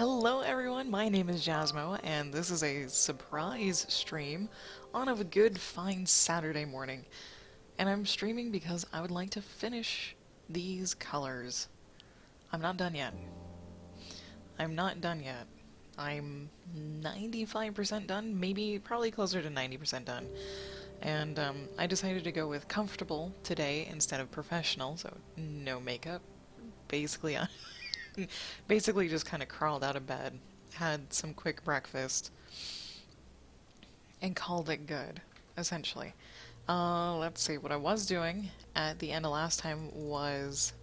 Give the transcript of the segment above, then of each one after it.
Hello everyone, my name is Jasmo, and this is a surprise stream on a good fine Saturday morning. And I'm streaming because I would like to finish these colors. I'm not done yet. I'm not done yet. I'm 95% done, maybe probably closer to 90% done. And I decided to go with comfortable today instead of professional, so no makeup. Basically, basically just kind of crawled out of bed, had some quick breakfast, and called it good, essentially. Let's see, what I was doing at the end of last time was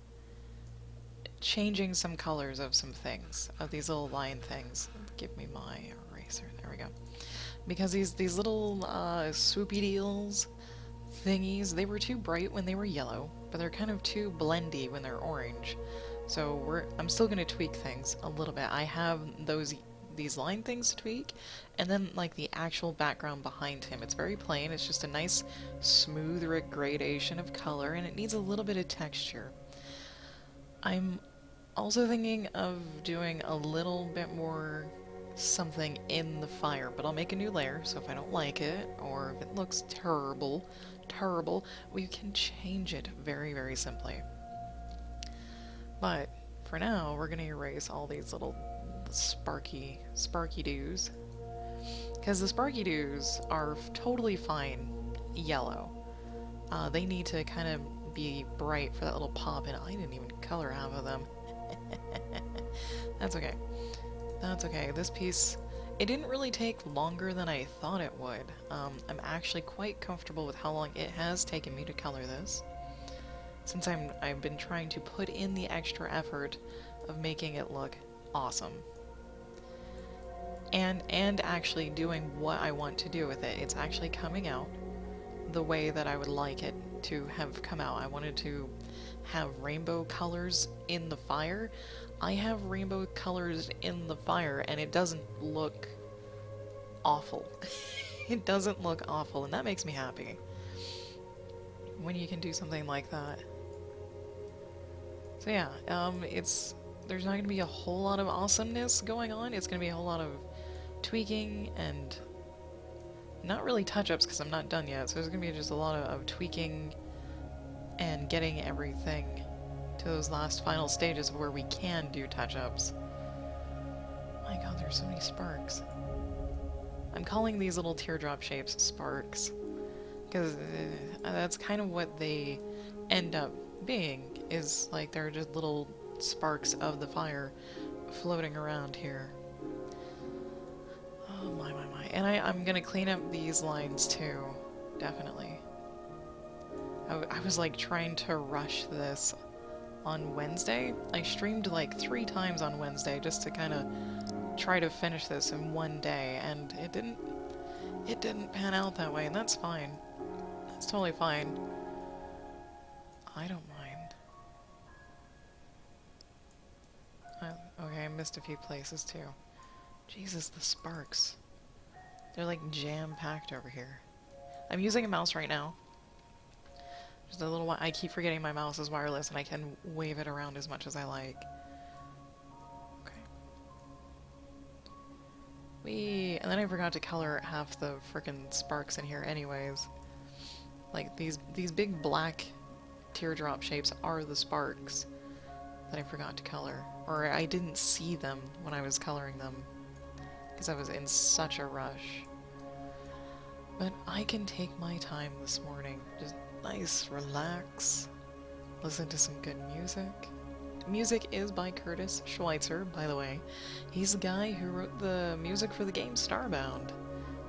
changing some colors of some things, of these little line things. Give me my eraser, there we go. Because these little swoopy deals thingies, they were too bright when they were yellow, but they're kind of too blendy when they're orange. So I'm still going to tweak things a little bit. I have these line things to tweak, and then like the actual background behind him. It's very plain. It's just a nice smooth gradation of color, and it needs a little bit of texture. I'm also thinking of doing a little bit more something in the fire, but I'll make a new layer, so if I don't like it, or if it looks terrible, we can change it very, very simply. But for now, we're gonna erase all these little sparky doos. Because the sparky doos are totally fine yellow. They need to kind of be bright for that little pop, and I didn't even color half of them. That's okay. That's okay. This piece, it didn't really take longer than I thought it would. I'm actually quite comfortable with how long it has taken me to color this, since I've been trying to put in the extra effort of making it look awesome. And actually doing what I want to do with it. It's actually coming out the way that I would like it to have come out. I wanted to have rainbow colors in the fire. I have rainbow colors in the fire, and it doesn't look awful. It doesn't look awful, and that makes me happy when you can do something like that. So yeah, there's not going to be a whole lot of awesomeness going on. It's going to be a whole lot of tweaking and not really touch-ups because I'm not done yet. So there's going to be just a lot of tweaking and getting everything to those last final stages where we can do touch-ups. My god, there's so many sparks. I'm calling these little teardrop shapes sparks because that's kind of what they end up being, is like they're just little sparks of the fire floating around here. Oh my. And I'm gonna clean up these lines too, definitely. I was like trying to rush this on Wednesday. I streamed like 3 times on Wednesday just to kind of try to finish this in one day, and it didn't pan out that way, and that's fine. That's totally fine. I don't mind. Okay, I missed a few places too. Jesus, the sparks. They're like jam-packed over here. I'm using a mouse right now. Just a little one. I keep forgetting my mouse is wireless and I can wave it around as much as I like. Okay. Whee! And then I forgot to color half the frickin' sparks in here anyways. Like these big black teardrop shapes are the sparks that I forgot to color. Or I didn't see them when I was coloring them, because I was in such a rush. But I can take my time this morning. Just nice, relax, listen to some good music. Music is by Curtis Schweitzer, by the way. He's the guy who wrote the music for the game Starbound.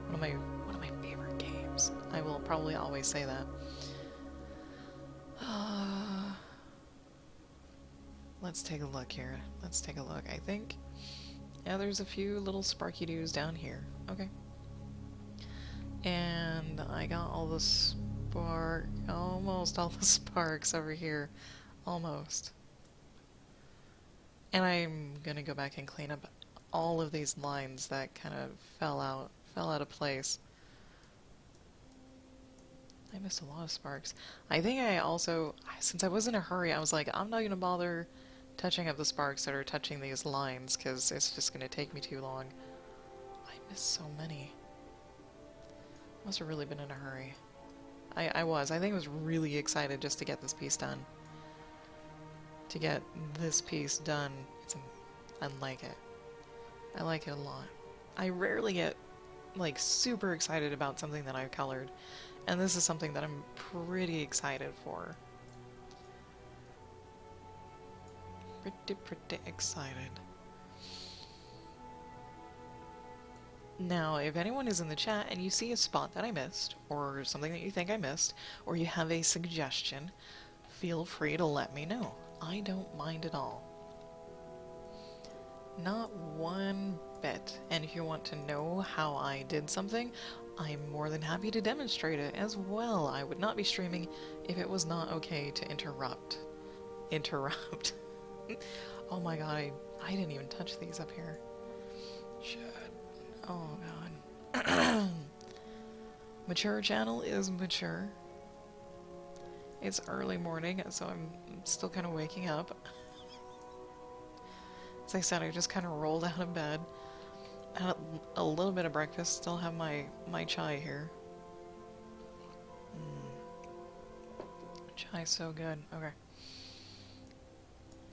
One of my favorite games. I will probably always say that. Let's take a look here. Let's take a look. I think, yeah, there's a few little sparky doos down here. Okay. And I got all the almost all the sparks over here. Almost. And I'm gonna go back and clean up all of these lines that kind of fell out of place. I missed a lot of sparks. I think I also, since I was in a hurry, I was like, I'm not gonna bother touching up the sparks that are touching these lines, because it's just going to take me too long. I missed so many. Must have really been in a hurry. I was. I think I was really excited just to get this piece done. To get this piece done. I like it. I like it a lot. I rarely get, like, super excited about something that I've colored. And this is something that I'm pretty excited for. Pretty excited. Now, if anyone is in the chat and you see a spot that I missed, or something that you think I missed, or you have a suggestion, feel free to let me know. I don't mind at all. Not one bit. And if you want to know how I did something, I'm more than happy to demonstrate it as well. I would not be streaming if it was not okay to interrupt. Interrupt. Oh my god, I didn't even touch these up here. Shit. Oh god. Mature channel is mature. It's early morning, so I'm still kind of waking up. As I said, I just kind of rolled out of bed. Had a little bit of breakfast, still have my chai here. Chai's so good. Okay.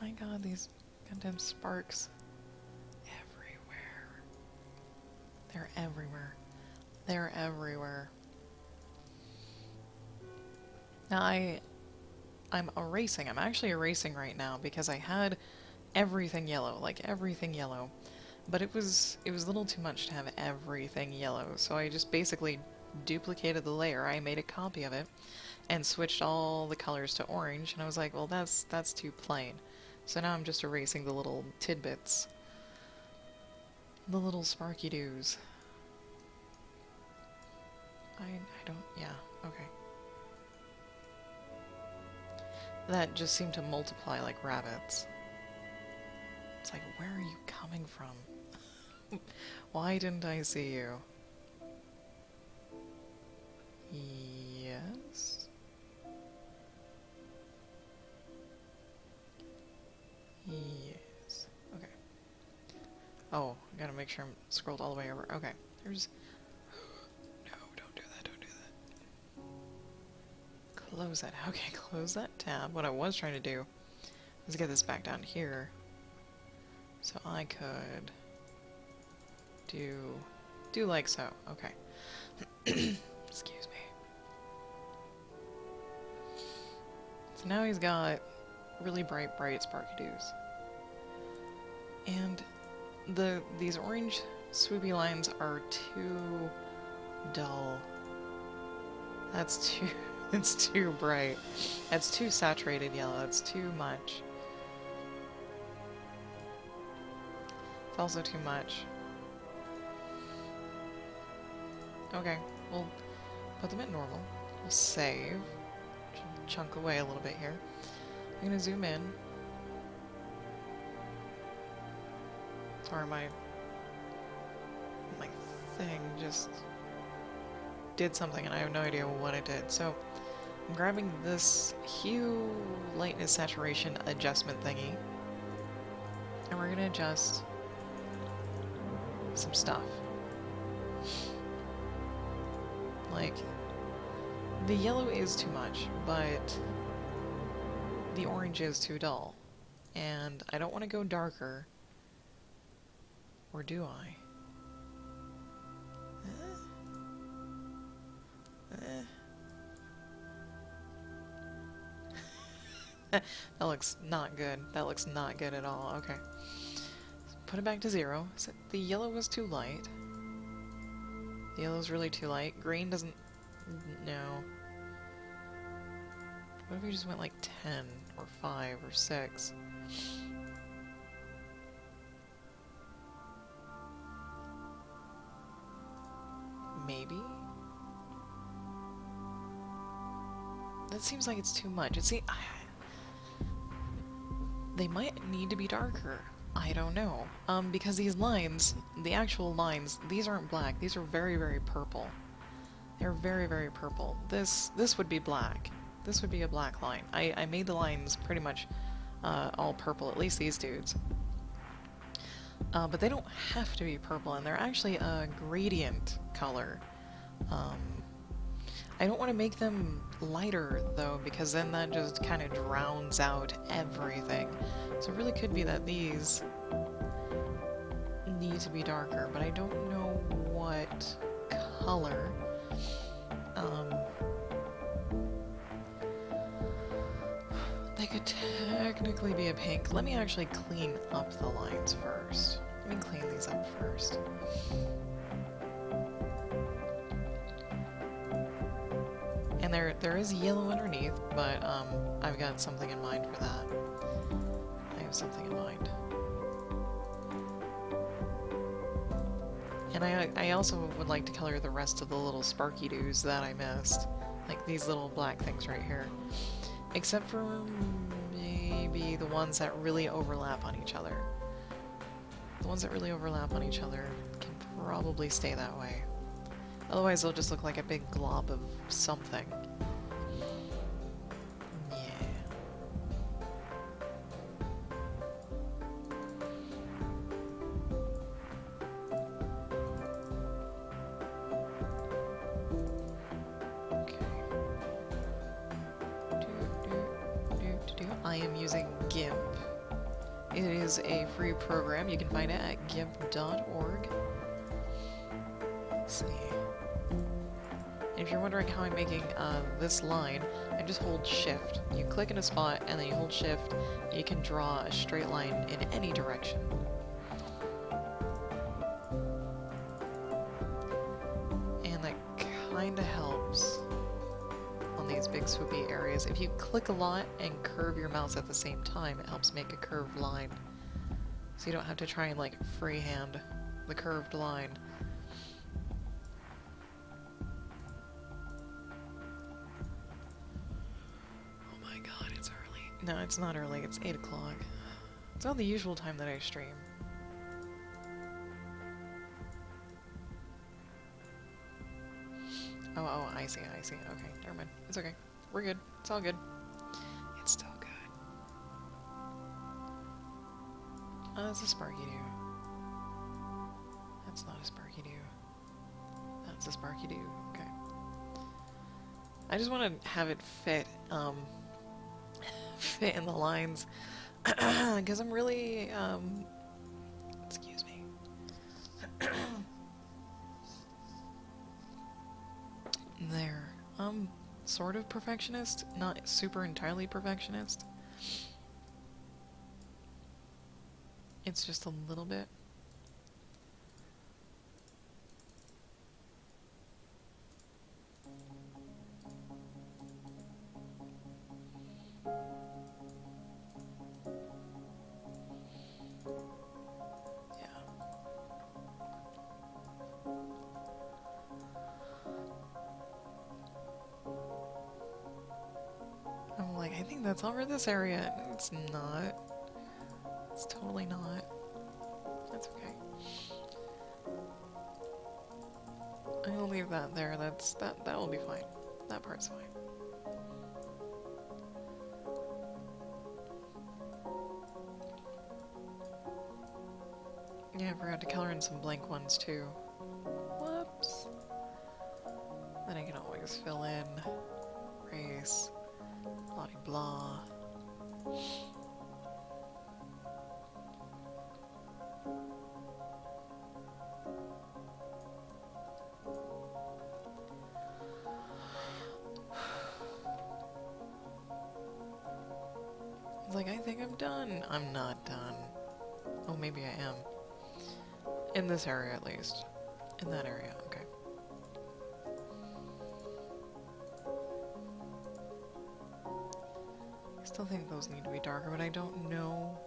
My god, these goddamn sparks. Everywhere. They're everywhere. They're everywhere. Now I'm erasing. I'm actually erasing right now because I had everything yellow, like everything yellow. But it was a little too much to have everything yellow, so I just basically duplicated the layer. I made a copy of it and switched all the colors to orange, and I was like, well, that's too plain. So now I'm just erasing the little tidbits. The little sparky doos. I don't, yeah, okay. That just seemed to multiply like rabbits. It's like, where are you coming from? Why didn't I see you? Yes. Yes. Okay. Oh, I gotta make sure I'm scrolled all the way over. Okay. There's... No, don't do that, don't do that. Close that. Okay, close that tab. What I was trying to do was get this back down here. So I could do like so. Okay. Excuse me. So now he's got really bright sparky doos. And these orange swoopy lines are too dull. That's too it's too bright. That's too saturated yellow. It's too much. It's also too much. Okay, we'll put them at normal. We'll save. Chunk away a little bit here. I'm gonna zoom in. Sorry, my thing just did something and I have no idea what it did. So I'm grabbing this hue lightness saturation adjustment thingy, and we're gonna adjust some stuff. Like, the yellow is too much, but the orange is too dull. And I don't want to go darker. Or do I? That looks not good. That looks not good at all. Okay. Put it back to 0. So the yellow was too light. The yellow's really too light. Green doesn't... No. What if we just went like 10 or 5 or 6? Maybe? That seems like it's too much. They might need to be darker. I don't know. Because these lines, the actual lines, these aren't black. These are very, very purple. They're very, very purple. This would be black. This would be a black line. I made the lines pretty much all purple, at least these dudes. But they don't have to be purple, and they're actually a gradient color. Um, I don't want to make them lighter, though, because then that just kind of drowns out everything. So it really could be that these need to be darker, but I don't know what color. They could technically be a pink. Let me actually clean up the lines first. Let me clean these up first. And there is yellow underneath, but I've got something in mind for that. I have something in mind. And I also would like to color the rest of the little sparky doos that I missed. Like these little black things right here. Except for maybe the ones that really overlap on each other. The ones that really overlap on each other can probably stay that way. Otherwise they'll just look like a big glob of something. Yeah. I am using GIMP. It is a free program. You can find it at gimp.org. Let's see. And if you're wondering how I'm making this line, I just hold shift. You click in a spot and then you hold shift. You can draw a straight line in any direction. And that kind of helps on these big swoopy areas. If you click a lot and curve your mouse at the same time, it helps make a curved line. So you don't have to try and like freehand the curved line. Oh my god, it's early. No, it's not early, it's 8 o'clock. It's not the usual time that I stream. Oh, I see. Okay, never mind. It's okay. We're good. It's all good. It's still good. Oh, that's a Sparky Doo. That's not a Sparky Doo. That's a Sparky Doo. Okay. I just want to have it fit, fit in the lines. Because I'm really, excuse me. There. I'm sort of perfectionist, not super entirely perfectionist. It's just a little bit. I think that's all for this area. It's not. It's totally not. That's okay. I'm gonna leave that there. That will be fine. That part's fine. Yeah, I forgot to color in some blank ones too. Whoops. Then I can always fill in race. Blah blah. It's like, I think I'm done. I'm not done. Oh, maybe I am. In this area, at least. In that area, okay. I still think those need to be darker, but I don't know.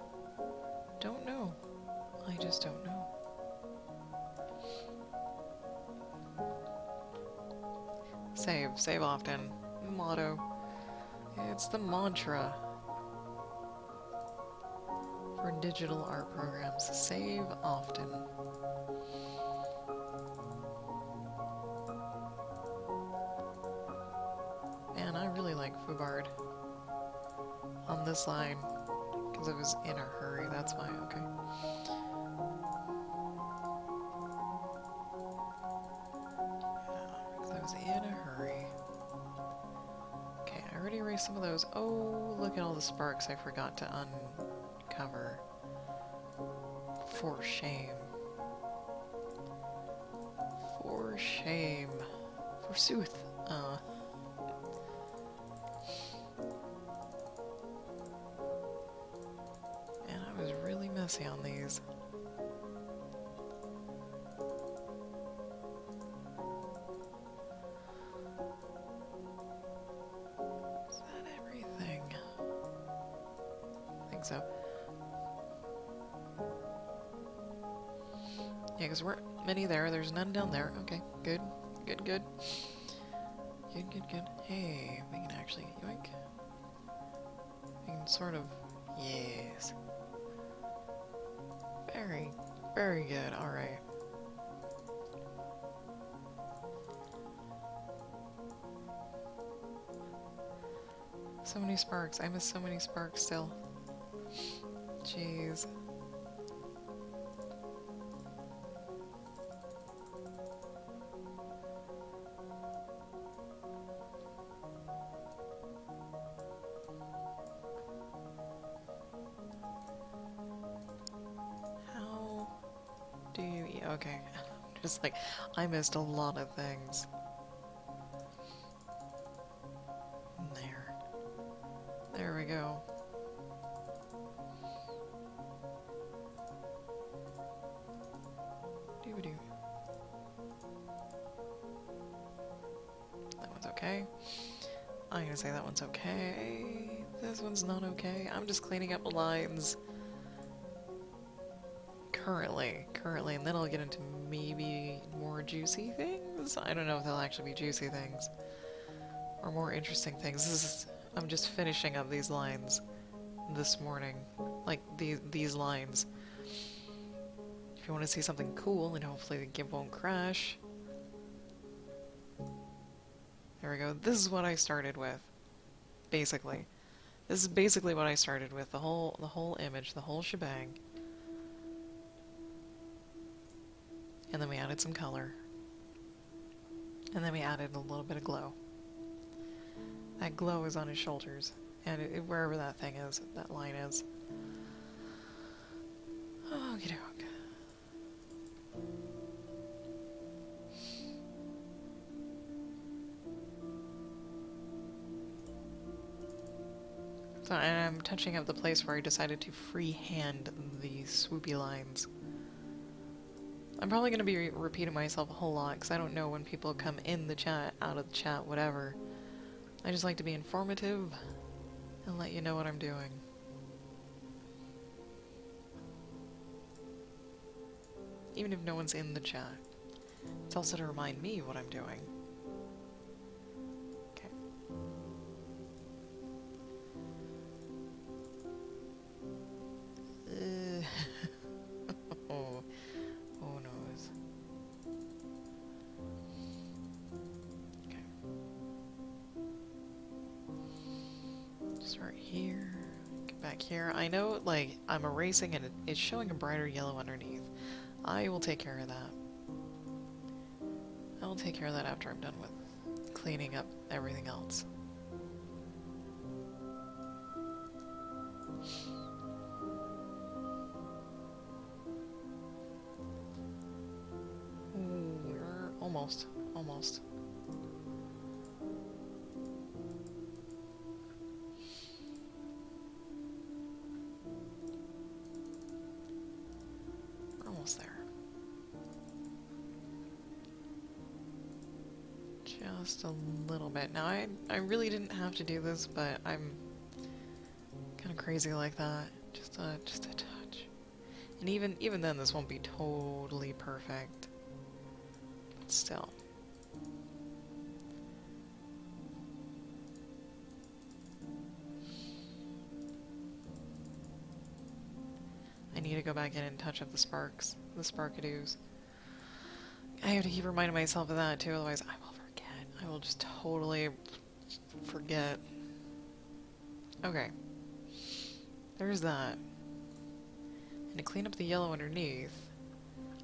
Don't know. I just don't know. Save often. Motto. It's the mantra for digital art programs. Save often. Man, I really like Fubard on this line. Because I was in a hurry, that's why, okay. Because I was in a hurry. Okay, I already erased some of those. Oh, look at all the sparks I forgot to uncover. For shame. For shame. Forsooth. And I was really messy on these. Is that everything? I think so. Yeah, because there weren't many there. There's none down there. Okay, good. Good, good. Good, good, good. Hey, we can actually... Yoink. We can sort of... Yes. Very, very good. Alright. So many sparks. I miss so many sparks still. Jeez. How do you eat? Okay. Just like, I missed a lot of things. There. There we go. Doo-doo. That one's okay. I'm gonna say that one's okay. This one's not okay. I'm just cleaning up lines. Currently, and then I'll get into maybe more juicy things. I don't know if they'll actually be juicy things. Or more interesting things. I'm just finishing up these lines this morning. Like, these lines. If you want to see something cool, and hopefully the GIMP won't crash. There we go. This is what I started with. Basically. This is basically what I started with. The whole image, the whole shebang. And then we added some color. And then we added a little bit of glow. That glow is on his shoulders. And wherever that thing is, that line is. Okey doke. So, and I'm touching up the place where I decided to freehand the swoopy lines. I'm probably going to be repeating myself a whole lot, because I don't know when people come in the chat, out of the chat, whatever. I just like to be informative and let you know what I'm doing. Even if no one's in the chat. It's also to remind me what I'm doing. Okay. Oh. Oh noes. Okay. Just right here. Get back here. I know, like, I'm erasing and it's showing a brighter yellow underneath. I will take care of that. I will take care of that after I'm done with cleaning up everything else. Almost. Almost. We're almost there. Just a little bit. Now, I really didn't have to do this, but I'm kind of crazy like that. Just a touch. And even then, this won't be totally perfect. But still. I need to go back in and touch up the sparks, the sparkadoos. I have to keep reminding myself of that too, otherwise I will forget. I will just totally forget. Okay. there's that. And to clean up the yellow underneath,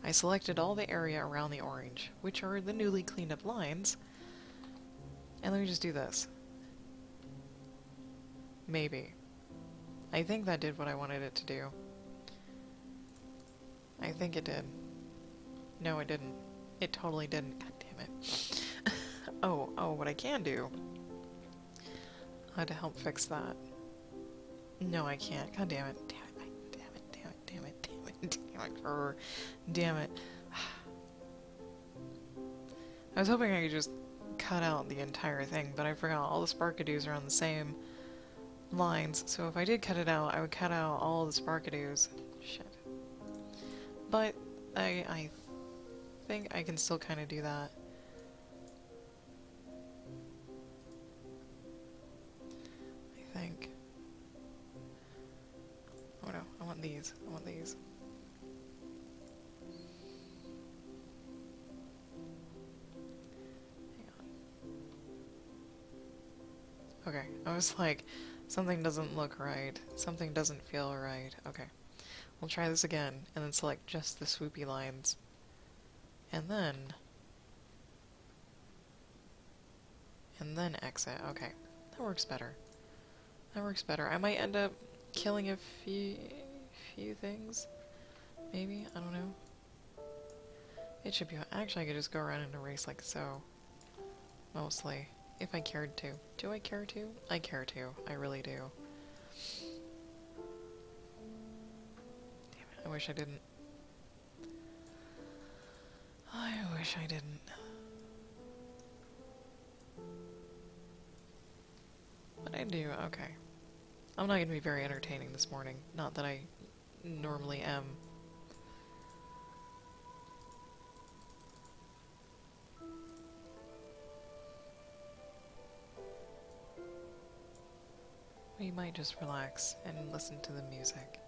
I selected all the area around the orange, which are the newly cleaned up lines. And let me just do this. Maybe. I think that did what I wanted it to do. I think it did. No, it didn't. It totally didn't. God damn it. Oh, what I can do to help fix that. No, I can't. God damn it. Damn it. Damn it. I was hoping I could just cut out the entire thing, but I forgot all the Sparkadoos are on the same lines, so if I did cut it out, I would cut out all the Sparkadoos. Shit. But I think I can still kind of do that. I think. Oh no, I want these. I want these. Hang on. Okay, I was like, something doesn't look right. Something doesn't feel right. Okay. We'll try this again, and then select just the swoopy lines. And then exit. Okay. That works better. That works better. I might end up killing a few things. Maybe? I don't know. It should be... Actually, I could just go around and erase like so. Mostly. If I cared to. Do I care to? I care to. I really do. Damn it. I wish I didn't. I wish I didn't. But I do. Okay. I'm not going to be very entertaining this morning. Not that I normally am. We might just relax and listen to the music.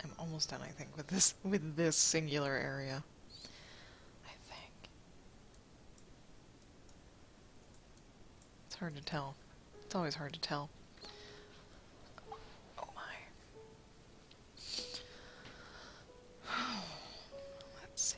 I'm almost done, I think, with this singular area. I think. hard to tell. It's always hard to tell. Oh my. Let's see.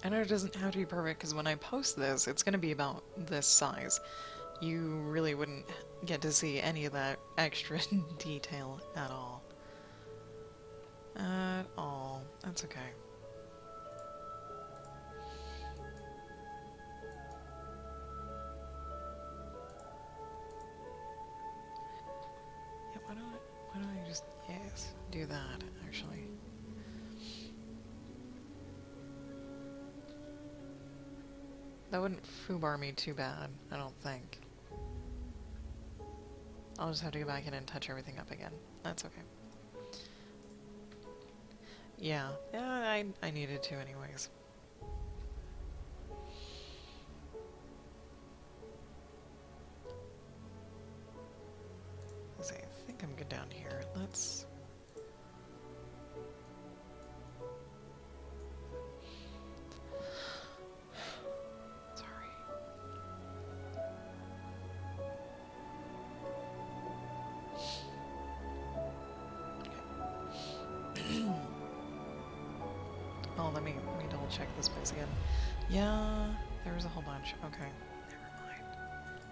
I know it doesn't have to be perfect because when I post this, it's going to be about this size. You really wouldn't get to see any of that extra detail at all. At all. That's okay. Yeah, why don't I just, yes, do that, actually. That wouldn't foobar me too bad, I don't think. I'll just have to go back in and touch everything up again. That's okay. Yeah, I needed to anyways. Let's see, I think I'm good down here. Let's... Oh, let me double check this place again. Yeah, there was a whole bunch. Okay, never mind.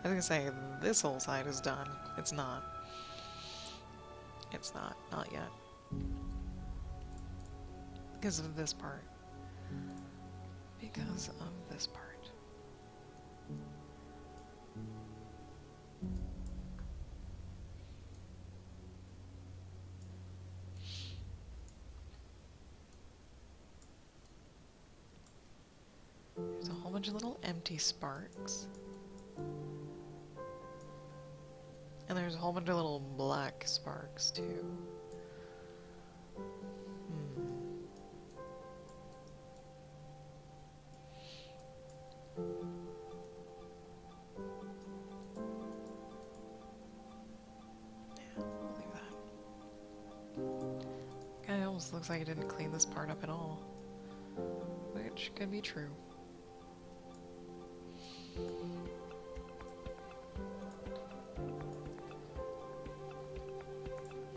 I was gonna say, this whole side is done. It's not. It's not yet. Because of this part. Because of this part. There's a whole bunch of little empty sparks. And there's a whole bunch of little black sparks, too. Yeah, I'll leave that. Guy almost looks like he didn't clean this part up at all. Which could be true.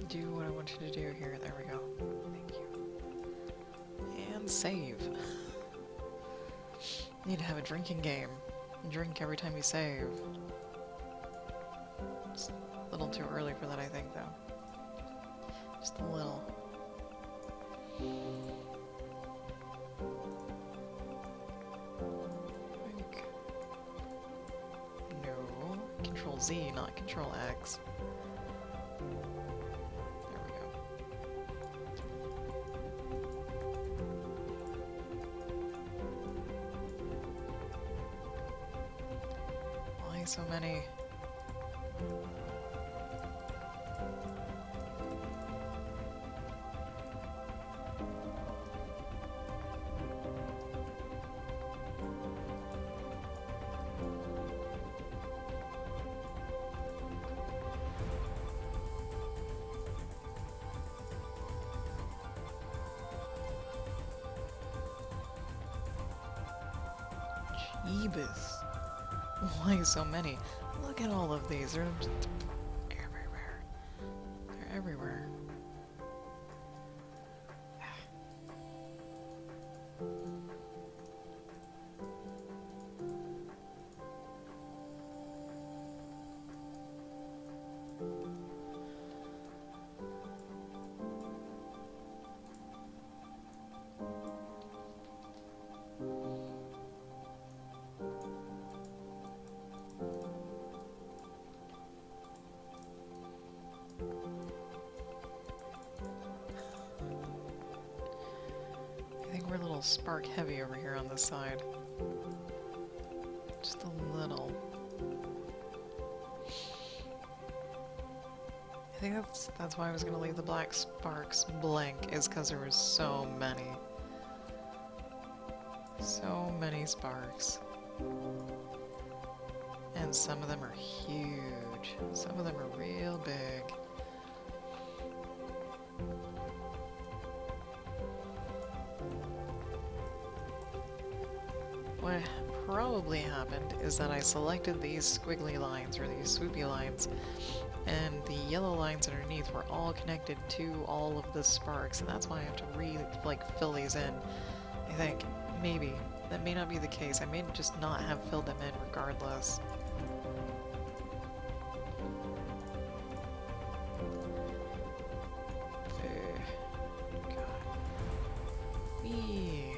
Do what I want you to do here. There we go. Thank you. And save. Need to have a drinking game. Drink every time you save. It's a little too early for that, I think, though. Just a little. No. Control Z, not Control X. So many. Jeebus. Why so many? Look at all of these. They're just everywhere. They're everywhere. spark heavy over here on this side. Just a little. I think that's why I was gonna leave the black sparks blank, is because there was so many. So many sparks. And some of them are huge. Some of them are real big. What probably happened is that I selected these squiggly lines, or these swoopy lines, and the yellow lines underneath were all connected to all of the sparks, and that's why I have to fill these in. I think, maybe. That may not be the case. I may just not have filled them in regardless. God. Whee.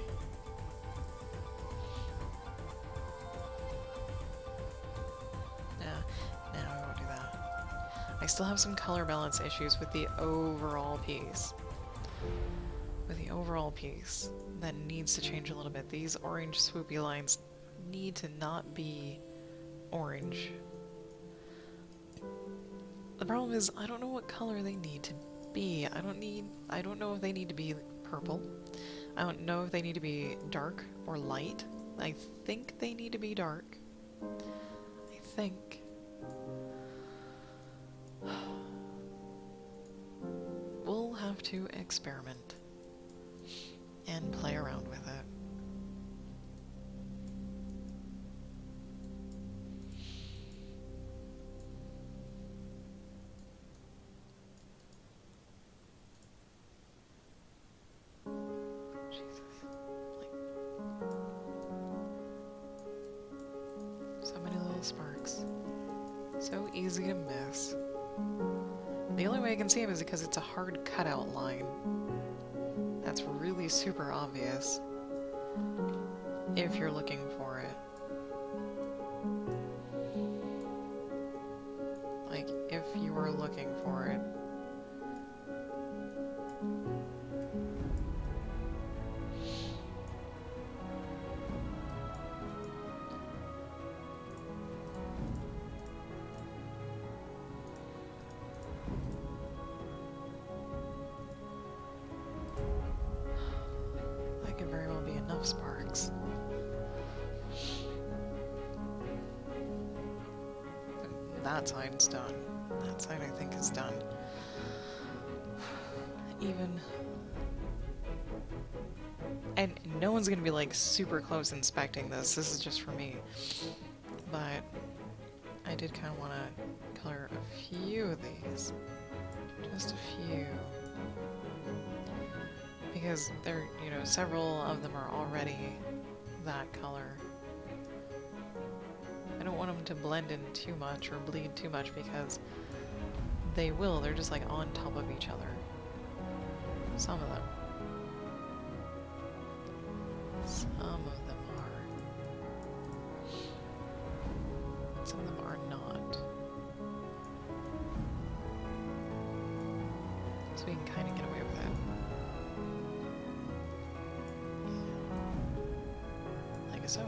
I still have some color balance issues with the overall piece. That needs to change a little bit. These orange swoopy lines need to not be orange. The problem is I don't know what color they need to be. I don't know if they need to be purple. I don't know if they need to be dark or light. I think they need to be dark. I think. We'll have to experiment and play around with it. Jesus. So many little sparks. So easy to miss. The only way I can see him is because it's a hard cutout line. That's really super obvious if you're looking for it. Like, if you were looking for it. Sparks. That side's done. That side I think is done. Even... And no one's gonna be like super close inspecting this. This is just for me. But I did kind of want to color a few of these. Just a few. Because there, you know, several of them are already that color. I don't want them to blend in too much or bleed too much because they will. They're just like on top of each other. Some of them. Some of them are. Some of them are not. So we can kind of get away with it. So.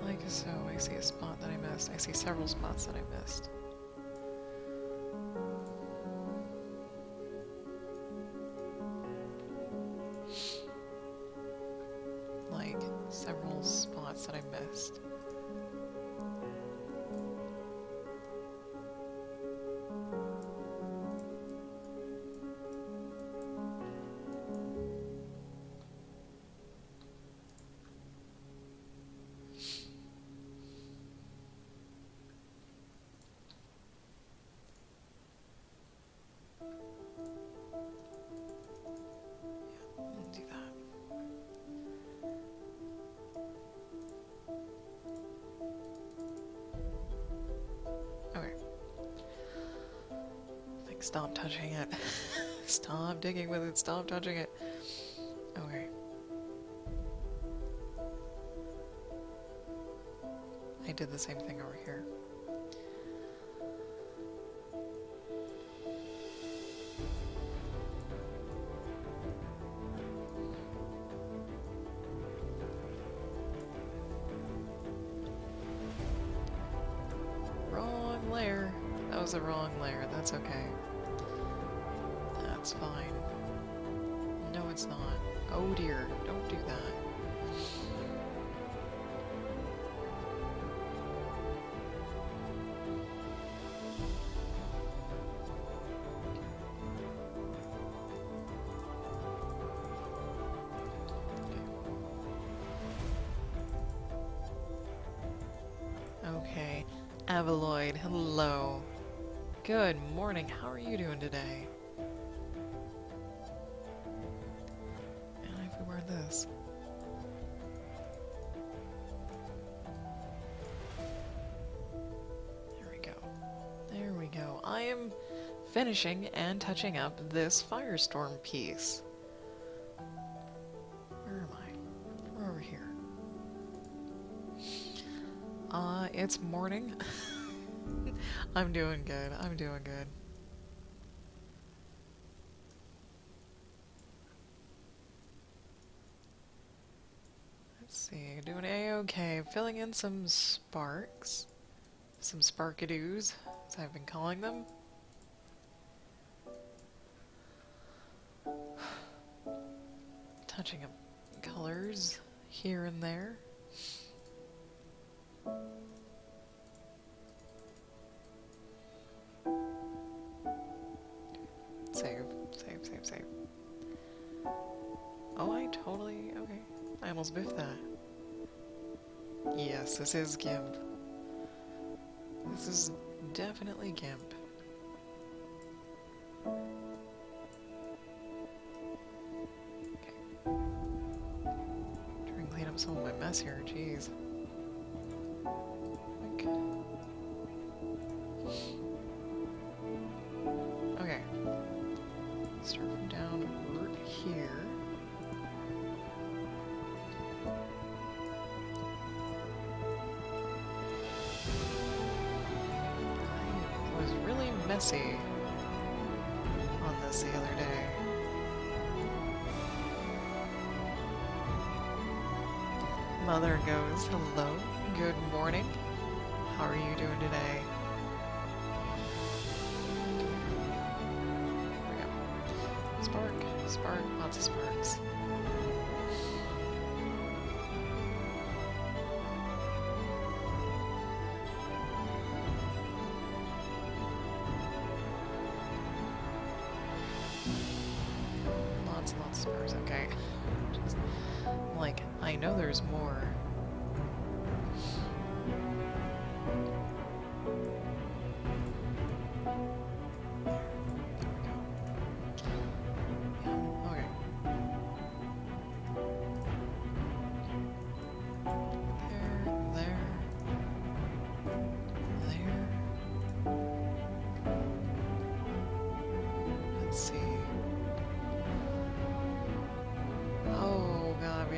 Like so, I see a spot that I missed. I see several spots that I missed. Like, several spots that I missed. Stop touching it. Stop digging with it. Stop touching it. Okay. I did the same thing over here. was the wrong layer. That's okay. That's fine. No, it's not. Oh dear, don't do that. Okay. Avaloid, hello. Good morning. How are you doing today? And if we wear this. There we go. There we go. I am finishing and touching up this Firestorm piece. Where am I? We're over here. It's morning. I'm doing good. I'm doing good. Let's see. Doing A-okay. Filling in some sparks. Some sparkadoos, as I've been calling them. Touching up colors here and there. Save. Oh, I totally... okay. I almost biffed that. Yes, this is GIMP. This is definitely GIMP. Okay. Try and clean up some of my mess here, jeez. Okay. Start from down right here. I was really messy on this the other day. Mother goes, hello, good morning. How are you doing today? Here we go. Spark, lots of sparks. Lots and lots of sparks, okay. Just, like, I know there's more.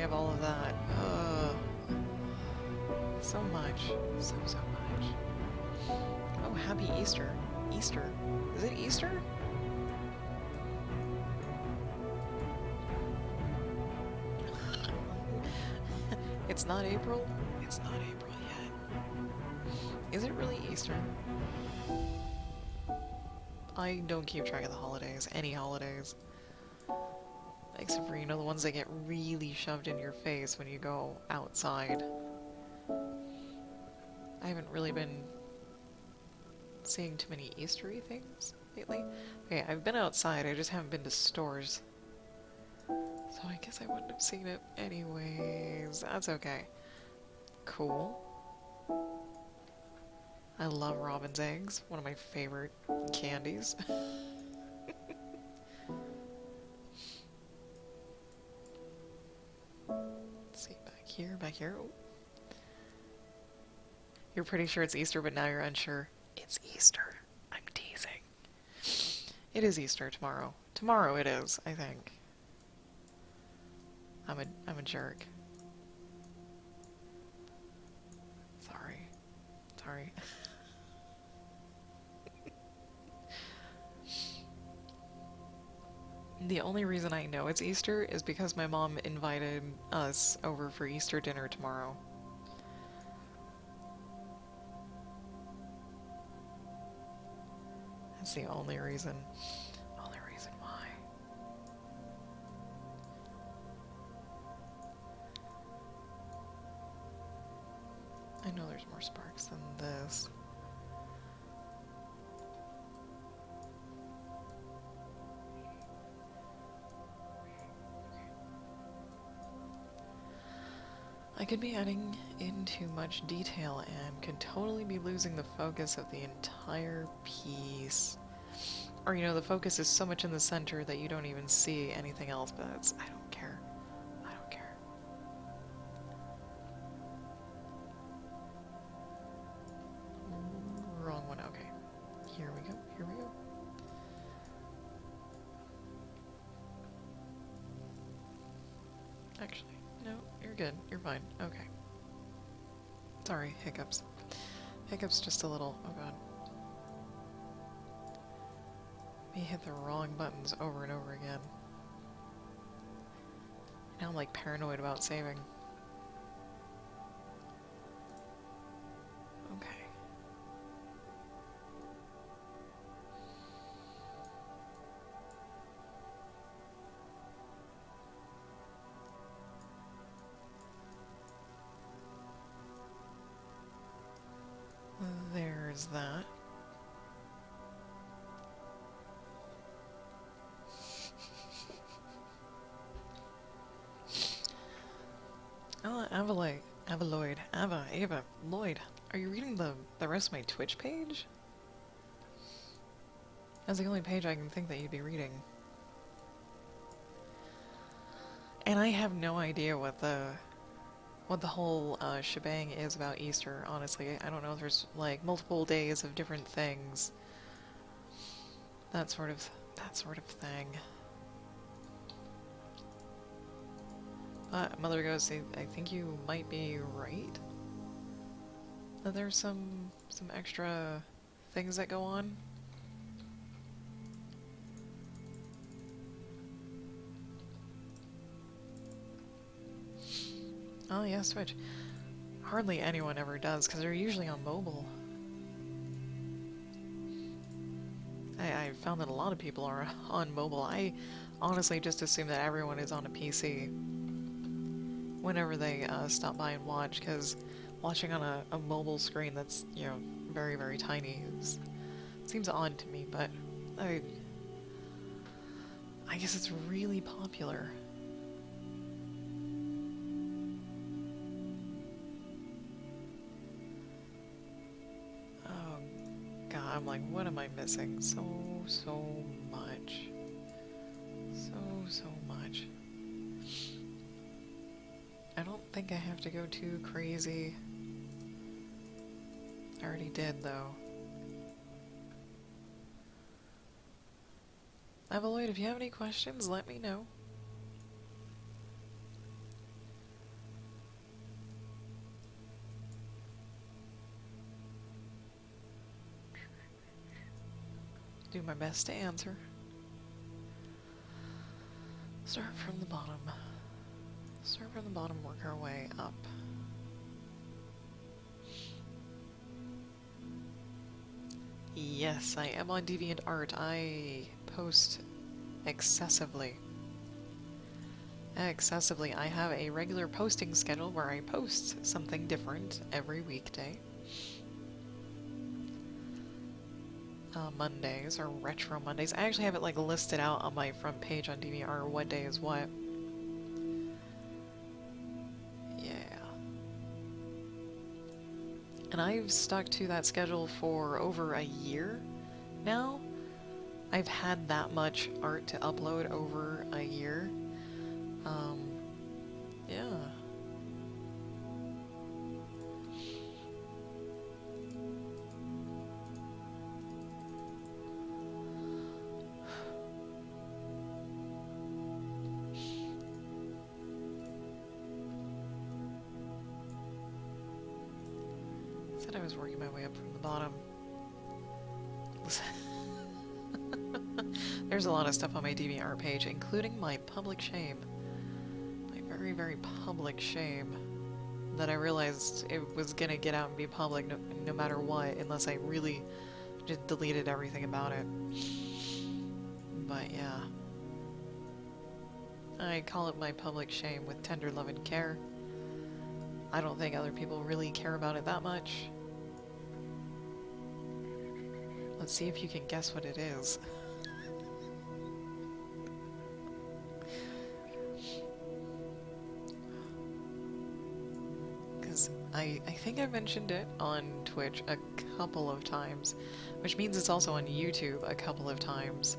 All of that. So much. So much. Oh, happy Easter. Easter. Is it Easter? It's not April? It's not April yet. Is it really Easter? I don't keep track of the holidays. Any holidays. Except for, you know, the ones that get really shoved in your face when you go outside. I haven't really been seeing too many Eastery things lately. Okay, I've been outside, I just haven't been to stores. So I guess I wouldn't have seen it anyways. That's okay. Cool. I love robin's eggs. One of my favorite candies. Back here. Oh. You're pretty sure it's Easter, but now you're unsure. It's Easter. I'm teasing. It is Easter tomorrow. Tomorrow it is, I think. I'm a jerk. Sorry. The only reason I know it's Easter is because my mom invited us over for Easter dinner tomorrow. That's the only reason. Only reason why. I know there's more sparks than this. I could be adding in too much detail and could totally be losing the focus of the entire piece. Or, you know, the focus is so much in the center that you don't even see anything else, but that's, I don't care. I don't care. Wrong one, okay. Here we go, here we go. Actually, no, you're good, you're fine, okay. Sorry, hiccups. Hiccups just a little, oh god. Me hit the wrong buttons over and over again. Now I'm like paranoid about saving. Okay. There's that. Ava, Lloyd, are you reading the rest of my Twitch page? That's the only page I can think that you'd be reading. And I have no idea what the whole shebang is about Easter, honestly. I don't know if there's like multiple days of different things. That sort of thing. Mother Ghost, I think you might be right. That there's some extra things that go on. Oh yeah, Switch. Hardly anyone ever does, because they're usually on mobile. I found that a lot of people are on mobile. I honestly just assume that everyone is on a PC whenever they stop by and watch, because watching on a mobile screen that's, you know, very, very tiny seems odd to me, but I guess it's really popular. Oh god, I'm like, what am I missing? So much. So much. I don't think I have to go too crazy. I already did, though. Evaluate, if you have any questions, let me know. Do my best to answer. Start from the bottom. Start from the bottom, work our way up. Yes, I am on DeviantArt. I post excessively. Excessively. I have a regular posting schedule where I post something different every weekday. Mondays are Retro Mondays. I actually have it like listed out on my front page on DeviantArt what day is what. And I've stuck to that schedule for over a year now. I've had that much art to upload over a year. Yeah. Said I was working my way up from the bottom. There's a lot of stuff on my DeviantArt page, including my public shame. My very, very public shame. That I realized it was gonna get out and be public no matter what, unless I really just deleted everything about it. But yeah. I call it my public shame with tender love and care. I don't think other people really care about it that much. Let's see if you can guess what it is. Because I think I mentioned it on Twitch a couple of times, which means it's also on YouTube a couple of times.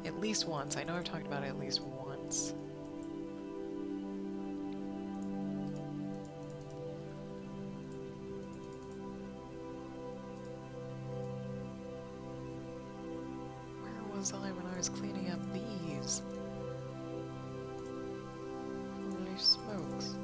At least once. I know I've talked about it at least once. Where was I when I was cleaning up these? Holy smokes.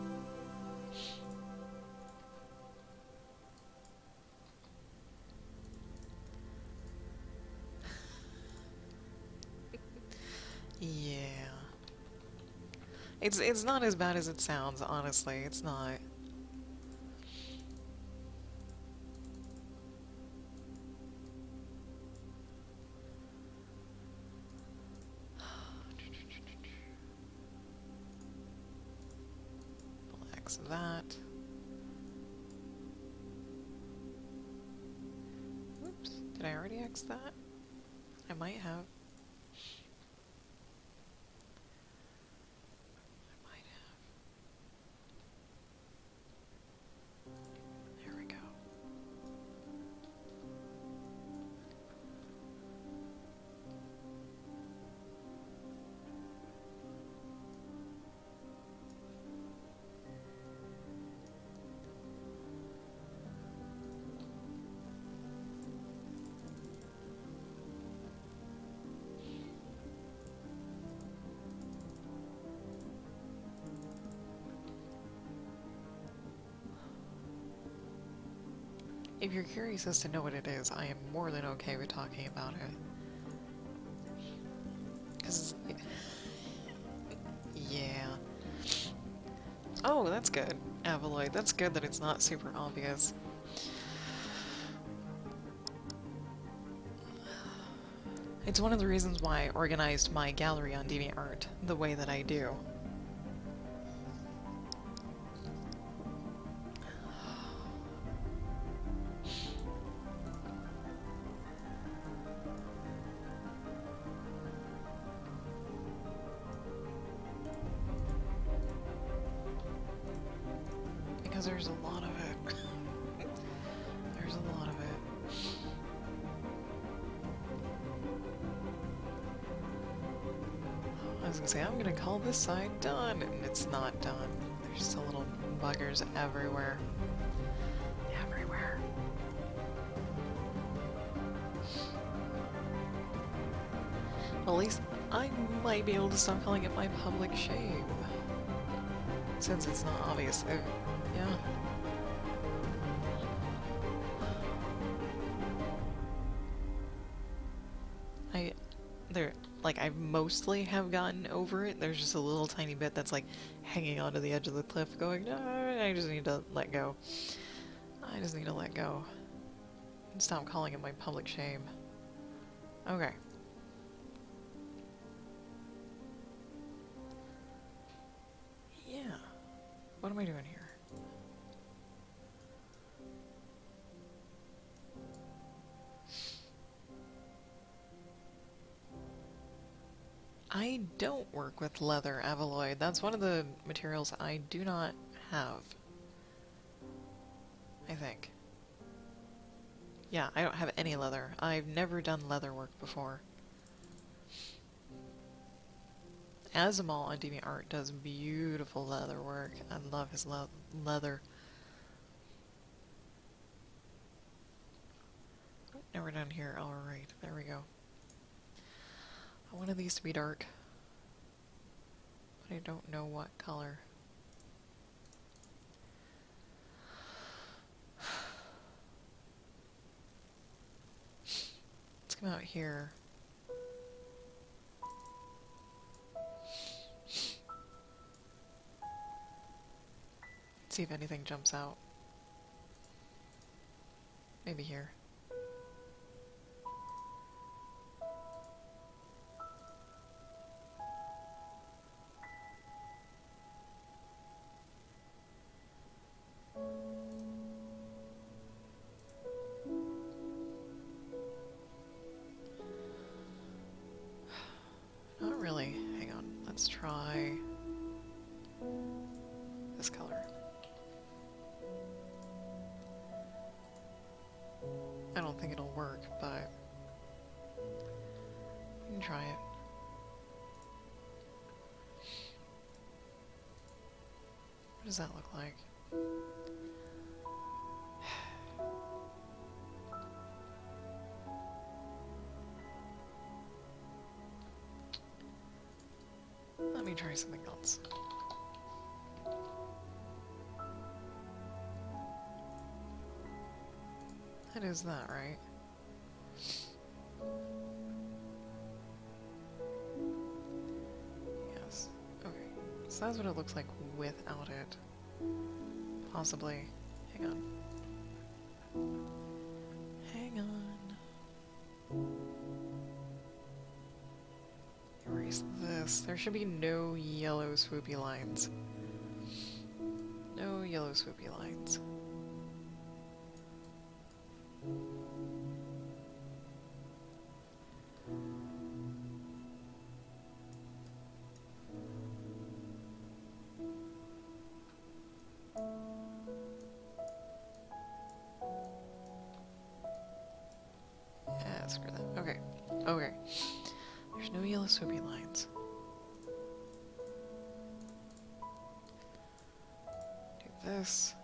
Yeah. It's not as bad as it sounds, honestly. It's not. Relax that. Oops. Did I already X that? I might have. There we go. If you're curious as to know what it is, I am more than okay with talking about it. Because, yeah. Oh, that's good, Avaloid. That's good that it's not super obvious. It's one of the reasons why I organized my gallery on DeviantArt the way that I do. Because there's a lot of it. There's a lot of it. I was gonna say, I'm gonna call this side done, and it's not done. There's still little buggers everywhere. Everywhere. Well, at least I might be able to stop calling it my public shame. Since it's not obvious. Yeah. I mostly have gotten over it. There's just a little tiny bit that's like hanging onto the edge of the cliff going, no, I just need to let go. I just need to let go. And stop calling it my public shame. Okay. Yeah. What am I doing here? I don't work with leather alloy. That's one of the materials I do not have. I think. Yeah, I don't have any leather. I've never done leather work before. Azamal on DeviantArt does beautiful leather work. I love his leather. Oh, now we're down here. Alright, there we go. I wanted these to be dark, but I don't know what color. Let's come out here. See if anything jumps out. Maybe here. try this color. I don't think it'll work, but we can try it. What does that look like? Let me try something else. That is that, right? Yes. Okay. So that's what it looks like without it. Possibly. Hang on. Hang on. Erase this. There should be no yellow swoopy lines. No yellow swoopy lines. Yeah, screw that. Okay. Okay. There's no yellow swoopy lines. Do this.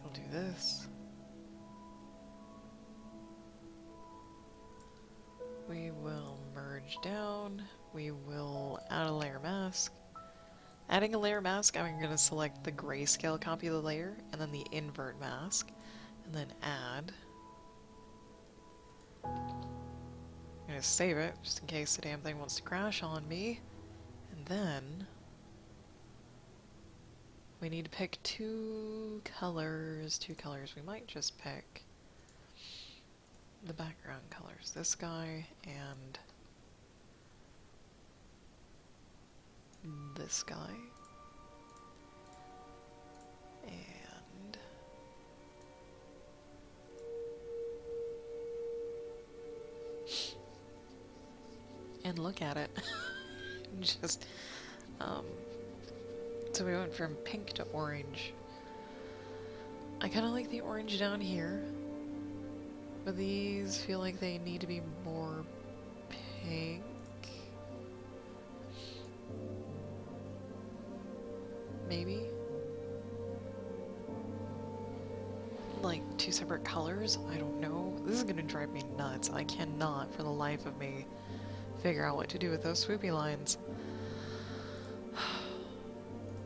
We'll do this. We will merge down. We will add a layer mask. Adding a layer mask, I'm going to select the grayscale copy of the layer, and then the invert mask, and then add. I'm going to save it, just in case the damn thing wants to crash on me. And then we need to pick two colors. We might just pick the background colors. This guy and this guy. And look at it. Just, so we went from pink to orange. I kind of like the orange down here, but these feel like they need to be more pink. Maybe? Like two separate colors? I don't know. This is gonna drive me nuts. I cannot, for the life of me, figure out what to do with those swoopy lines.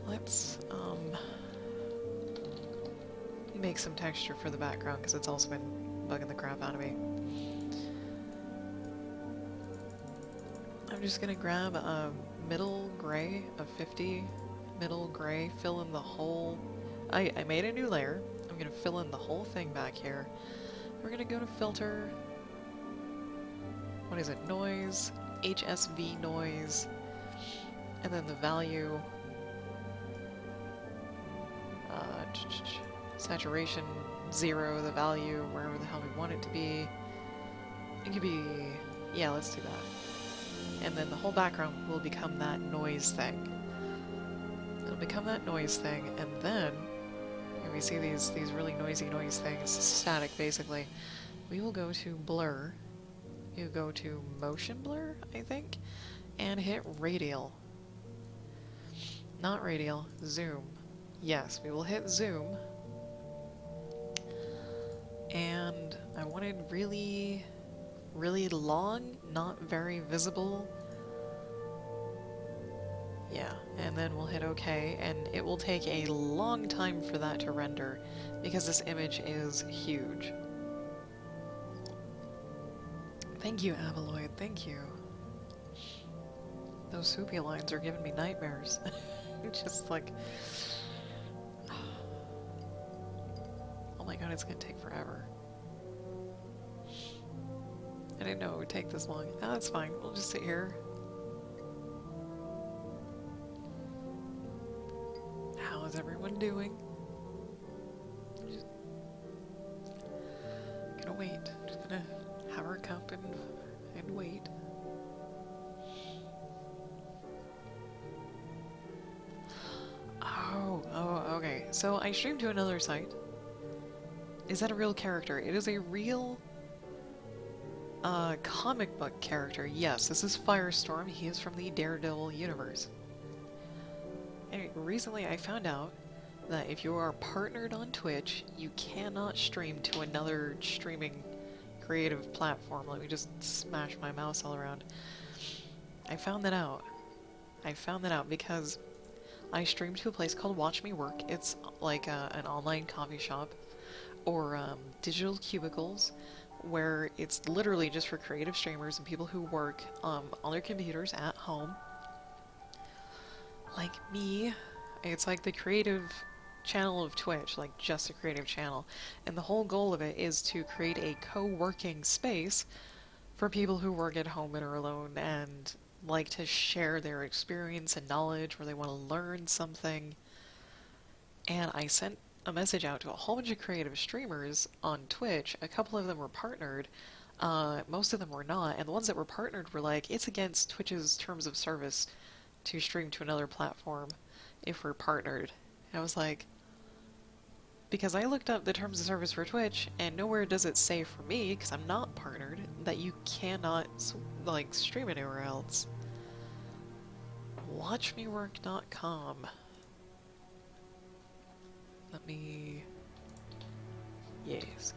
Let's make some texture for the background because it's also been bugging the crap out of me. I'm just gonna grab a middle gray, a 50 middle gray, fill in the whole. I made a new layer. I'm gonna fill in the whole thing back here. We're gonna go to filter. What is it? Noise. HSV noise, and then the value, saturation 0, the value wherever the hell we want it to be. It could be, yeah, let's do that. And then the whole background will become that noise thing. It'll become that noise thing, and then, and we see these really noisy noise things, static basically, we will go to blur. You go to motion blur, I think, and hit radial. Not radial, zoom. Yes, we will hit zoom. And I wanted really, really long, not very visible. Yeah, and then we'll hit OK, and it will take a long time for that to render because this image is huge. Thank you, Abeloid, thank you. Those swoopy lines are giving me nightmares. Just like... Oh my god, it's gonna take forever. I didn't know it would take this long. No, that's fine, we'll just sit here. How is everyone doing? Just gonna wait. Just gonna have our cup and wait. So I streamed to another site. Is that a real character? It is a real comic book character. Yes, this is Firestorm. He is from the Daredevil universe. And recently I found out that if you are partnered on Twitch, you cannot stream to another streaming creative platform. Let me just smash my mouse all around. I found that out. I found that out because I stream to a place called Watch Me Work. It's like an online coffee shop or digital cubicles where it's literally just for creative streamers and people who work on their computers at home. Like me. It's like the creative channel of Twitch, like just a creative channel. And the whole goal of it is to create a co-working space for people who work at home and are alone and like to share their experience and knowledge, where they want to learn something. And I sent a message out to a whole bunch of creative streamers on Twitch. A couple of them were partnered. Most of them were not. And the ones that were partnered were like, it's against Twitch's terms of service to stream to another platform if we're partnered. And I was like, because I looked up the terms of service for Twitch, and nowhere does it say for me, because I'm not partnered, that you cannot, like, stream anywhere else. WatchMeWork.com. Let me... Yes.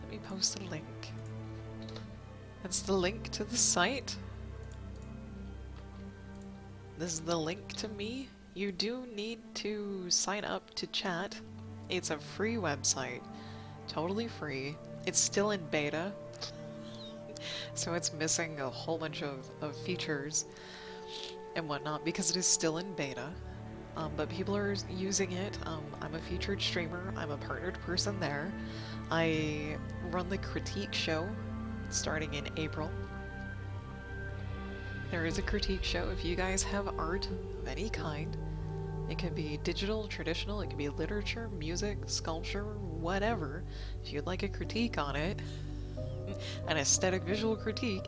Let me post a link. That's the link to the site. This is the link to me. You do need to sign up to chat. It's a free website. Totally free. It's still in beta. So it's missing a whole bunch of features and whatnot because it is still in beta. But people are using it. I'm a featured streamer. I'm a partnered person there. I run the critique show starting in April. There is a critique show. If you guys have art of any kind, it could be digital, traditional, it could be literature, music, sculpture, whatever. If you'd like a critique on it, an aesthetic visual critique,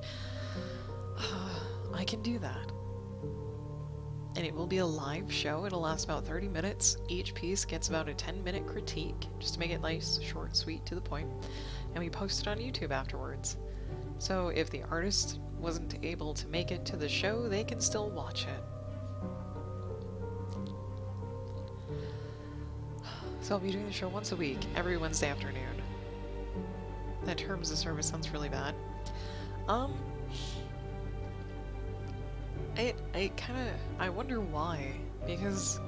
I can do that. And it will be a live show. It'll last about 30 minutes. Each piece gets about a 10-minute critique, just to make it nice, short, sweet, to the point. And we post it on YouTube afterwards. So if the artist wasn't able to make it to the show, they can still watch it. So I'll be doing the show once a week, every Wednesday afternoon. That terms of service sounds really bad. I wonder why, because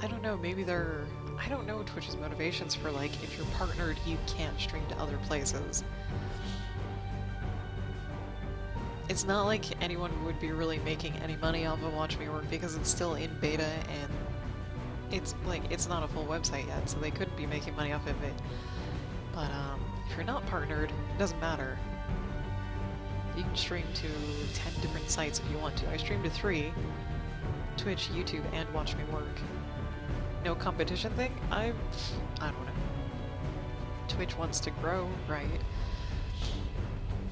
I don't know, maybe I don't know Twitch's motivations for, like, if you're partnered, you can't stream to other places. It's not like anyone would be really making any money off of Watch Me Work because it's still in beta and it's not a full website yet, so they couldn't be making money off of it. But if you're not partnered, it doesn't matter. You can stream to 10 different sites if you want to. I stream to 3, Twitch, YouTube, and Watch Me Work. No competition thing? I don't know. Twitch wants to grow, right?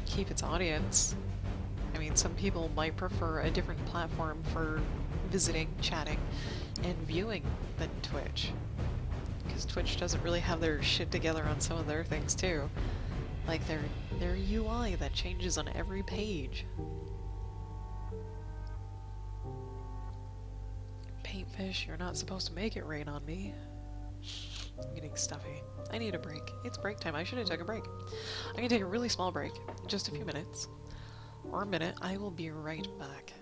Keep its audience. I mean, some people might prefer a different platform for visiting, chatting, and viewing than Twitch. Because Twitch doesn't really have their shit together on some of their things too. Like their UI that changes on every page. Paintfish, you're not supposed to make it rain on me. I'm getting stuffy. I need a break. It's break time. I should have took a break. I'm gonna take a really small break. Just a few minutes. Or a minute. I will be right back.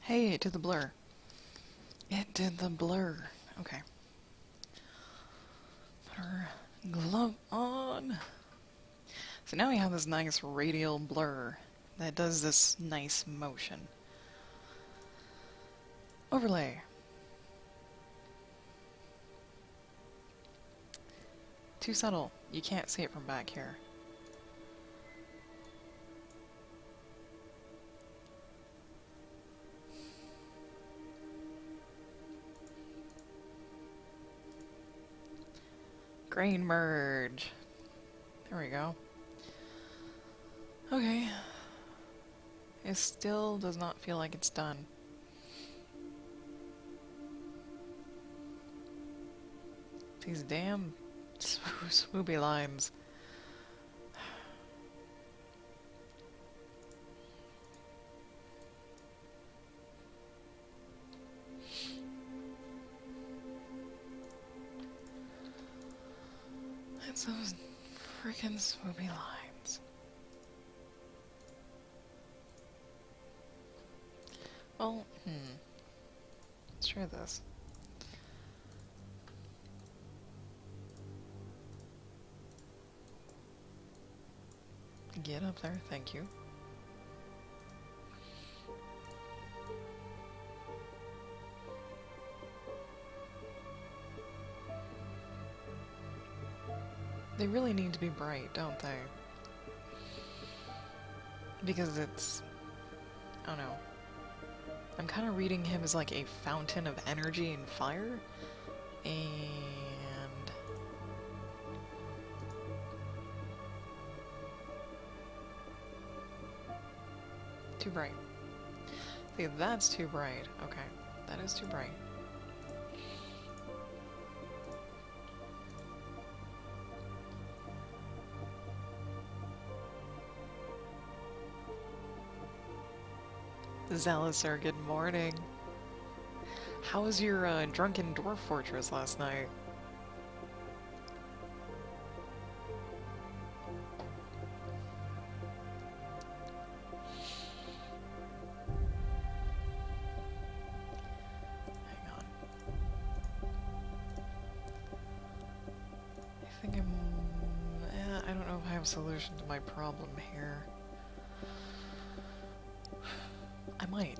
Hey, it did the blur. It did the blur. Okay. Put our glove on. So now we have this nice radial blur that does this nice motion. Overlay. Too subtle. You can't see it from back here. Grain merge. There we go. Okay. It still does not feel like it's done. These damn swoopy lines. It's those freaking swoopy lines. Well, let's try this. Get up there, thank you. They really need to be bright, don't they? Because it's... I don't know. I'm kind of reading him as like a fountain of energy and fire. And... too bright. See, that's too bright. Okay, that is too bright. Zealous, good morning. How was your drunken dwarf fortress last night? Hang on. I think I don't know if I have a solution to my problem here. I might.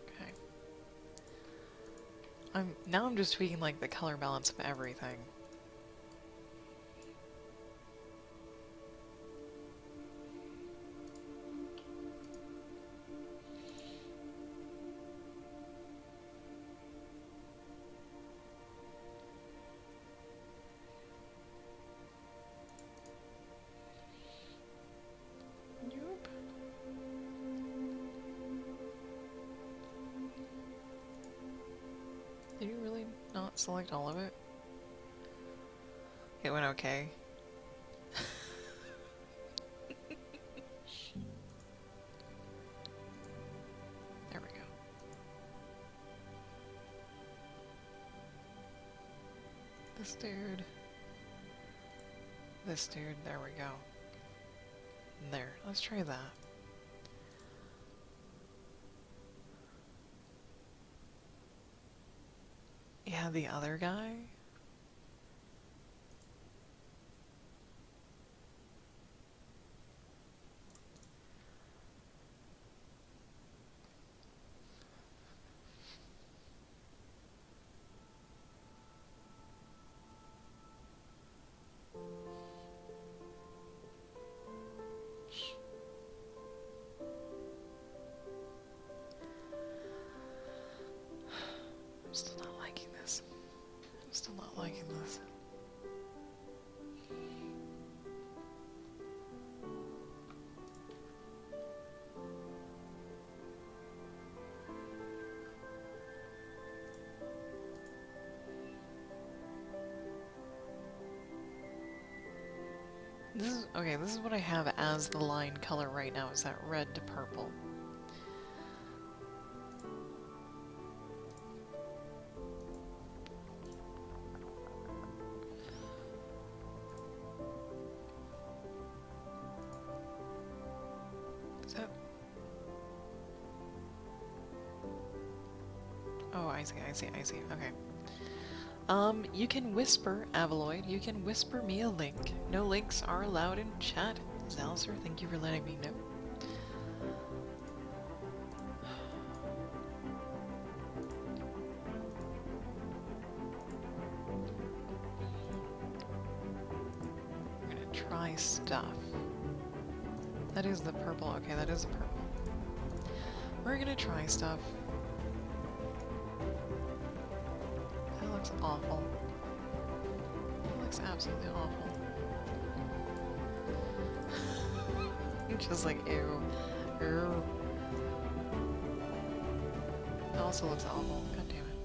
Okay. Now I'm just tweaking like the color balance of everything. Did you really not select all of it? It went okay. There we go. This dude. This dude, there we go. There, let's try that. Yeah, the other guy? I'm still Okay, this is what I have as the line color right now, is that red to purple. Is that... Oh, I see, I see, I see, okay. You can whisper, Avaloid, you can whisper me a link. No links are allowed in chat. Zalzer, thank you for letting me know. We're gonna try stuff. That is the purple, okay, that is the purple. We're gonna try stuff. That looks awful. That looks absolutely awful. Just like, ew. Ew. It also looks awful. God damn it.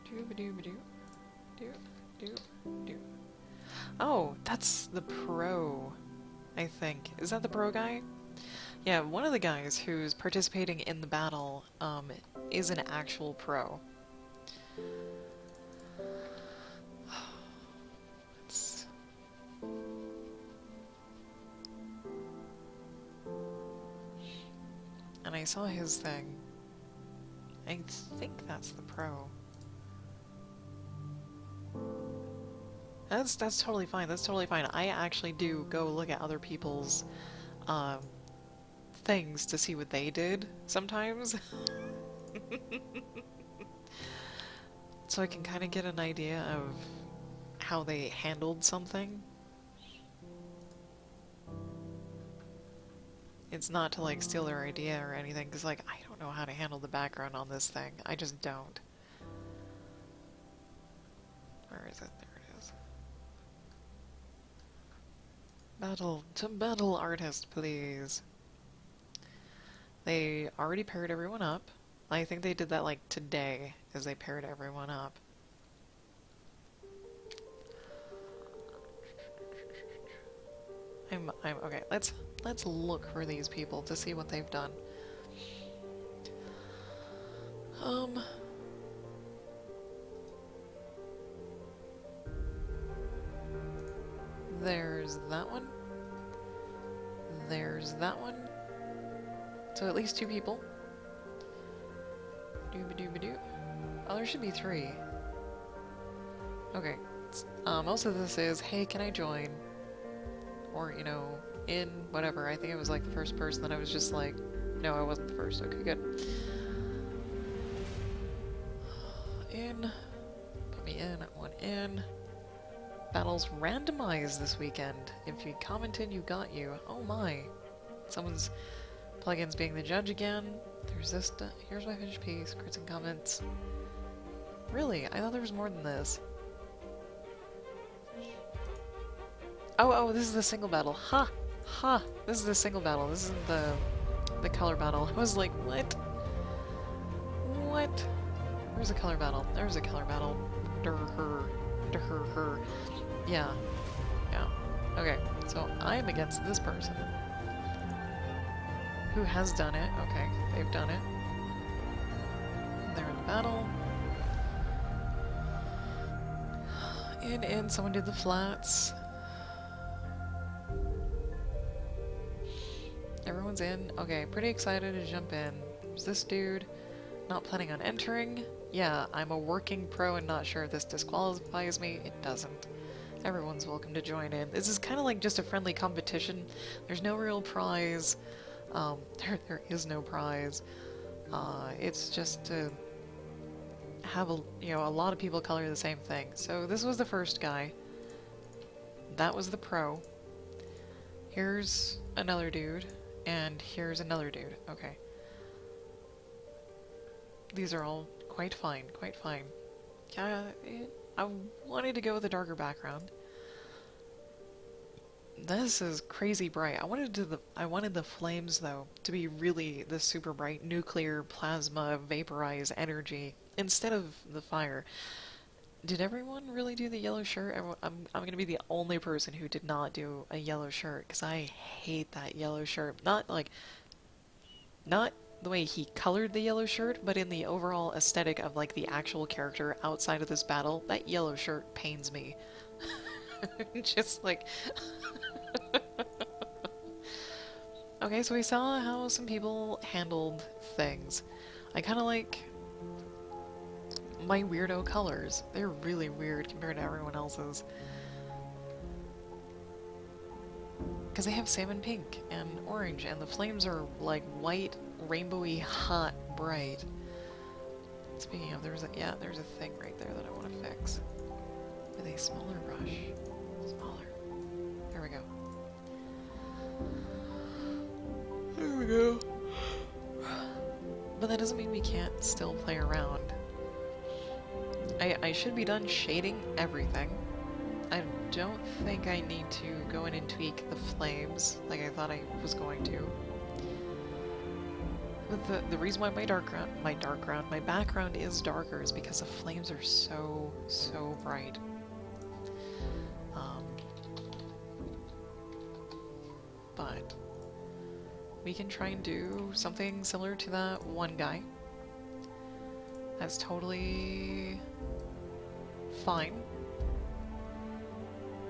Doo-ba-doo-ba-doo. Doo-doo-doo. Oh, that's the pro, I think. Is that the pro guy? Yeah, one of the guys who's participating in the battle is an actual pro. And I saw his thing. I think that's the pro. That's totally fine. That's totally fine. I actually do go look at other people's things to see what they did sometimes. So I can kind of get an idea of how they handled something. It's not to like steal their idea or anything, because like I don't know how to handle the background on this thing. I just don't. Where is it? There it is. Battle to battle artist, please. They already paired everyone up. I think they did that like today, as they paired everyone up. I'm okay. Let's look for these people to see what they've done. There's that one. There's that one. So at least 2 people. Dooba-dooba-doo. Oh, there should be 3. Okay. Most of this is, hey, can I join? Or, you know, in, whatever. I think it was like the first person that I was just like, no, I wasn't the first. Okay, good. In. Put me in. I want in. Battles randomized this weekend. If you commented, you got you. Oh my. Someone's plugins being the judge again. There's this. Here's my finished piece. Crits and comments. Really? I thought there was more than this. Oh, this is the single battle. Ha! Ha! This is the single battle. This isn't the color battle. I was like, what? What? Where's the color battle? There's a color battle. Her. Yeah. Yeah. Okay, so I'm against this person. Who has done it. Okay, they've done it. They're in the battle. In, someone did the flats. Everyone's in. Okay, pretty excited to jump in. There's this dude. Not planning on entering. Yeah, I'm a working pro and not sure if this disqualifies me. It doesn't. Everyone's welcome to join in. This is kind of like just a friendly competition. There's no real prize. There is no prize. It's just to have a lot of people color the same thing. So this was the first guy. That was the pro. Here's another dude, and here's another dude. Okay. These are all quite fine, quite fine. I wanted to go with a darker background. This is crazy bright. I wanted the flames though to be really the super bright nuclear plasma vaporized energy instead of the fire. Did everyone really do the yellow shirt? I'm gonna be the only person who did not do a yellow shirt because I hate that yellow shirt. Not the way he colored the yellow shirt, but in the overall aesthetic of like the actual character outside of this battle, that yellow shirt pains me. Just like, okay, so we saw how some people handled things. I kind of like my weirdo colors. They're really weird compared to everyone else's. Because they have salmon pink and orange, and the flames are like white, rainbowy, hot, bright. Speaking of, there's a thing right there that I want to fix. With a smaller brush. Smaller. There we go. There we go. But that doesn't mean we can't still play around. I should be done shading everything. I don't think I need to go in and tweak the flames like I thought I was going to. But the reason why my background is darker is because the flames are so bright. But we can try and do something similar to that one guy. That's totally fine.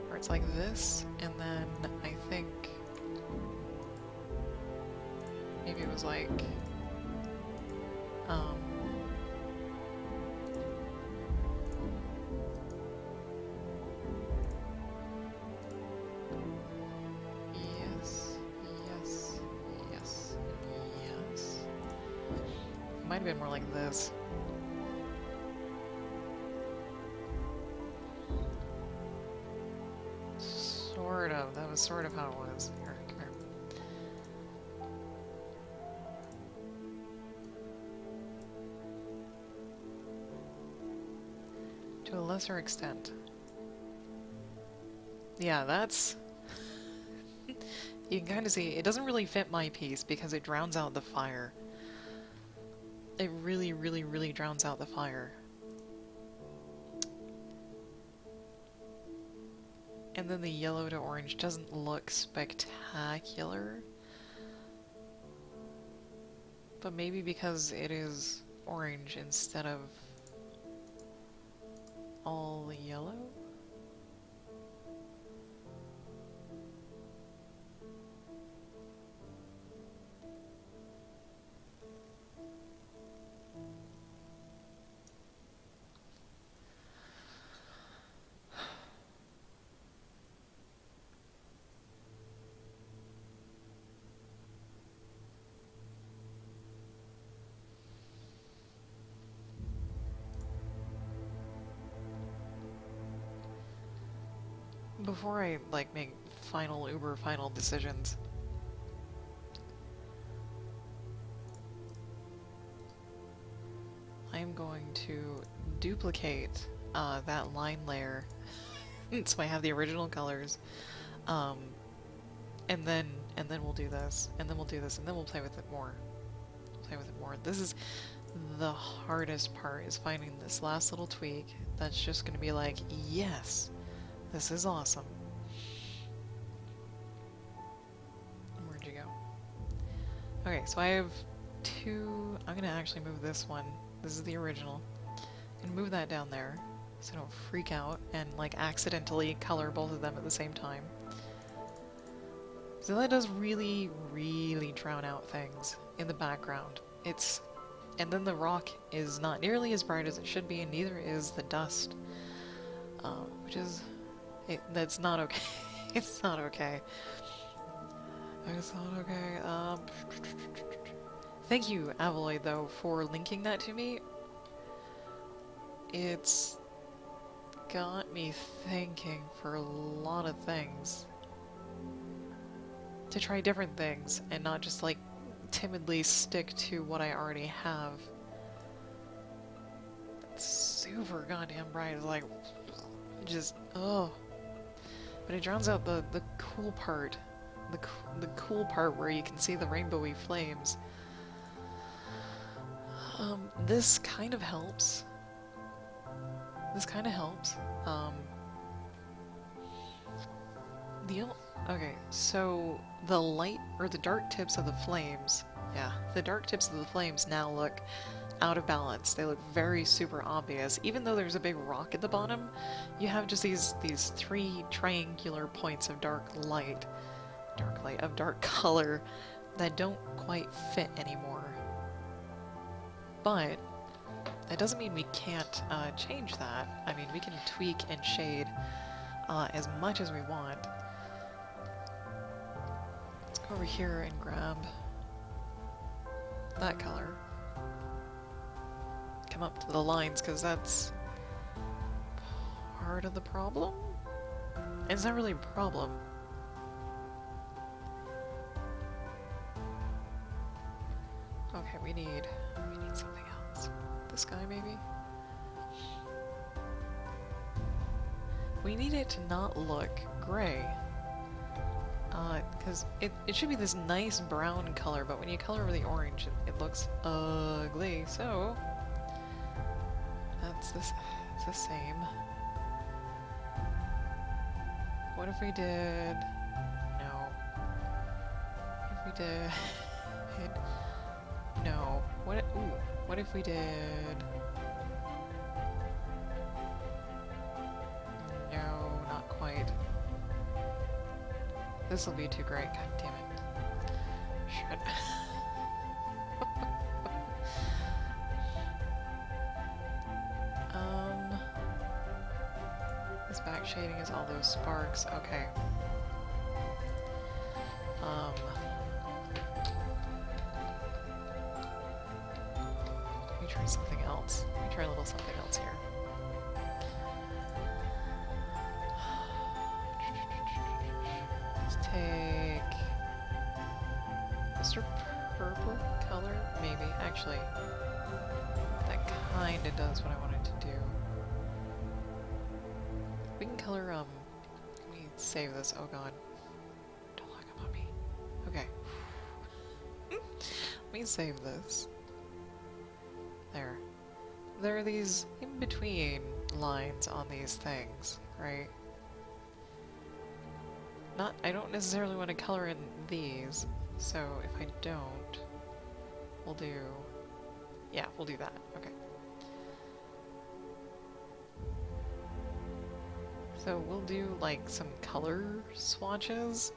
Where it's like this, and then I think maybe it was like yes, yes, yes, yes. It might have been more like this. Sort of. That was sort of how it was. Here, come here. To a lesser extent. Yeah, that's... You can kind of see, it doesn't really fit my piece because it drowns out the fire. It really, really, really drowns out the fire. And then the yellow to orange doesn't look spectacular. But maybe because it is orange instead of all yellow? Before I, like, make final decisions, I'm going to duplicate that line layer so I have the original colors, and then we'll do this, and then we'll do this, and then we'll play with it more. This is the hardest part, is finding this last little tweak that's just going to be like, yes, this is awesome. Where'd you go? Okay, so I have two... I'm going to actually move this one. This is the original. And move that down there so I don't freak out and like accidentally color both of them at the same time. So that does really, really drown out things in the background. And then the rock is not nearly as bright as it should be, and neither is the dust. Which is... that's not okay. It's not okay. It's not okay. Thank you, Avaloid, though, for linking that to me. It's got me thinking for a lot of things. To try different things, and not just, like, timidly stick to what I already have. It's super goddamn bright. It's like... just... oh. But it drowns out the cool part. The cool part where you can see the rainbowy flames. This kind of helps. This kind of helps. The okay, so the light or the dark tips of the flames, yeah, the dark tips of the flames now look out of balance. They look very super obvious. Even though there's a big rock at the bottom, you have just these three triangular points of dark light of dark color that don't quite fit anymore. But that doesn't mean we can't change that. I mean, we can tweak and shade as much as we want. Let's go over here and grab that color. Come up to the lines, because that's part of the problem? It's not really a problem. Okay, we need something else. This guy, maybe? We need it to not look gray. Because it should be this nice brown color, but when you color over the orange, it looks ugly, so... It's the same. What if we did... No. If we did... No. What if we did... No, not quite. This'll be too great, god damn it. Shit. This back shading is all those sparks. Okay. Let me try something else. Let me try a little something else here. Let's take Mr. Purple color, maybe. Actually, that kinda does what I wanted to do. We can color, let me save this. Oh god. Don't look up on me. Okay. Let me save this. There. There are these in-between lines on these things, right? I don't necessarily want to color in these, so if I don't, we'll do... Yeah, we'll do that. Okay. So we'll do, like, some color swatches.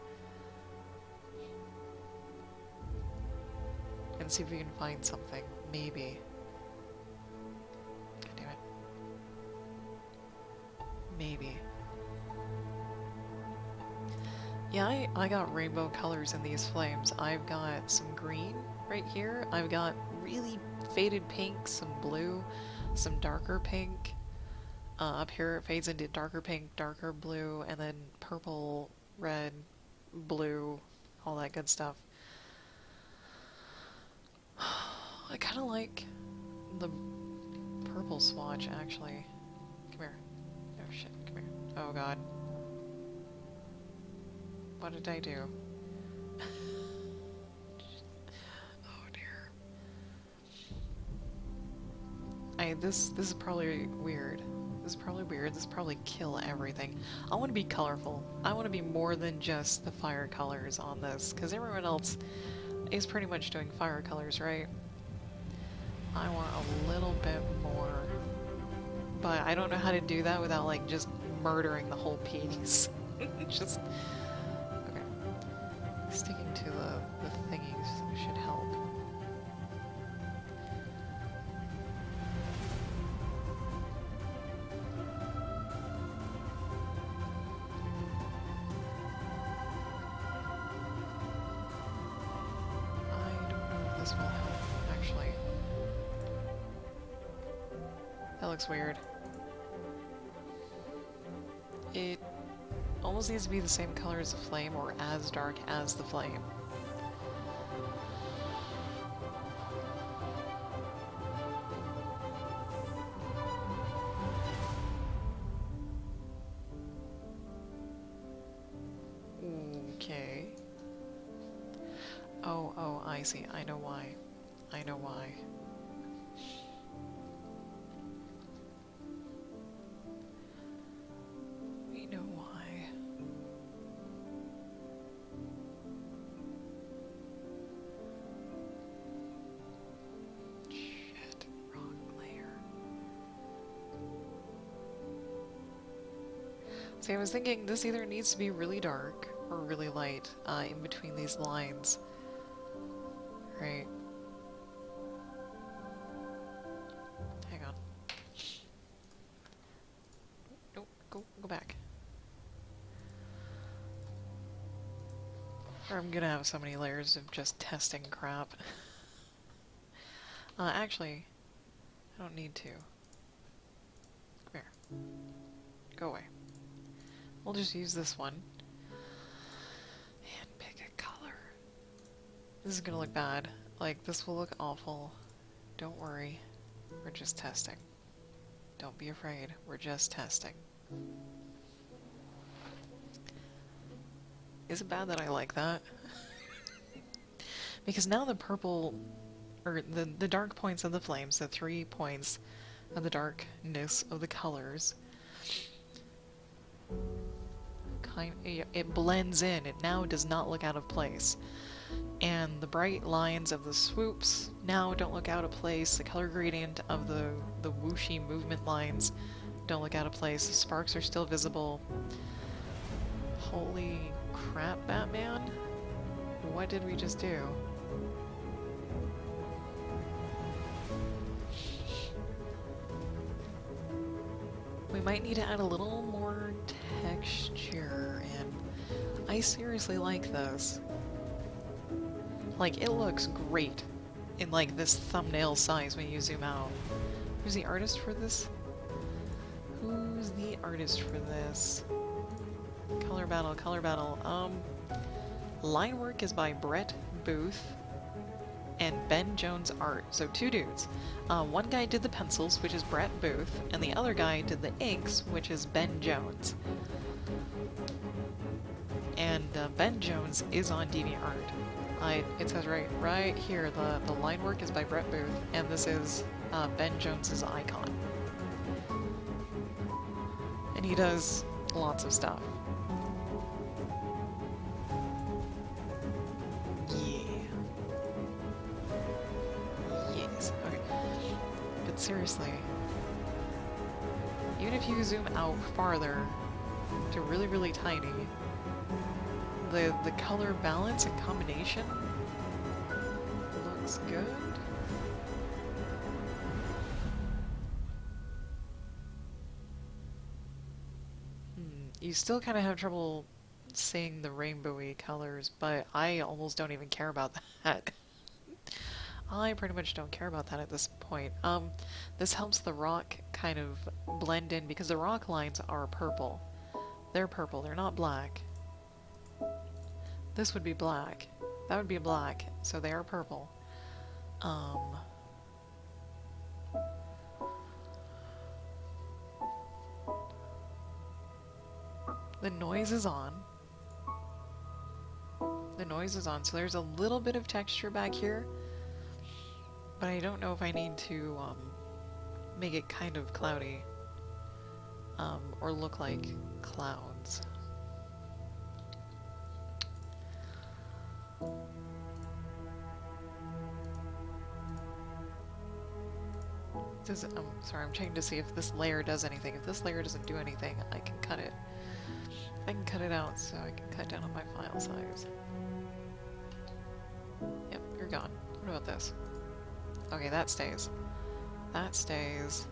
And see if we can find something. Maybe. God damn it. Maybe. Yeah, I got rainbow colors in these flames. I've got some green right here. I've got really faded pink, some blue, some darker pink. Up here it fades into darker pink, darker blue, and then purple, red, blue, all that good stuff. I kind of like the purple swatch, actually. Come here. Oh shit, come here. Oh god. What did I do? Oh dear. This is probably weird. This is probably weird. This is probably kill everything. I want to be colorful. I want to be more than just the fire colors on this, because everyone else is pretty much doing fire colors, right? I want a little bit more. But I don't know how to do that without, like, just murdering the whole piece. Just... Sticking to the thingies should help. I don't know if this will help, actually. That looks weird. It almost needs to be the same color as the flame, or as dark as the flame. Okay. Oh, I see. I know why. I know why. See, I was thinking this either needs to be really dark or really light in between these lines. Right. Hang on. Nope, go back. Or I'm gonna have so many layers of just testing crap. Actually, I don't need to. Come here. Go away. We'll just use this one. And pick a color. This is gonna look bad. Like, this will look awful. Don't worry. We're just testing. Don't be afraid. We're just testing. Is it bad that I like that? Because now the purple, or the dark points of the flames, the 3 points of the darkness of the colors, it blends in. It now does not look out of place. And the bright lines of the swoops now don't look out of place. The color gradient of the whooshy movement lines don't look out of place. The sparks are still visible. Holy crap, Batman. What did we just do? We might need to add a little more texture, and I seriously like this. Like, it looks great in, like, this thumbnail size when you zoom out. Who's the artist for this? Who's the artist for this? Color battle, color battle. Line work is by Brett Booth and Ben Jones art. So 2 dudes. One guy did the pencils, which is Brett Booth, and the other guy did the inks, which is Ben Jones. And Ben Jones is on DeviantArt. It says right here, the line work is by Brett Booth, and this is Ben Jones's icon. And he does lots of stuff. Yes. Okay. But seriously, even if you zoom out farther to really, really tiny, the color balance and combination looks good. You still kind of have trouble seeing the rainbowy colors, but I almost don't even care about that. I pretty much don't care about that at this point. This helps the rock kind of blend in because the rock lines are purple. They're purple, they're not black. This would be black. That would be black, so they are purple. The noise is on. The noise is on, so there's a little bit of texture back here, but I don't know if I need to make it kind of cloudy or look like clouds. Sorry, I'm checking to see if this layer does anything. If this layer doesn't do anything, I can cut it. I can cut it out so I can cut down on my file size. Yep, you're gone. What about this? Okay, that stays. That stays.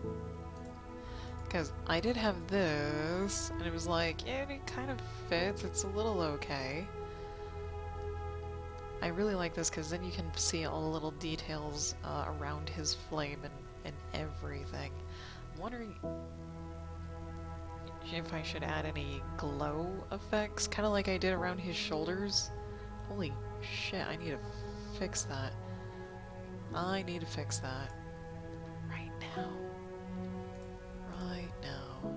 Because I did have this, and it was like, yeah, it kind of fits. It's a little okay. I really like this because then you can see all the little details around his flame and everything. I'm wondering if I should add any glow effects, kind of like I did around his shoulders. Holy shit, I need to fix that. I need to fix that. Right now. Right now.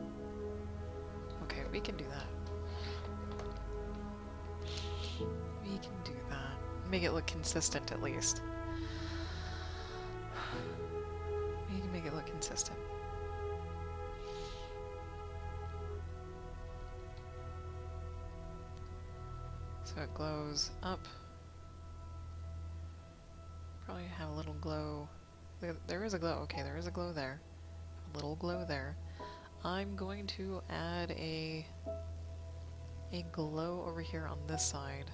Okay, we can do that. We can do that. Make it look consistent at least. We can make it look consistent. So it glows up. Probably have a little glow. There is a glow. Okay, there is a glow there. A little glow there. I'm going to add a glow over here on this side.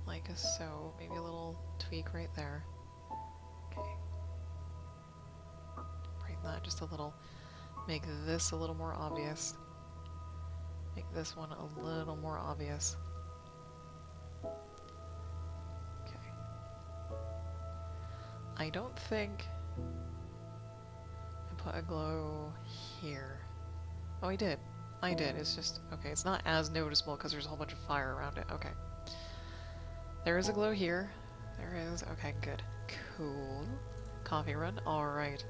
Like so. Maybe a little tweak right there. Okay. Brighten that just a little. Make this a little more obvious. Make this one a little more obvious. Okay. I don't think I put a glow here. Oh, I did. I did. It's just, okay, it's not as noticeable because there's a whole bunch of fire around it. Okay. There is a glow here. There is. Okay, good. Cool. Coffee run. Alright.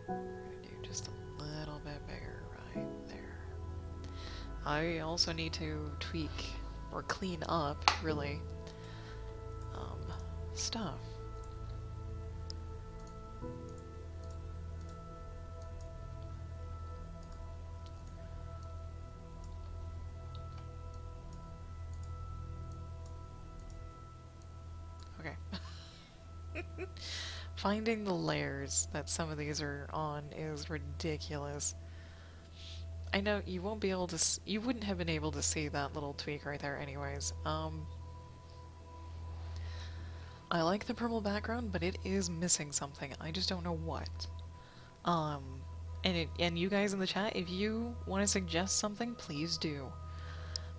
We're gonna do just a little bit bigger right there. I also need to tweak or clean up, really, stuff. Okay. Finding the layers that some of these are on is ridiculous. I know you won't be able to you wouldn't have been able to see that little tweak right there anyways. I like the purple background, but it is missing something. I just don't know what. And you guys in the chat, if you want to suggest something, please do.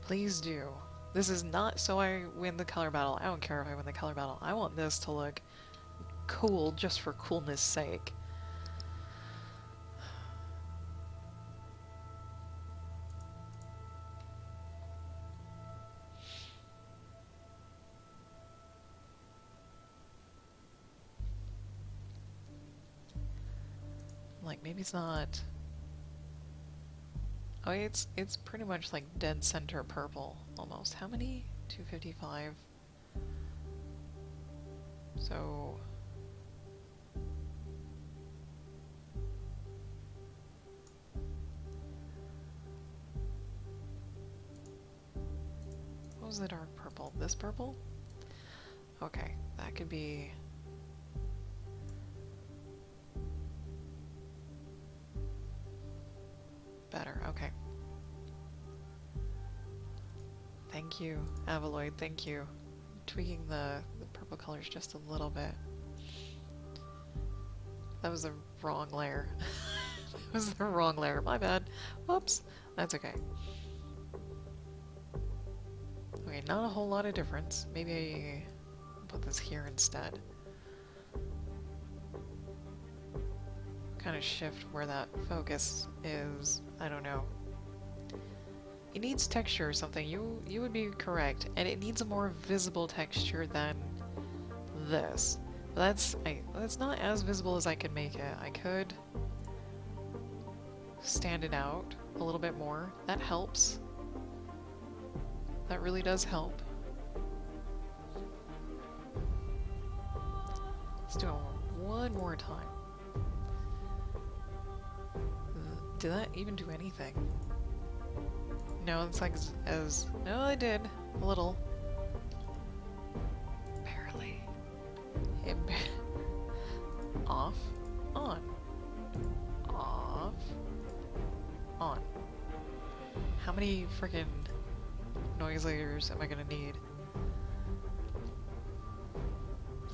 Please do. This is not so I win the color battle. I don't care if I win the color battle. I want this to look cool just for coolness sake. Like, maybe it's not... Oh, it's pretty much like dead center purple, almost. How many? 255. So... What was the dark purple? This purple? Okay, that could be... better, okay. Thank you, Avaloid, thank you. Tweaking the purple colors just a little bit. That was the wrong layer. That was the wrong layer, my bad. Whoops, that's okay. Okay, not a whole lot of difference. Maybe I'll put this here instead. Kind of shift where that focus is. I don't know. It needs texture or something. You would be correct, and it needs a more visible texture than this. But that's not as visible as I could make it. I could stand it out a little bit more. That helps. That really does help. Let's do it one more time. Did that even do anything? No, it's like as... No, I did. A little. Barely. Off. On. Off. On. How many freaking noise layers am I gonna need?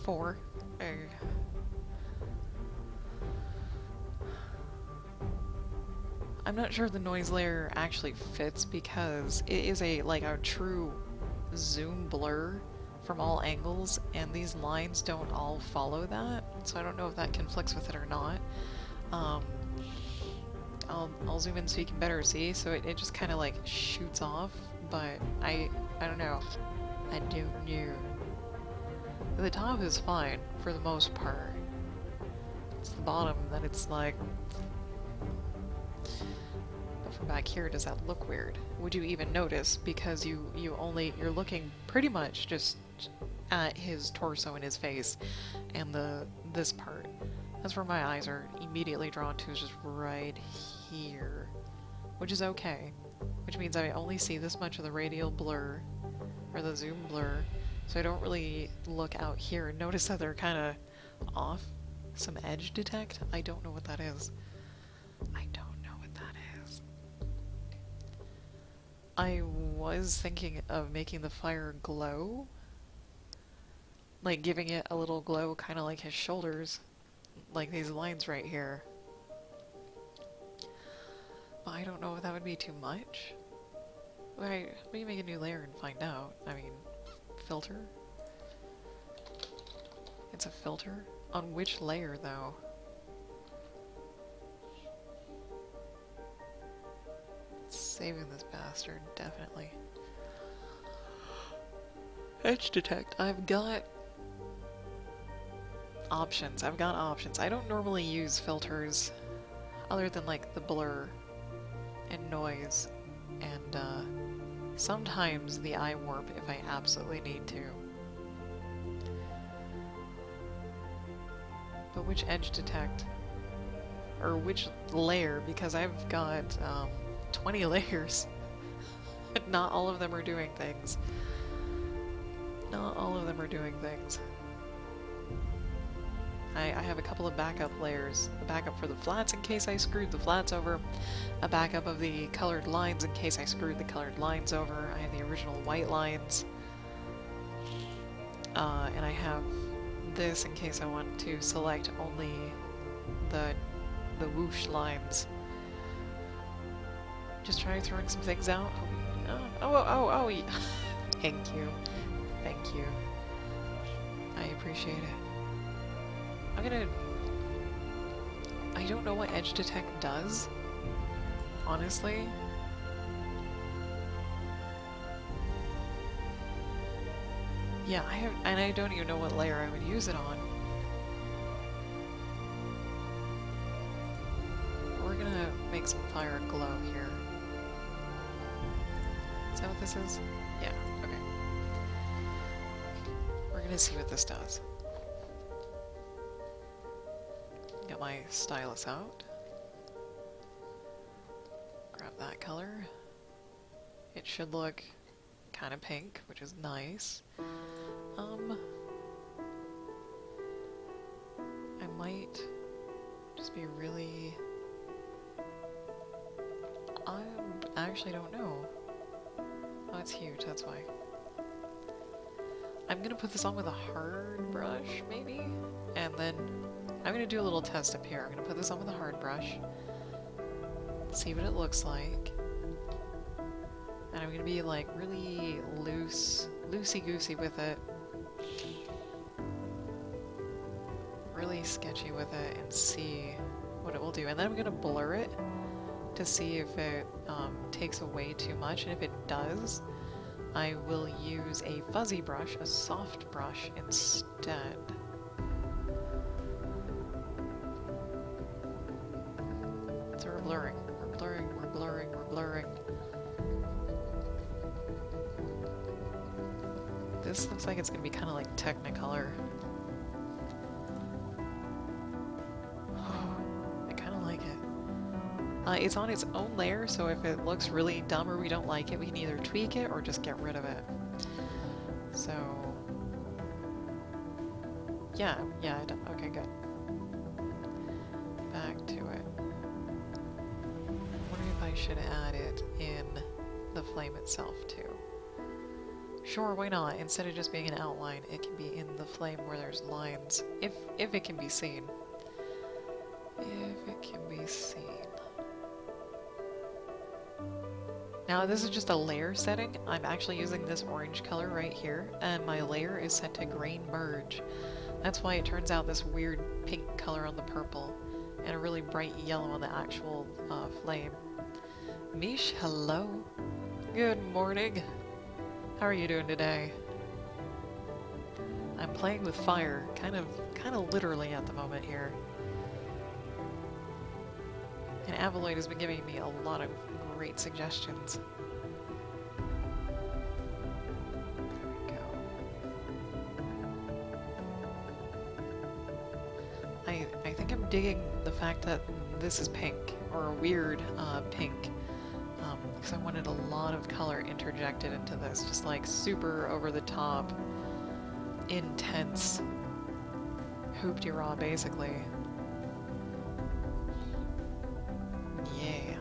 4. I'm not sure the noise layer actually fits because it is a true zoom blur from all angles, and these lines don't all follow that, so I don't know if that conflicts with it or not. I'll zoom in so you can better see, so it just kind of like shoots off, but I don't know. I don't know. The top is fine for the most part. It's the bottom that it's like... From back here, does that look weird? Would you even notice? Because you're looking pretty much just at his torso and his face, and this part. That's where my eyes are immediately drawn to, is just right here, which is okay. Which means I only see this much of the radial blur, or the zoom blur, so I don't really look out here and notice that they're kind of off some edge detect. I don't know what that is. I don't know what that is. I was thinking of making the fire glow. Like giving it a little glow, kind of like his shoulders. Like these lines right here. But I don't know if that would be too much. Right, we can make a new layer and find out. I mean, filter? It's a filter? On which layer, though? Saving this bastard, definitely. Edge detect. I've got options. I've got options. I don't normally use filters other than like the blur and noise and sometimes the eye warp if I absolutely need to. But which edge detect? Or which layer? Because I've got 20 layers. Not all of them are doing things. Not all of them are doing things. I have a couple of backup layers. A backup for the flats in case I screwed the flats over. A backup of the colored lines in case I screwed the colored lines over. I have the original white lines. And I have this in case I want to select only the whoosh lines. Just trying throwing some things out. Oh, yeah. Thank you. Thank you. I appreciate it. I don't know what edge detect does, honestly. Yeah, and I don't even know what layer I would use it on. We're gonna make some fire glow here. Is that what this is? Yeah, okay. We're gonna see what this does. Get my stylus out. Grab that color. It should look kind of pink, which is nice. I might just be really... I actually don't know. Oh, it's huge, that's why. I'm gonna put this on with a hard brush, maybe? And then I'm gonna do a little test up here. I'm gonna put this on with a hard brush. See what it looks like. And I'm gonna be like really loosey-goosey with it. Really sketchy with it and see what it will do. And then I'm gonna blur it to see if it takes away too much. And if it does, I will use a fuzzy brush, a soft brush instead. So we're blurring, we're blurring, we're blurring, we're blurring. This looks like it's gonna be kind of like Technicolor. I kind of like it. It's on its own layer, so if it looks really dumb or we don't like it, we can either tweak it or just get rid of it. So, yeah, okay, good. Back to it. I wonder if I should add it in the flame itself too. Sure, why not? Instead of just being an outline, it can be in the flame where there's lines. If it can be seen. If it can be seen. Now this is just a layer setting. I'm actually using this orange color right here, and my layer is set to grain merge. That's why it turns out this weird pink color on the purple, and a really bright yellow on the actual flame. Mish, hello. Good morning. How are you doing today? I'm playing with fire, kind of literally at the moment here. And Avaloid has been giving me a lot of great suggestions. There we go. I think I'm digging the fact that this is pink, or a weird pink. Because I wanted a lot of color interjected into this, just like super over the top, intense. hoop-de-raw, basically. Yeah.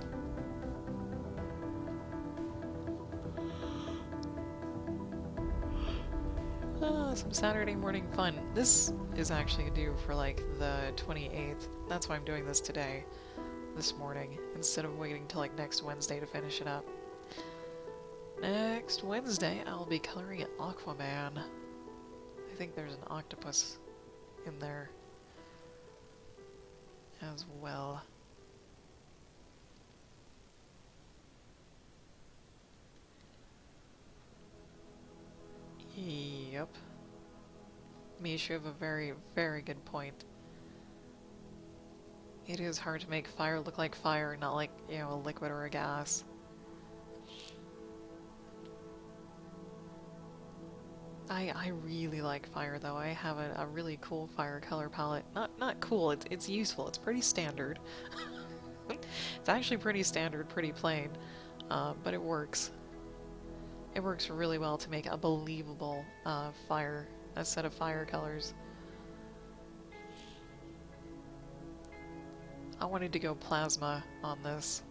Some Saturday morning fun. This is actually due for like the 28th. That's why I'm doing this today, this morning, instead of waiting till like next Wednesday to finish it up. Next Wednesday, I'll be coloring Aquaman. I think there's an octopus in there as well. Yep. Misha, you have a very, very good point. It is hard to make fire look like fire, not like, you know, a liquid or a gas. I really like fire though. I have a really cool fire color palette. Not cool, it's useful. It's pretty standard. It's actually pretty standard, pretty plain, but it works. It works really well to make a believable a set of fire colors. I wanted to go plasma on this.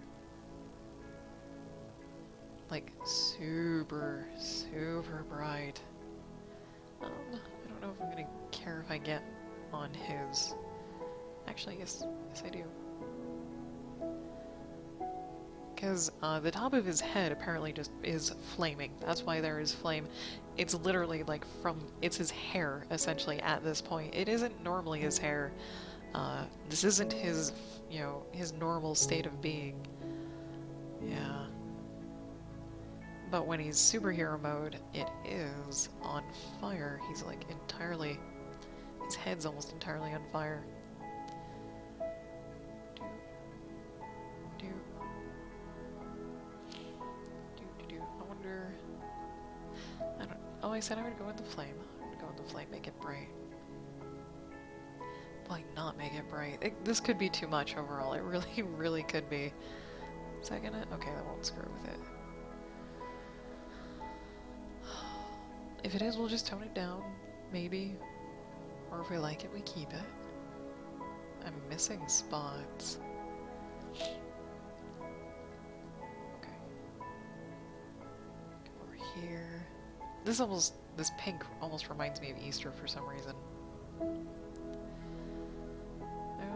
Like super, super bright. I don't know if I'm gonna care if I get on his. Actually, yes I do. Because the top of his head apparently just is flaming. That's why there is flame. It's literally like it's his hair, essentially, at this point. It isn't normally his hair. This isn't his, you know, his normal state of being. Yeah. But when he's superhero mode, it is on fire. He's like entirely, his head's almost entirely on fire. I wonder, oh, I said I would go with the flame. I would go with the flame, make it bright. Like, not make it bright. This could be too much overall. It really, really could be. Is that gonna, okay, that won't screw with it. If it is, we'll just tone it down, maybe. Or if we like it, we keep it. I'm missing spots. Okay. Come over here. This pink almost reminds me of Easter for some reason.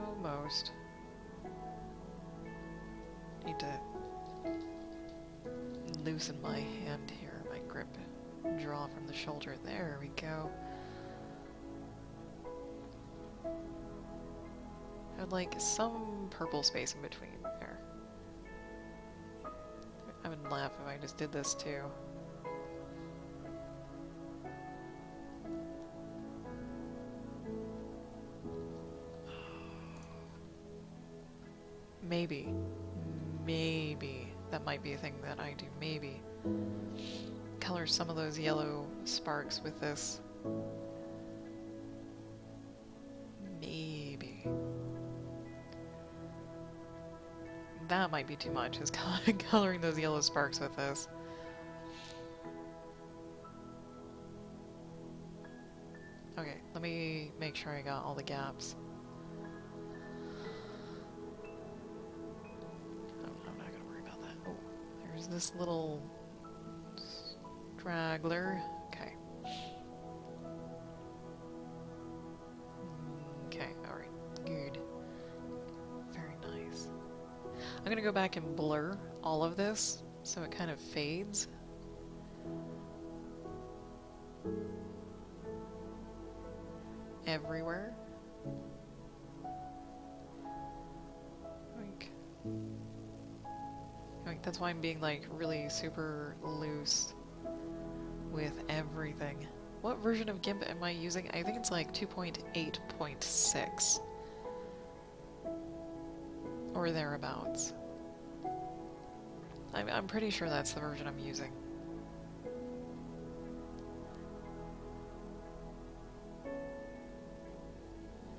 Almost. Need to loosen my hand here, my grip. Draw from the shoulder. There we go. I'd like some purple space in between there. I would laugh if I just did this too. Maybe that might be a thing that I do. Maybe color some of those yellow sparks with this. Maybe. That might be too much, is coloring those yellow sparks with this. Okay, let me make sure I got all the gaps. I'm not gonna worry about that. Oh, there's this little straggler. Okay. Okay, alright. Good. Very nice. I'm gonna go back and blur all of this so it kind of fades. Everywhere. Like, that's why I'm being like really super loose with everything. What version of GIMP am I using? I think it's like 2.8.6 or thereabouts. I'm pretty sure that's the version I'm using.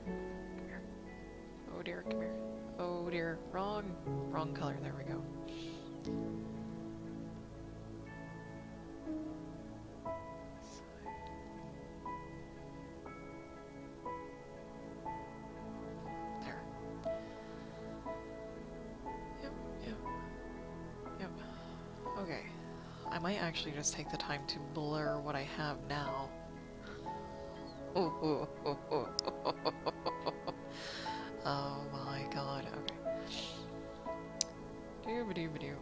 Come here. Oh dear, come here. Oh dear, wrong color, there we go. might actually just take the time to blur what I have now. Oh, oh, oh, oh, oh. Oh my god, okay. Doo-ba-doo-ba-doo.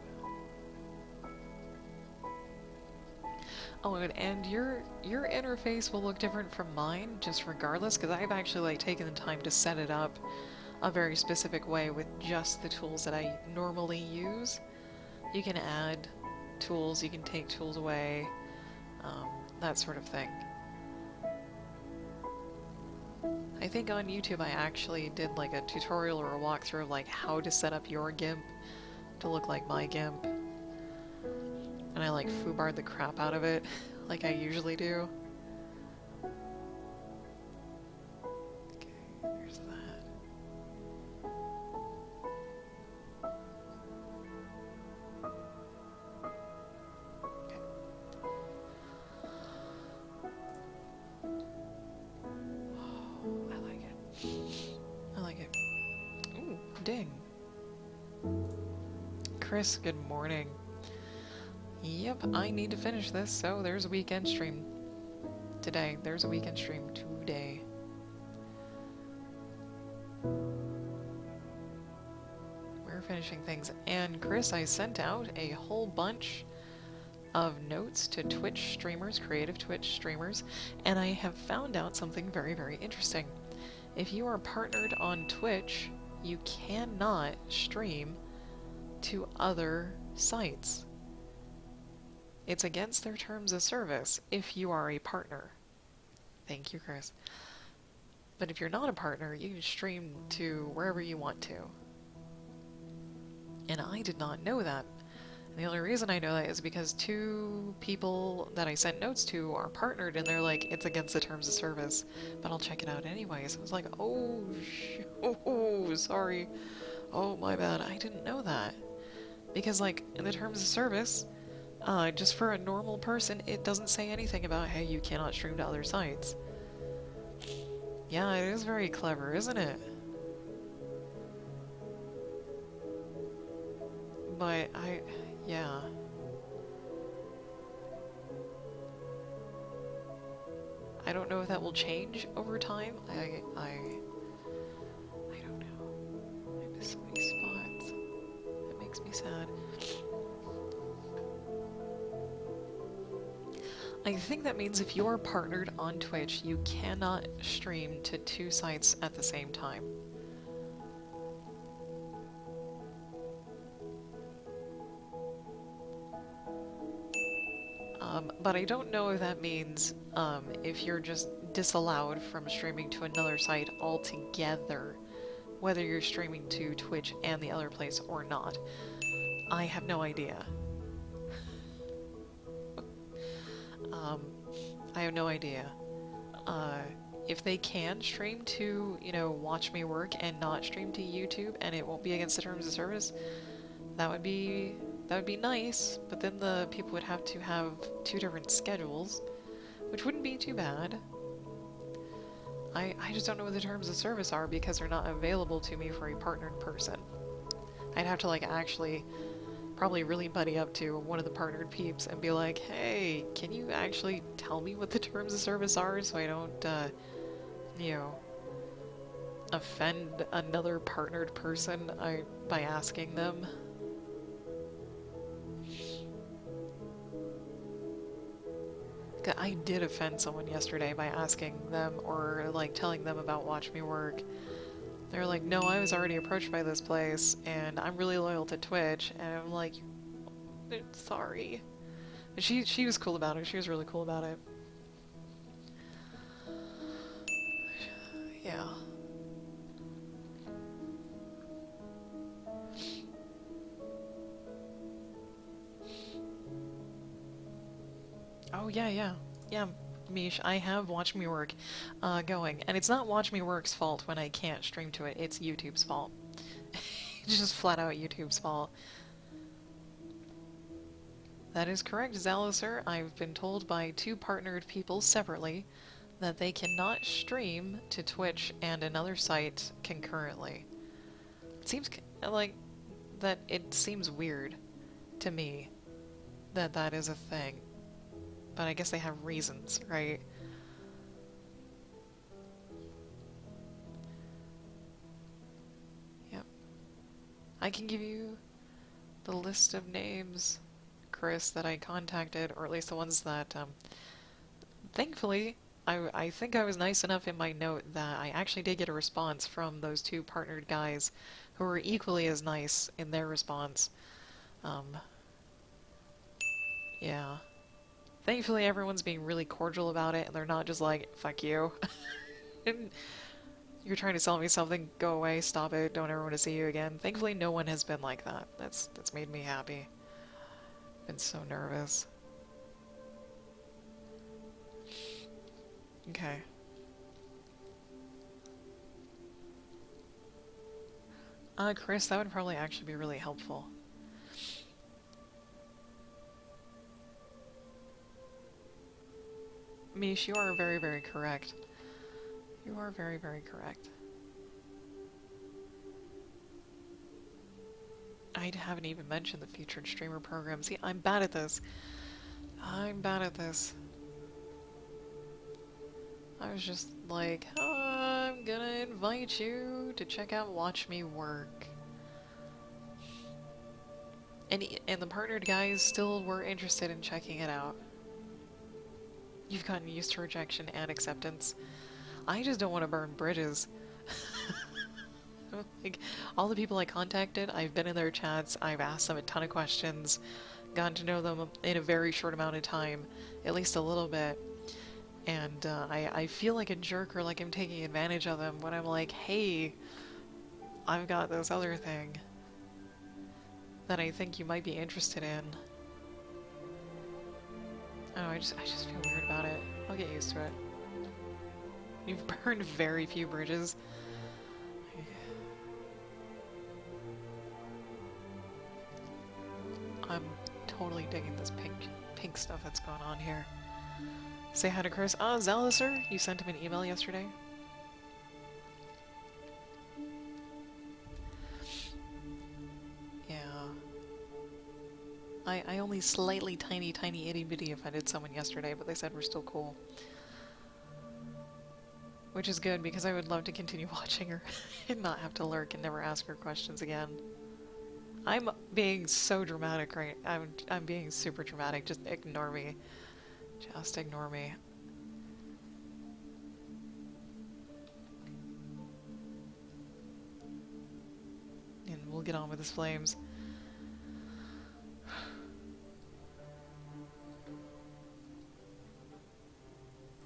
Oh, and your interface will look different from mine, just regardless, because I've actually like taken the time to set it up a very specific way with just the tools that I normally use. You can add tools, you can take tools away, that sort of thing. I think on YouTube I actually did like a tutorial or a walkthrough of like how to set up your GIMP to look like my GIMP. And I like foobarred the crap out of it, like I usually do. Okay, there's that. Okay. Oh, I like it. I like it. Ooh, ding. Chris, good morning. Yep, I need to finish this, so there's a weekend stream today. There's a weekend stream today. We're finishing things. And Chris, I sent out a whole bunch of notes to Twitch streamers, creative Twitch streamers, and I have found out something very, very interesting. If you are partnered on Twitch, you cannot stream to other sites. It's against their terms of service if you are a partner. Thank you, Chris. But if you're not a partner, you can stream to wherever you want to. And I did not know that. And the only reason I know that is because 2 people that I sent notes to are partnered, and they're like, it's against the terms of service, but I'll check it out anyway. So I was like, oh, sorry. Oh, my bad. I didn't know that. Because, like, in the terms of service, just for a normal person, it doesn't say anything about, hey, you cannot stream to other sites. Yeah, it is very clever, isn't it? But yeah. I don't know if that will change over time. I don't know. I miss so many spots. It makes me sad. I think that means if you're partnered on Twitch, you cannot stream to 2 sites at the same time. But I don't know if that means if you're just disallowed from streaming to another site altogether, whether you're streaming to Twitch and the other place or not. I have no idea. I have no idea. If they can stream to, Watch Me Work and not stream to YouTube and it won't be against the terms of service, that would be nice, but then the people would have to have 2 different schedules, which wouldn't be too bad. I just don't know what the terms of service are because they're not available to me for a partnered person. I'd have to actually probably really buddy up to one of the partnered peeps and be like, hey, can you actually tell me what the terms of service are so I don't, offend another partnered person by asking them? I did offend someone yesterday by asking them or telling them about Watch Me Work. They're like, no, I was already approached by this place and I'm really loyal to Twitch, and I'm like, sorry. But she was cool about it. She was really cool about it. Yeah. Oh, yeah. Yeah, Mish, I have Watch Me Work going. And it's not Watch Me Work's fault when I can't stream to it. It's YouTube's fault. It's just flat out YouTube's fault. That is correct, Zaliser. I've been told by 2 partnered people separately that they cannot stream to Twitch and another site concurrently. It seems like that it seems weird to me. that that is a thing. But I guess they have reasons, right? Yep. I can give you the list of names, Chris, that I contacted, or at least the ones that, thankfully, I think I was nice enough in my note that I actually did get a response from those two partnered guys who were equally as nice in their response. Um, yeah. Thankfully, everyone's being really cordial about it, and they're not just like, fuck you. And you're trying to sell me something, go away, stop it, don't ever want to see you again. Thankfully, no one has been like that. That's made me happy. Been so nervous. Okay. Chris, that would probably actually be really helpful. Mish, you are very, very correct. You are very, very correct. I haven't even mentioned the featured streamer program. See, I'm bad at this. I'm bad at this. I was just like, oh, I'm gonna invite you to check out Watch Me Work. And the partnered guys still were interested in checking it out. You've gotten used to rejection and acceptance. I just don't want to burn bridges. Like, all the people I contacted, I've been in their chats, I've asked them a ton of questions, gotten to know them in a very short amount of time, at least a little bit. And I feel like a jerk or like I'm taking advantage of them when I'm like, hey, I've got this other thing that I think you might be interested in. Oh, I just feel weird about it. I'll get used to it. You've burned very few bridges. I'm totally digging this pink stuff that's going on here. Say hi to Chris. Oh, Zaliser, you sent him an email yesterday. Yeah. I only slightly tiny itty bitty offended someone yesterday, but they said we're still cool. Which is good, because I would love to continue watching her and not have to lurk and never ask her questions again. I'm being so dramatic right. I'm being super dramatic. Just ignore me. Just ignore me. And we'll get on with his flames.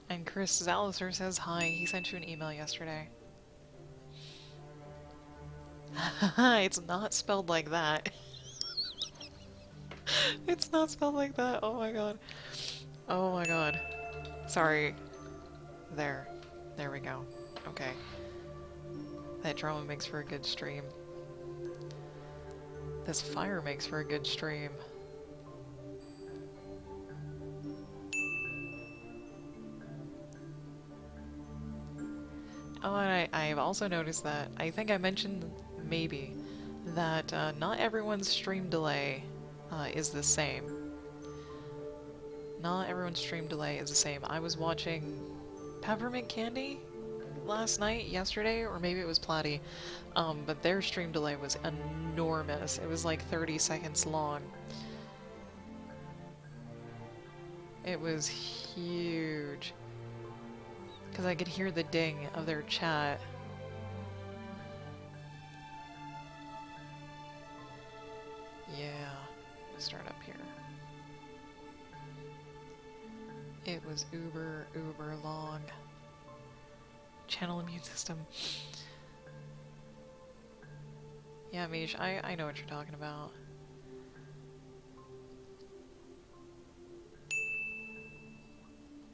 And Chris Zaliser says hi. He sent you an email yesterday. It's not spelled like that. It's not spelled like that. Oh my god. Oh my god. Sorry. There. There we go. Okay. That drama makes for a good stream. This fire makes for a good stream. Oh, and I've also noticed that, I think I mentioned, maybe, that not everyone's stream delay is the same. Not everyone's stream delay is the same. I was watching Peppermint Candy last night, yesterday, or maybe it was Platy, but their stream delay was enormous. It was like 30 seconds long. It was huge. Because I could hear the ding of their chat. Yeah, let's start up here. It was uber long. Channel immune system. Yeah, Mish, I know what you're talking about.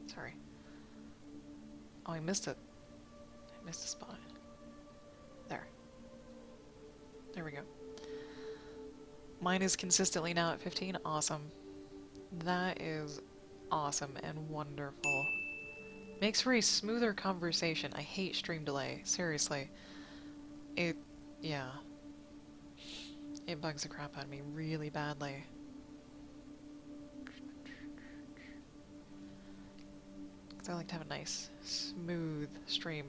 Sorry. Oh, I missed it. I missed a spot. There. There we go. Mine is consistently now at 15. Awesome. That is awesome and wonderful. Makes for a smoother conversation. I hate stream delay. Seriously. Yeah. It bugs the crap out of me really badly. because I like to have a nice, smooth stream.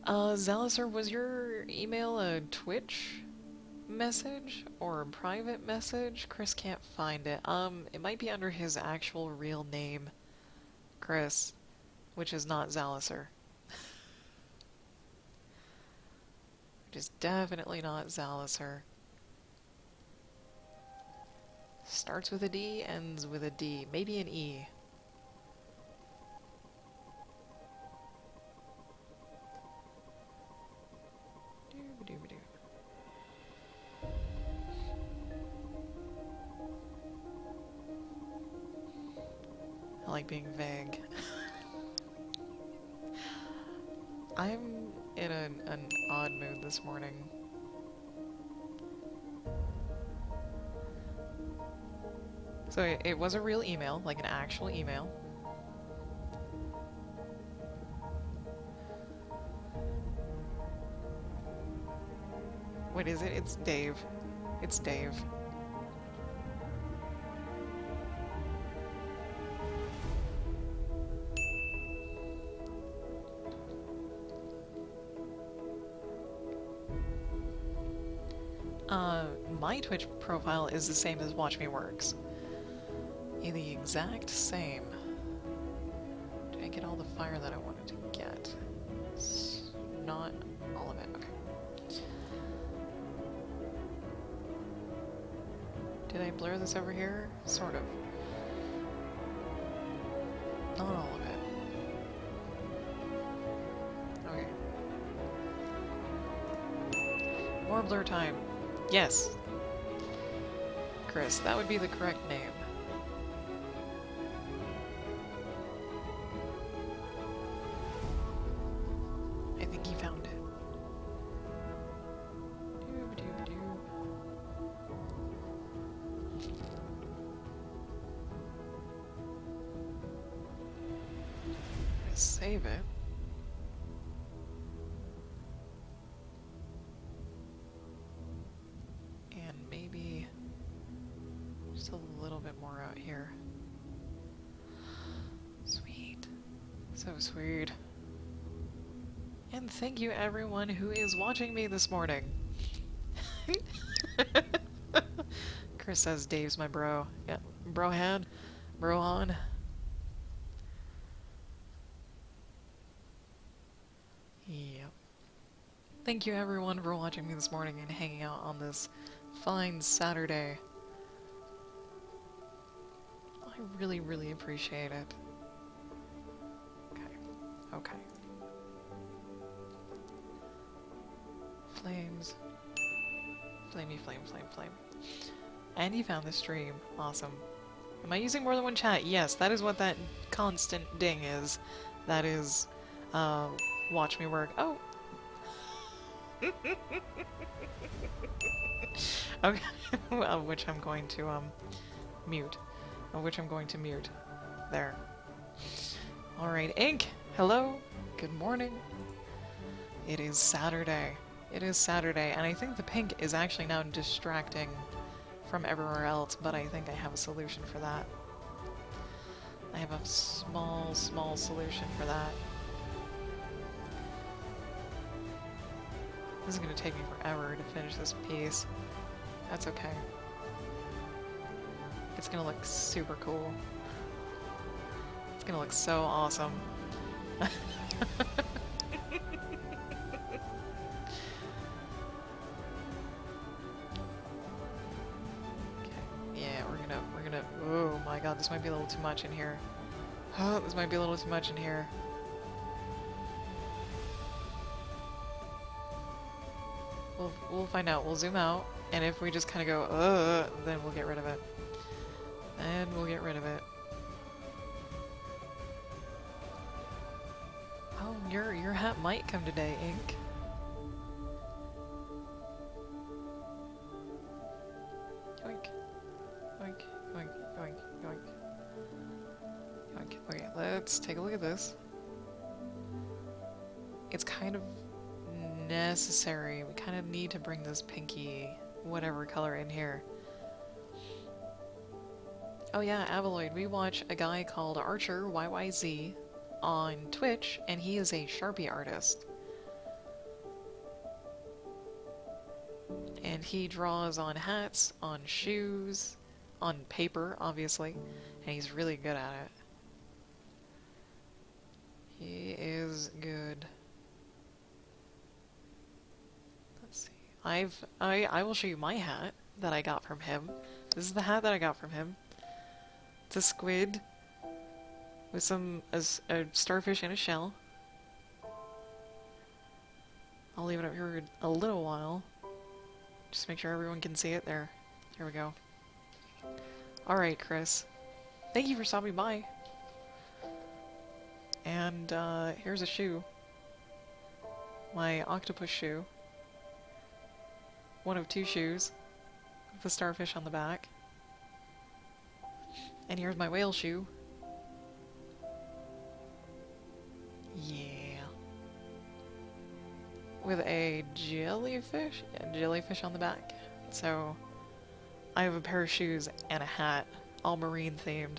Zalisar, was your email a Twitch message or a private message? Chris can't find it. It might be under his actual real name, Chris, which is not Zalisar. Which is definitely not Zalisar. Starts with a D, ends with a D. Maybe an E. I like being vague. I'm in an odd mood this morning. So it was a real email, like an actual email. What is it? It's Dave. It's Dave. My Twitch profile is the same as Watch Me Works. The exact same. Did I get all the fire that I wanted to get? Not all of it, okay. Did I blur this over here? Sort of. Not all of it. Okay. More blur time. Yes. Chris, that would be the correct name. I think he found it. Save it. And maybe just a little bit more out here. Sweet. So sweet. And thank you everyone who is watching me this morning. Chris says Dave's my bro. Yeah, brohan. Brohan. Yep. Thank you everyone for watching me this morning and hanging out on this fine Saturday. I really, really appreciate it. Okay. Okay. Flames. Flamey, flame, flame, flame. And you found the stream. Awesome. Am I using more than one chat? Yes, that is what that constant ding is. That is, watch me work. Oh! Okay. Of which I'm going to, mute. Of which I'm going to mute. There. Alright, Ink! Hello! Good morning. It is Saturday. It is Saturday, and I think the pink is actually now distracting from everywhere else, but I think I have a solution for that. I have a small solution for that. This is going to take me forever to finish this piece. That's okay. It's going to look super cool. It's going to look so awesome. Oh my god, this might be a little too much in here. Oh, this might be a little too much in here. We'll find out. We'll zoom out, and if we just kind of go, then we'll get rid of it. And we'll get rid of it. Oh, your hat might come today, Ink. Yoink. Yoink. Yoink. Yoink. Yoink. Yoink. Okay, let's take a look at this. It's kind of necessary. We kind of need to bring this pinky whatever color in here. Oh yeah, Aviloid. We watch a guy called Archer YYZ on Twitch, and he is a Sharpie artist. And he draws on hats, on shoes, on paper, obviously, and he's really good at it. He is good. Let's see. I will show you my hat that I got from him. This is the hat that I got from him. It's a squid with a starfish in a shell. I'll leave it up here a little while. Just make sure everyone can see it there. Here we go. Alright, Chris. Thank you for stopping by. And here's a shoe. My octopus shoe. One of two shoes. With the starfish on the back. And here's my whale shoe. Yeah. With a jellyfish? Yeah, jellyfish on the back. So, I have a pair of shoes and a hat, all marine themed.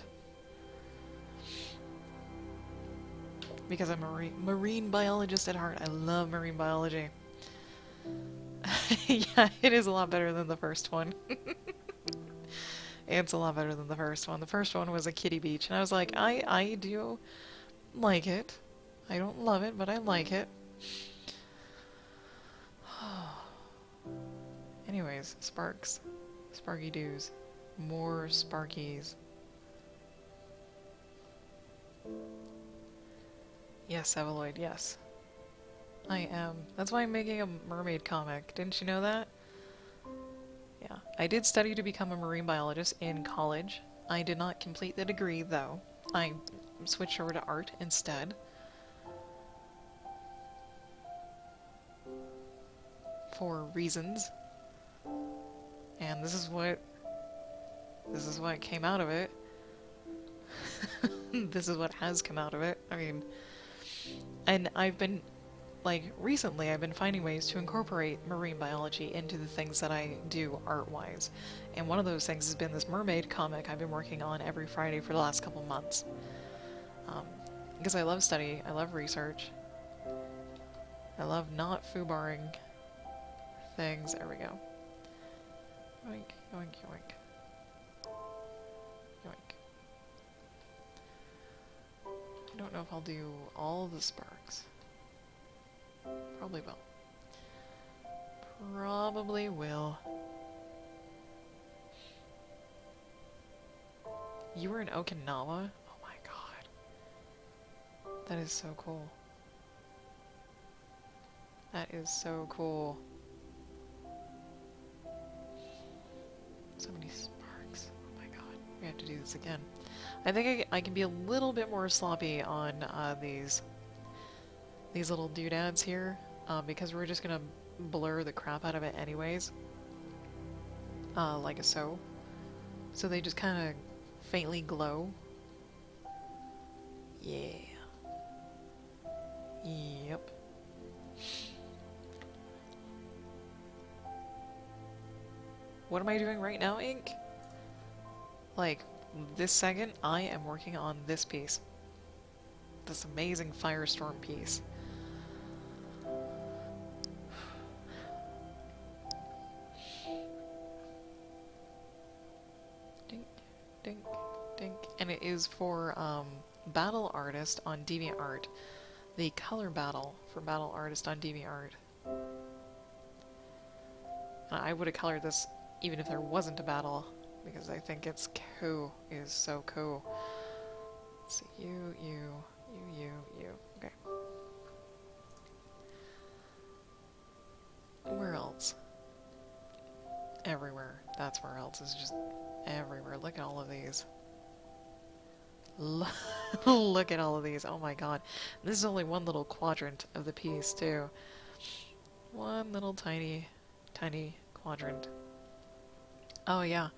Because I'm a marine biologist at heart. I love marine biology. Yeah, it is a lot better than the first one. It's a lot better than the first one. The first one was a kiddie beach, and I was like, I do like it. I don't love it, but I like it. Anyways, sparks. Sparky doos. More sparkies. Yes, Eveloid, yes. I am. That's why I'm making a mermaid comic. Didn't you know that? Yeah. I did study to become a marine biologist in college. I did not complete the degree, though. I switched over to art instead. For reasons. And this is what came out of it. This is what has come out of it. I mean, and I've been, like, recently I've been finding ways to incorporate marine biology into the things that I do art-wise. And one of those things has been this mermaid comic I've been working on every Friday for the last couple months. Because I love study, I love research, I love not foobarring things. There we go. Yoink, yoink, yoink. Yoink. I don't know if I'll do all the sparks. Probably will. Probably will. You were in Okinawa? Oh my god. That is so cool. That is so cool. So many sparks. Oh my god. We have to do this again. I think I can be a little bit more sloppy on these little doodads here, because we're just gonna blur the crap out of it anyways. Like so. So they just kind of faintly glow. Yeah. Yep. What am I doing right now, Ink? Like, this second, I am working on this piece. This amazing Firestorm piece. Dink, dink, dink. And it is for Battle Artist on DeviantArt. The color battle for Battle Artist on DeviantArt. I would have colored this even if there wasn't a battle, because I think it's cool. It is so cool. Let's see, you. Okay. Where else? Everywhere. That's where else. It's just everywhere. Look at all of these. Look at all of these. Oh my god. This is only one little quadrant of the piece, too. One little tiny quadrant. Oh yeah.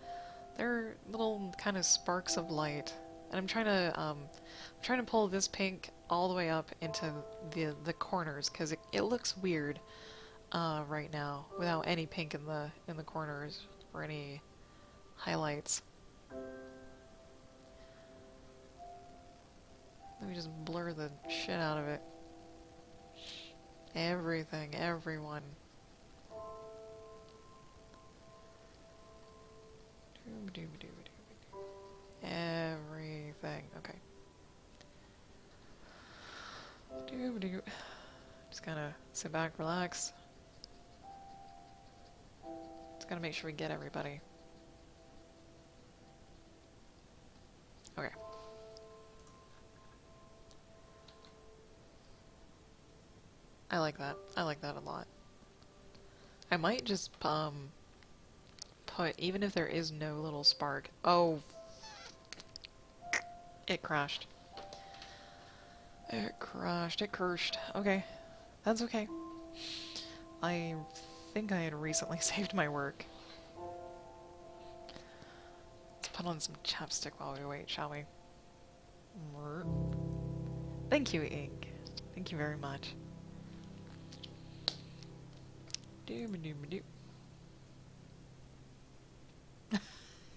They're little kind of sparks of light. And I'm trying to pull this pink all the way up into the corners, because it looks weird right now without any pink in the corners or any highlights. Let me just blur the shit out of it. Everything, everyone. Everything. Okay. Just gotta sit back, relax. Just gotta make sure we get everybody. Okay. I like that. I like that a lot. I might just, put, even if there is no little spark. Oh. It crashed. It crashed. It cursed. Okay. That's okay. I think I had recently saved my work. Let's put on some chapstick while we wait, shall we? Thank you, Ink. Thank you very much. Dooba-dooba-doo.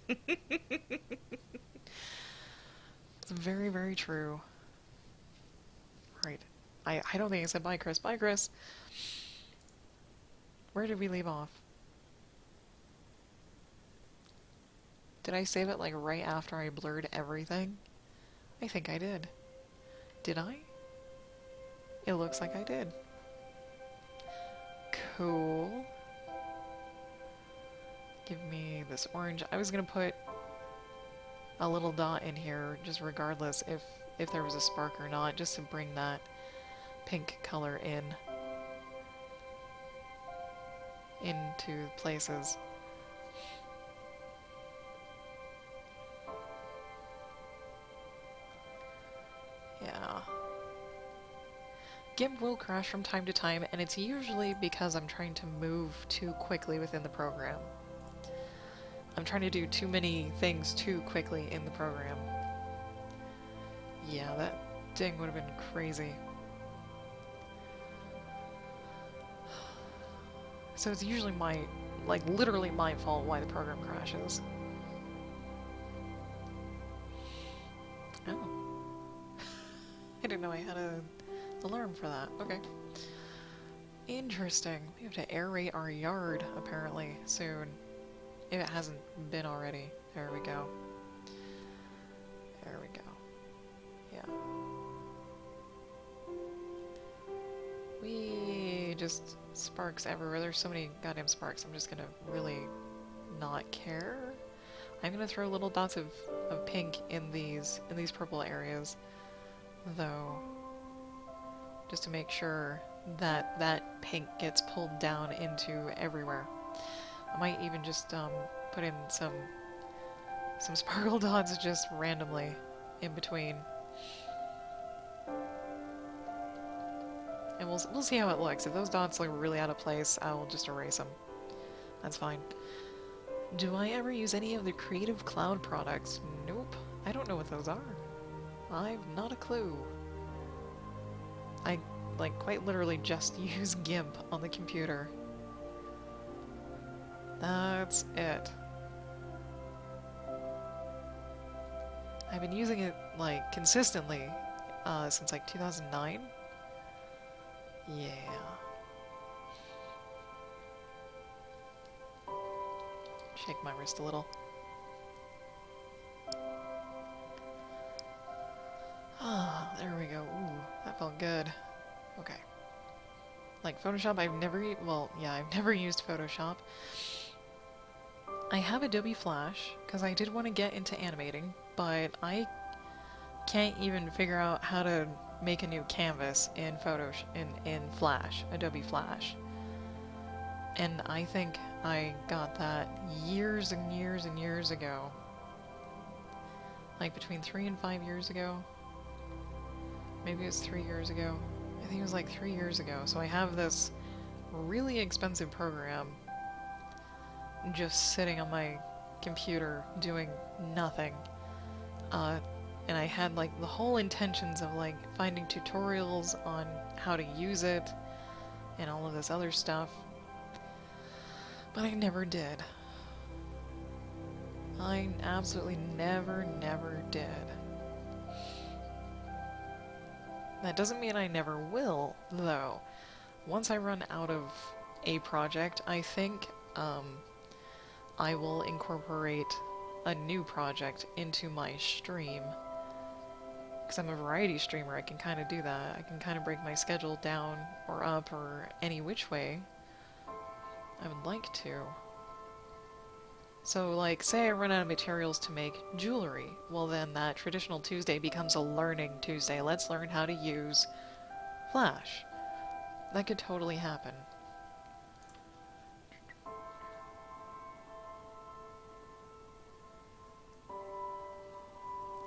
It's very, very true. Right. I don't think I said bye, Chris. Bye, Chris. Where did we leave off? Did I save it like right after I blurred everything? I think I did. Did I? It looks like I did. Cool. Give me this orange. I was gonna put a little dot in here, just regardless if there was a spark or not, just to bring that pink color into places. Yeah. GIMP will crash from time to time, and it's usually because I'm trying to move too quickly within the program. I'm trying to do too many things too quickly in the program. Yeah, that ding would have been crazy. So it's usually my, like, literally my fault why the program crashes. Oh. I didn't know I had an alarm for that. Okay. Interesting. We have to aerate our yard, apparently, soon. If it hasn't been already. There we go. There we go. Yeah. We just sparks everywhere. There's so many goddamn sparks. I'm just gonna really not care. I'm gonna throw little dots of pink in these purple areas, though, just to make sure that that pink gets pulled down into everywhere. I might even just put in some sparkle dots just randomly in between. And we'll see how it looks. If those dots look really out of place, I'll just erase them. That's fine. Do I ever use any of the Creative Cloud products? Nope. I don't know what those are. I've not a clue. I, like, quite literally just use GIMP on the computer. That's it. I've been using it, like, consistently since, like, 2009. Yeah. Shake my wrist a little. Ah, there we go. Ooh, that felt good. Okay. Like Photoshop, I've never used Photoshop. I have Adobe Flash, because I did want to get into animating, but I can't even figure out how to make a new canvas in in Flash, Adobe Flash. And I think I got that years and years and years ago. Like between 3 and 5 years ago. Maybe it was 3 years ago. I think it was like 3 years ago. So I have this really expensive program just sitting on my computer doing nothing. And I had like the whole intentions of like finding tutorials on how to use it and all of this other stuff. But I never did. I absolutely never did. That doesn't mean I never will, though. Once I run out of a project, I think I will incorporate a new project into my stream. Because I'm a variety streamer, I can kind of do that. I can kind of break my schedule down or up or any which way I would like to. So, like, say I run out of materials to make jewelry. Well, then that traditional Tuesday becomes a learning Tuesday. Let's learn how to use Flash. That could totally happen.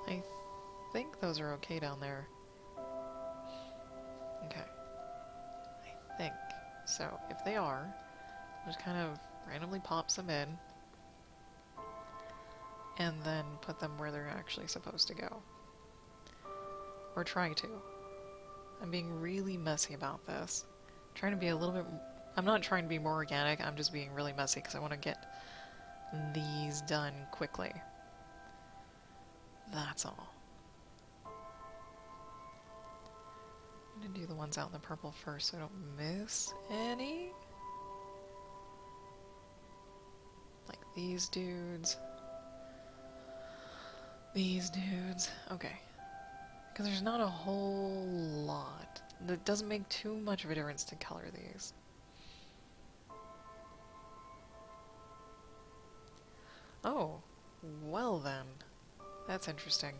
I think those are okay down there. Okay. I think. So, if they are, just kind of randomly pop some in. And then put them where they're actually supposed to go. Or try to. I'm being really messy about this. I'm trying to be a little bit... I'm not trying to be more organic, I'm just being really messy because I want to get these done quickly. That's all. I'm going to do the ones out in the purple first so I don't miss any. Like these dudes. These dudes. Okay. Because there's not a whole lot. It doesn't make too much of a difference to color these. Oh. Well then. That's interesting.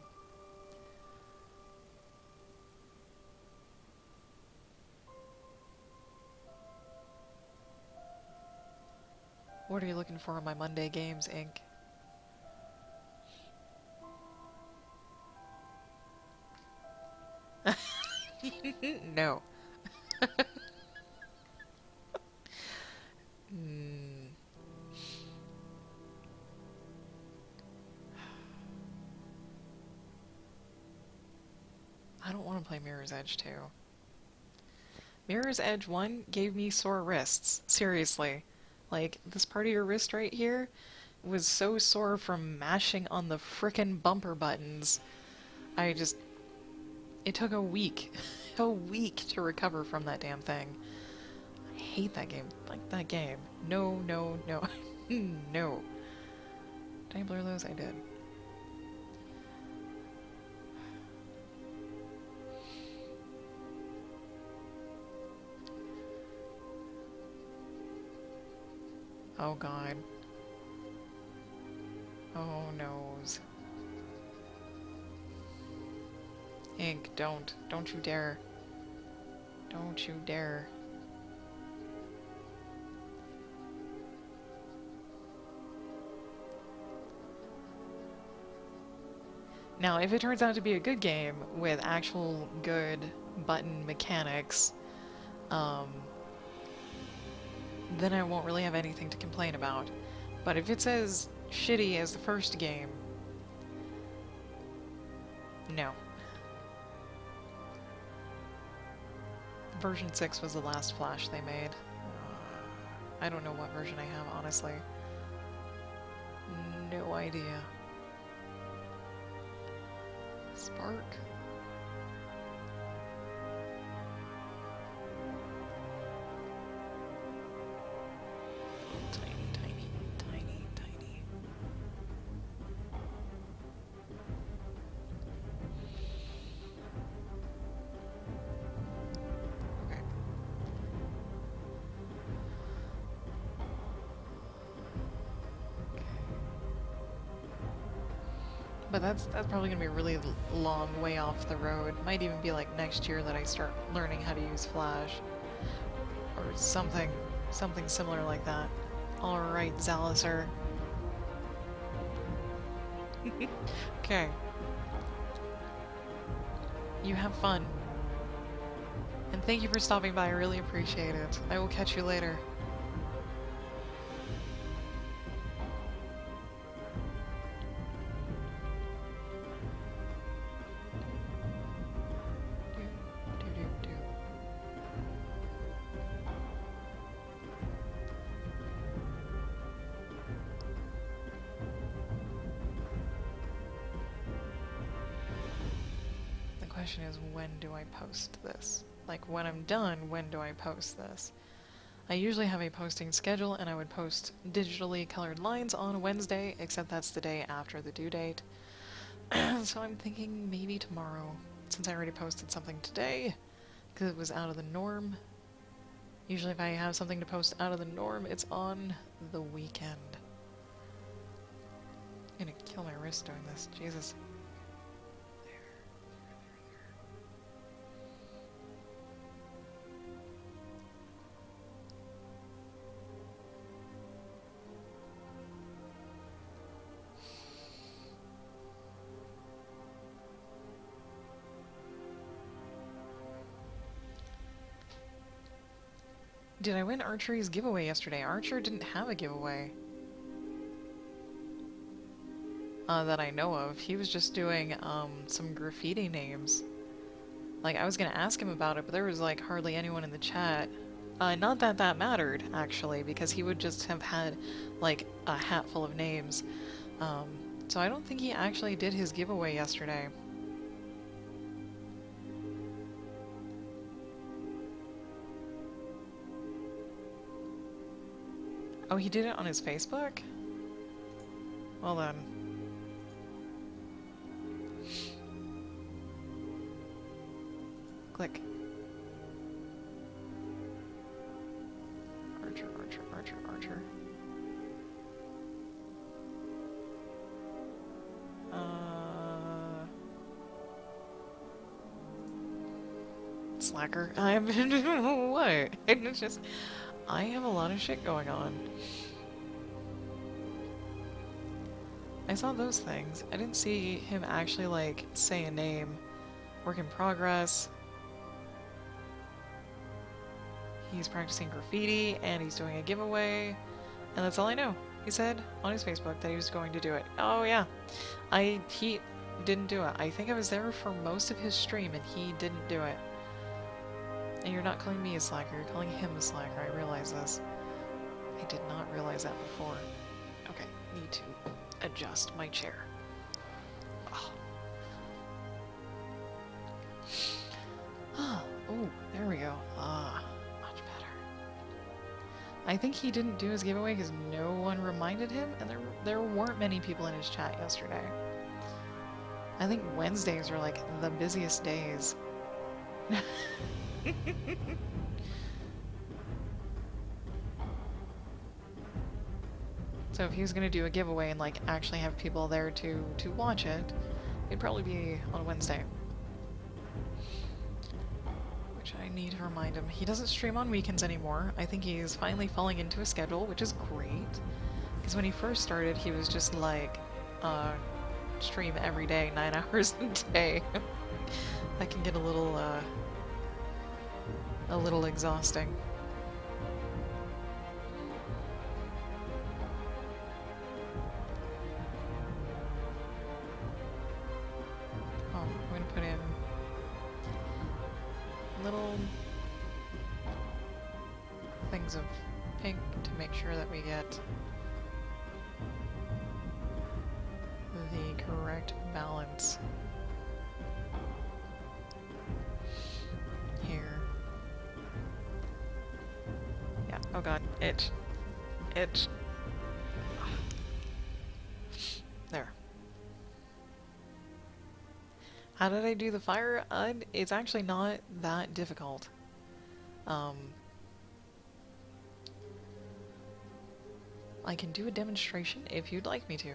What are you looking for in my Monday Games, Inc.? No. I don't want to play Mirror's Edge 2. Mirror's Edge 1 gave me sore wrists. Seriously. Like, this part of your wrist right here was so sore from mashing on the frickin' bumper buttons. It took a week. A week to recover from that damn thing. I hate that game. Like that game. No, no, no. No. Did I blur those? I did. Oh god. Oh noes. Ink, don't. Don't you dare. Don't you dare. Now, if it turns out to be a good game with actual good button mechanics, then I won't really have anything to complain about. But if it's as shitty as the first game, no. Version 6 was the last Flash they made. I don't know what version I have, honestly. No idea. Spark? Tiny, tiny, tiny, tiny. Okay. But that's probably gonna be a really long way off the road. Might even be like next year that I start learning how to use Flash. Or something similar like that. Alright, Zaliser. Okay. You have fun. And thank you for stopping by, I really appreciate it. I will catch you later. question is, when do I post this? Like, when I'm done, when do I post this? I usually have a posting schedule, and I would post digitally colored lines on Wednesday, except that's the day after the due date. So I'm thinking maybe tomorrow, since I already posted something today, because it was out of the norm. Usually if I have something to post out of the norm, it's on the weekend. I'm gonna kill my wrist doing this, Jesus. Did I win Archery's giveaway yesterday? Archer didn't have a giveaway. That I know of. He was just doing, some graffiti names. Like, I was gonna ask him about it, but there was, like, hardly anyone in the chat. Not that that mattered, actually, because he would just have had, like, a hat full of names. So I don't think he actually did his giveaway yesterday. Oh, he did it on his Facebook? Well then. Click. Archer, Archer, Archer, Archer. Slacker. I'm what? It's just I have a lot of shit going on. I saw those things. I didn't see him actually, like, say a name. Work in progress. He's practicing graffiti, and he's doing a giveaway. And that's all I know. He said on his Facebook that he was going to do it. Oh, yeah. He didn't do it. I think I was there for most of his stream, and he didn't do it. And you're not calling me a slacker, you're calling him a slacker. I realize this. I did not realize that before. Okay, need to adjust my chair. Oh, oh, there we go. Much better. I think he didn't do his giveaway because no one reminded him, and there weren't many people in his chat yesterday. I think Wednesdays are like the busiest days. So if he was gonna do a giveaway and like actually have people there to watch it, it'd probably be on Wednesday. Which I need to remind him. He doesn't stream on weekends anymore. I think he's finally falling into a schedule, which is great. Because when he first started, he was just like, stream every day, 9 hours a day. That can get a little exhausting. Oh, I'm gonna put in little things of pink to make sure that we get the correct balance. Here. Yeah, oh god, itch. Itch. There. How did I do the fire? It's actually not that difficult. I can do a demonstration if you'd like me to.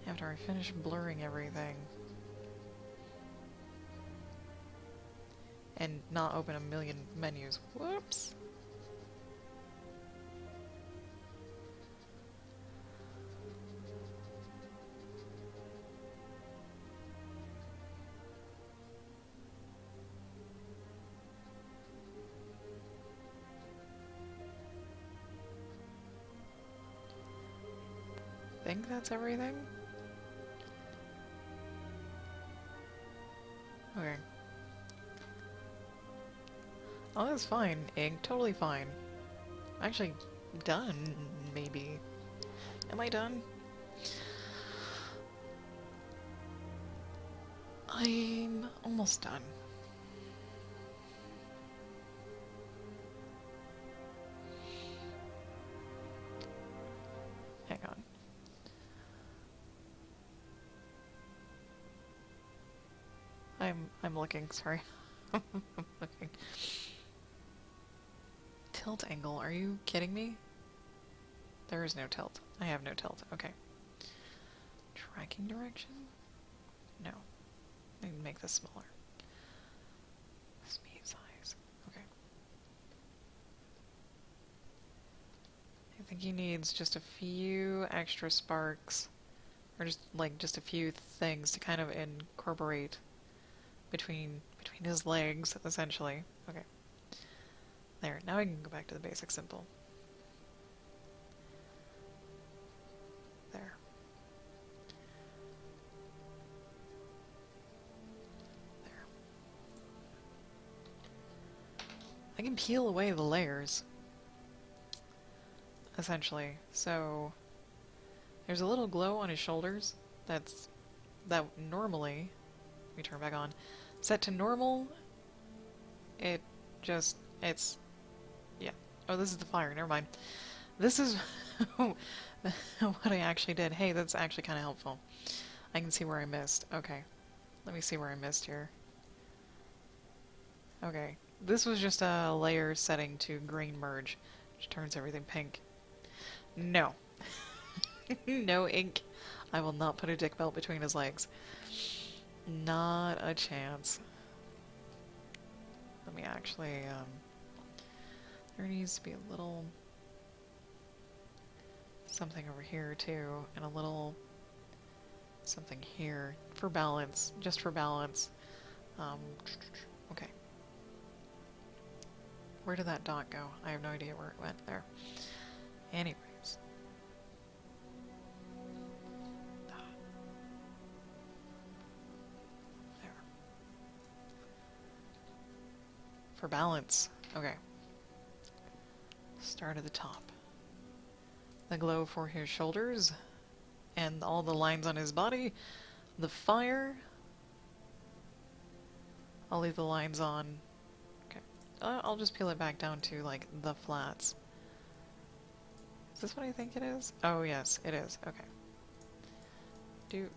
After I finish blurring everything. And not open a million menus. Whoops. Think that's everything? Okay. Oh, that's fine, Ig. Totally fine. Actually, done, maybe. Am I done? I'm almost done. Hang on. I'm looking, sorry. I'm looking. Tilt angle, are you kidding me? There is no tilt. I have no tilt. Okay. Tracking direction? No. I can make this smaller. Speed size. Okay. I think he needs just a few extra sparks. Or just just a few things to kind of incorporate between his legs, essentially. Okay. There, now I can go back to the basic simple. There. There. I can peel away the layers, essentially. So there's a little glow on his shoulders that normally, let me turn back on, set to normal, it's, yeah. Oh, this is the fire, never mind. This is what I actually did. Hey, that's actually kind of helpful. I can see where I missed. Okay, let me see where I missed here. Okay, this was just a layer setting to green merge, which turns everything pink. No. No ink. I will not put a dick belt between his legs. Not a chance. Let me actually, there needs to be a little something over here too, and a little something here for balance, just for balance. Okay. Where did that dot go? I have no idea where it went there. Anyways. There. For balance. Okay. Start at the top. The glow for his shoulders and all the lines on his body. The fire. I'll leave the lines on. Okay. I'll just peel it back down to, like, the flats. Is this what I think it is? Oh, yes, it is. Okay. Do.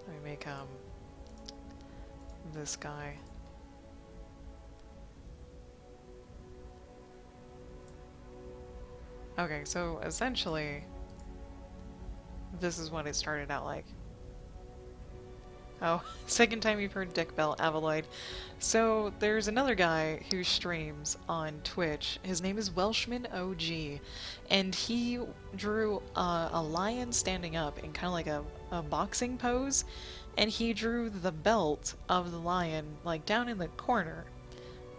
Let me make, this guy. Okay, so essentially, this is what it started out like. Oh, second time you've heard Dick Bell, Avaloid. So, there's another guy who streams on Twitch. His name is Welshman OG, and he drew a lion standing up in kind of like a boxing pose, and he drew the belt of the lion, like, down in the corner.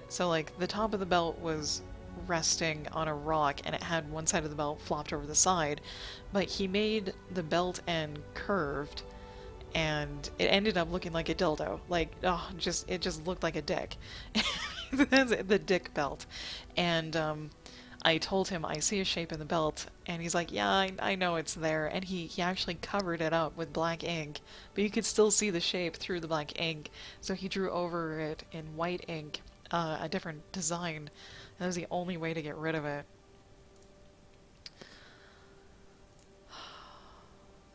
So, like, the top of the belt was resting on a rock, and it had one side of the belt flopped over the side, but he made the belt end curved, and it ended up looking like a dildo. Like, oh, it just looked like a dick. That's the dick belt. And I told him I see a shape in the belt, and he's like, yeah, I know it's there. And he actually covered it up with black ink, but you could still see the shape through the black ink. So he drew over it in white ink a different design. That was the only way to get rid of it.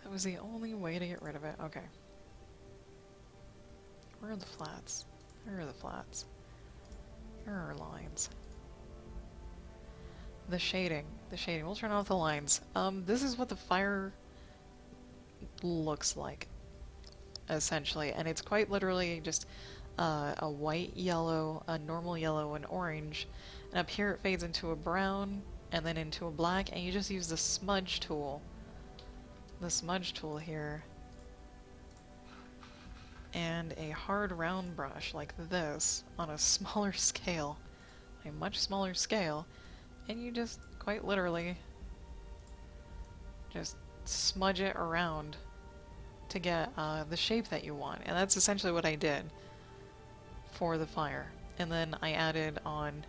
That was the only way to get rid of it. Okay. Where are the flats? Where are the flats? Where are our lines? The shading. The shading. We'll turn off the lines. This is what the fire looks like, essentially. And it's quite literally just a white, yellow, a normal yellow, and orange. And up here it fades into a brown, and then into a black, and you just use the smudge tool. The smudge tool here, and a hard round brush like this on a smaller scale, a much smaller scale, and you just quite literally just smudge it around to get the shape that you want. And that's essentially what I did for the fire. And then I added on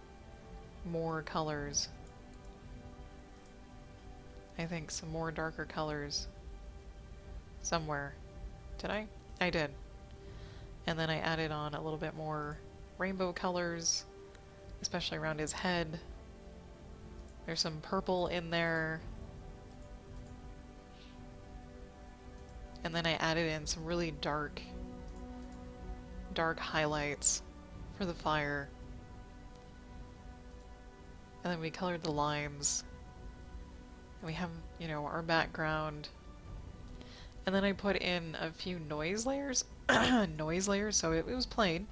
more colors. I think some more darker colors somewhere. Did I? I did. And then I added on a little bit more rainbow colors, especially around his head. There's some purple in there. And then I added in some really dark highlights for the fire. And then we colored the lines. And we have, you know, our background. And then I put in a few noise layers. Noise layers, so it was plain.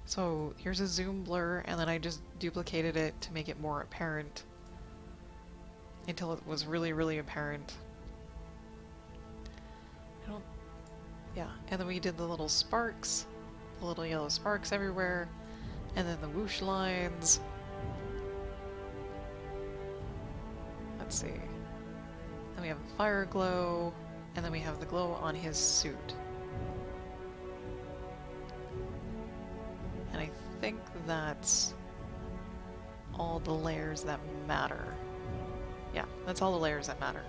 So here's a zoom blur, and then I just duplicated it to make it more apparent. Until it was really, really apparent. Yeah, and then we did the little sparks. The little yellow sparks everywhere. And then the whoosh lines. Let's see. Then we have the fire glow. And then we have the glow on his suit. And I think that's all the layers that matter. Yeah, that's all the layers that matter.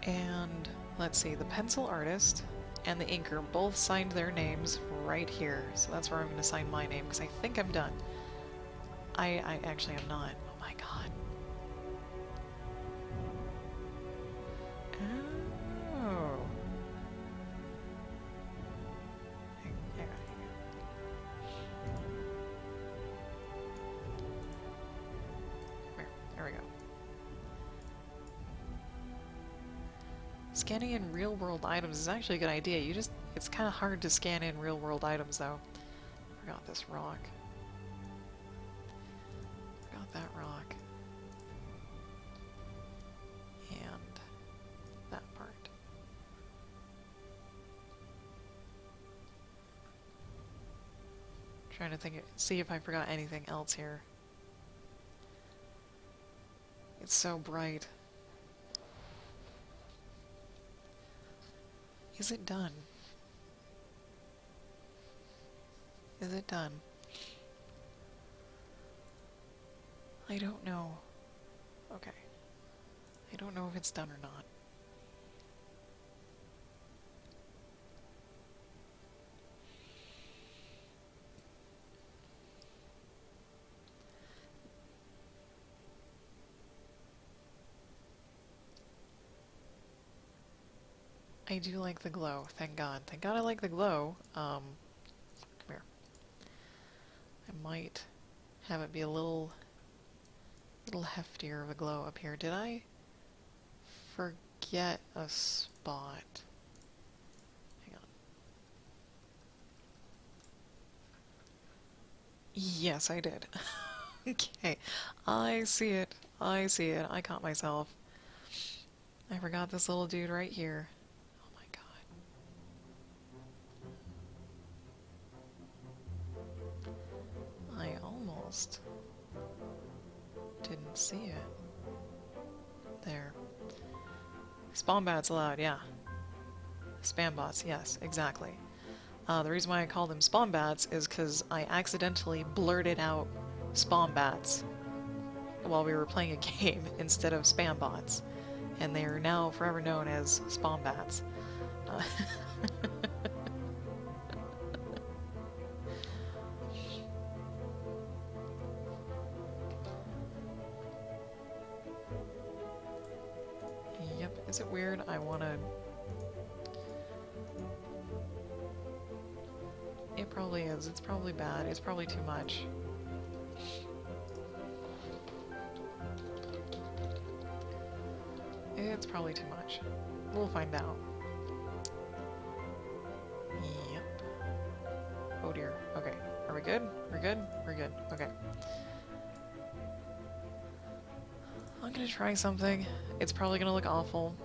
And let's see, the pencil artist and the inker both signed their names right here. So that's where I'm going to sign my name, because I think I'm done. I actually am not. Oh my god. Oh. Hang on. There we go. Scanning in real-world items is actually a good idea. It's kind of hard to scan in real-world items, though. Forgot this rock. Forgot that rock. And that part. Trying to see if I forgot anything else here. It's so bright. Is it done? Is it done? I don't know. Okay. I don't know if it's done or not. I do like the glow, thank God. Thank God I like the glow. Come here. I might have it be a little heftier of a glow up here. Did I forget a spot? Hang on. Yes, I did. Okay. I see it. I see it. I caught myself. I forgot this little dude right here. I almost didn't see it. There. Spawn bats allowed, yeah. Spam bots, yes, exactly. The reason why I call them spawn bats is because I accidentally blurted out spawn bats while we were playing a game instead of spam bots. And they are now forever known as spawn bats. Yep, is it weird? I wanna... It probably is. It's probably bad. It's probably too much. It's probably too much. We'll find out. Yep. Oh dear. Okay. Are we good? We're good? We're good. Okay. I'm gonna try something. It's probably gonna look awful.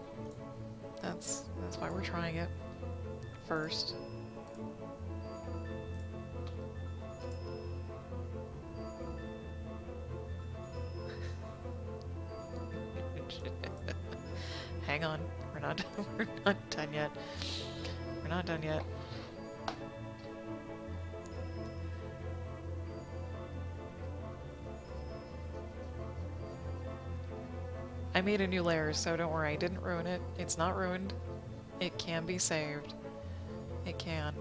That's why we're trying it first. Hang on. We're not done yet. We're not done yet. I made a new layer, so don't worry, I didn't ruin it. It's not ruined. It can be saved. It can.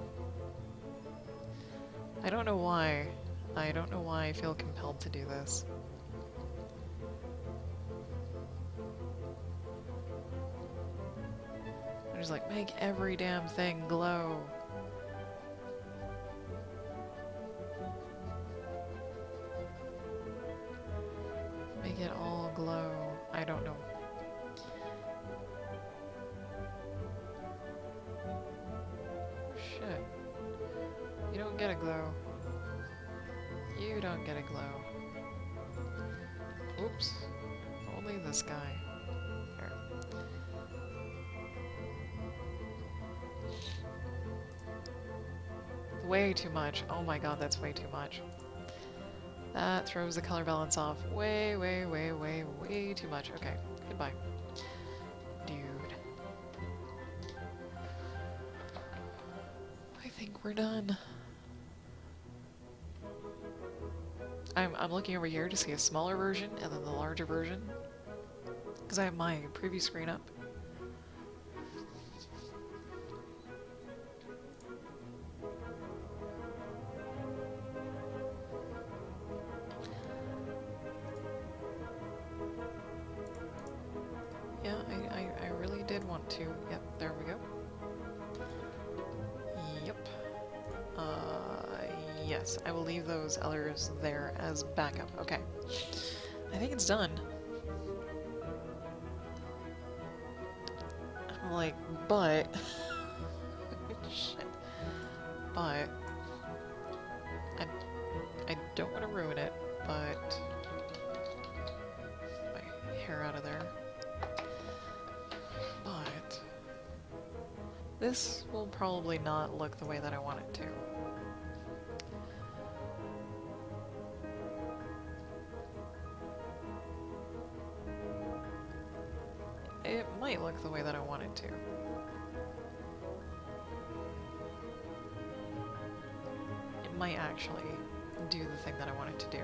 I don't know why. I don't know why I feel compelled to do this. I'm just like, make every damn thing glow. Make it all glow. I don't know. Shit. You don't get a glow. You don't get a glow. Oops. Only this guy. There. Way too much. Oh my god, that's way too much. That throws the color balance off way, way, way, way, way too much. Okay, goodbye. Dude. I think we're done. I'm looking over here to see a smaller version and then the larger version. Because I have my preview screen up. Yeah, I really did want to. Yep, there we go. Yep. Yes, I will leave those others there as backup. Okay. I think it's done. I'm like, but... Shit. But... I don't want to ruin it, but... My hair out of there. But... This will probably not look the way that I want it to. It might look the way that I want it to. It might actually do the thing that I want it to do.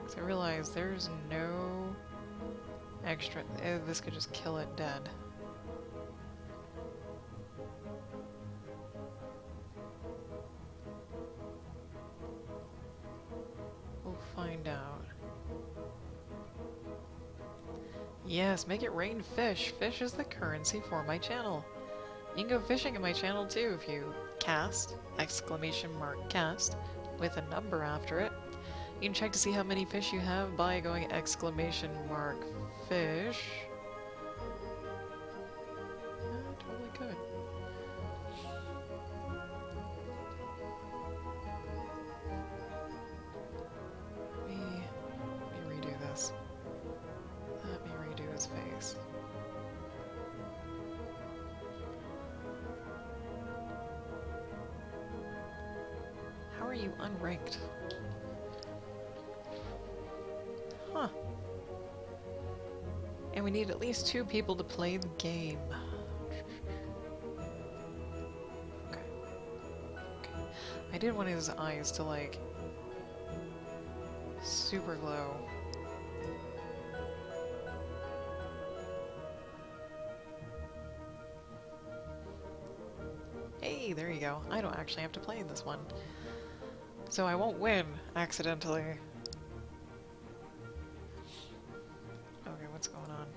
So I realize there's no extra... this could just kill it dead. We'll find out. Yes, make it rain fish. Fish is the currency for my channel. You can go fishing in my channel too if you cast, !cast, with a number after it. You can check to see how many fish you have by going !fish. Yeah, totally could. Let me redo this. Let me redo his face. How are you unranked? Huh. And we need at least 2 people to play the game. Okay. Okay. I did want his eyes to, like, super glow. Hey, there you go. I don't actually have to play this one. So I won't win accidentally. Okay, what's going on?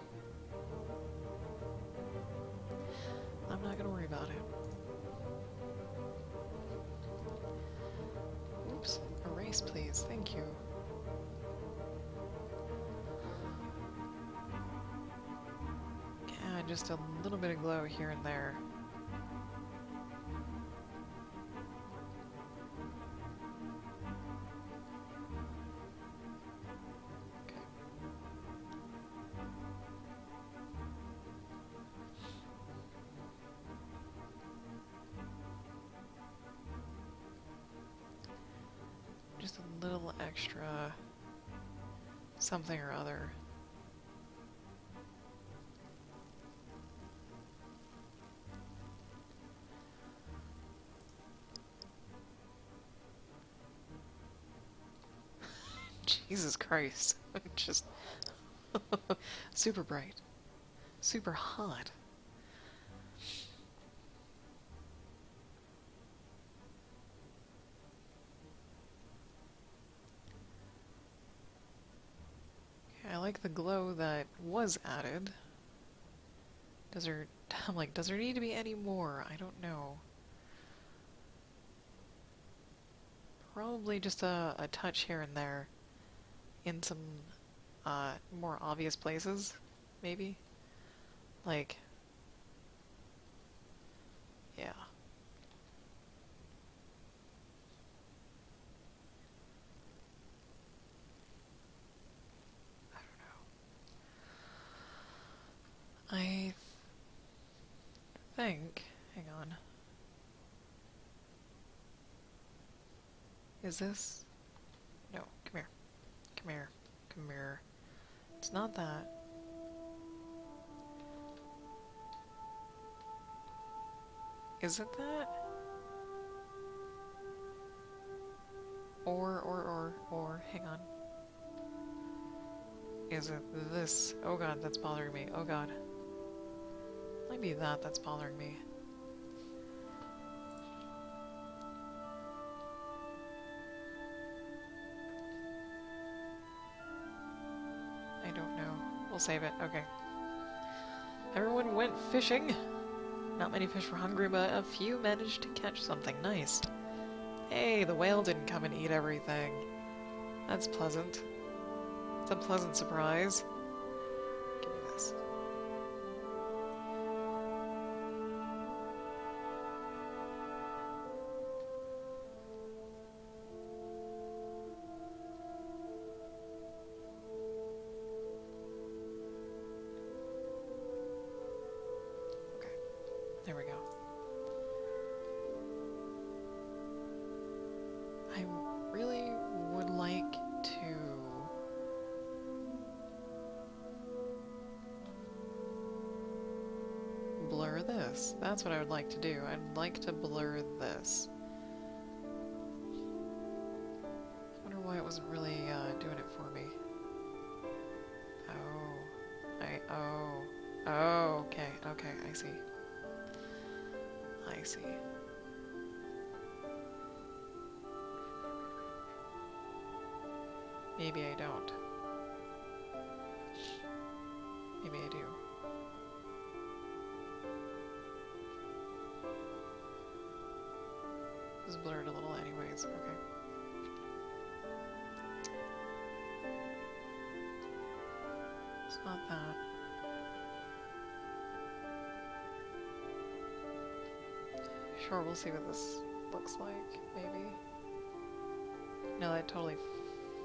I'm not gonna worry about it. Oops. Erase, please. Thank you. Yeah, just a little bit of glow here and there. Just a little extra something or other. Jesus Christ. Just super bright. Super hot. Okay, I like the glow that was added. Does there... I'm like, does there need to be any more? I don't know. Probably just a touch here and there. In some more obvious places, maybe? Like... Yeah. I think... Hang on. Is this... No, come here. Come here. Come here. It's not that. Is it that? Or, hang on. Is it this? Oh god, that's bothering me. Oh god. Might be that that's bothering me. I don't know. We'll save it. Okay. Everyone went fishing. Not many fish were hungry, but a few managed to catch something nice. Hey, the whale didn't come and eat everything. That's pleasant. It's a pleasant surprise. Give me this. Okay, there we go. I really would like to blur this. That's what I would like to do. I'd like to blur this. I wonder why it wasn't really doing it for me. Oh, okay, I see. I see. Maybe I don't. Maybe I do. It's blurred a little anyways, okay. It's not that. Sure, we'll see what this looks like, maybe. No, that totally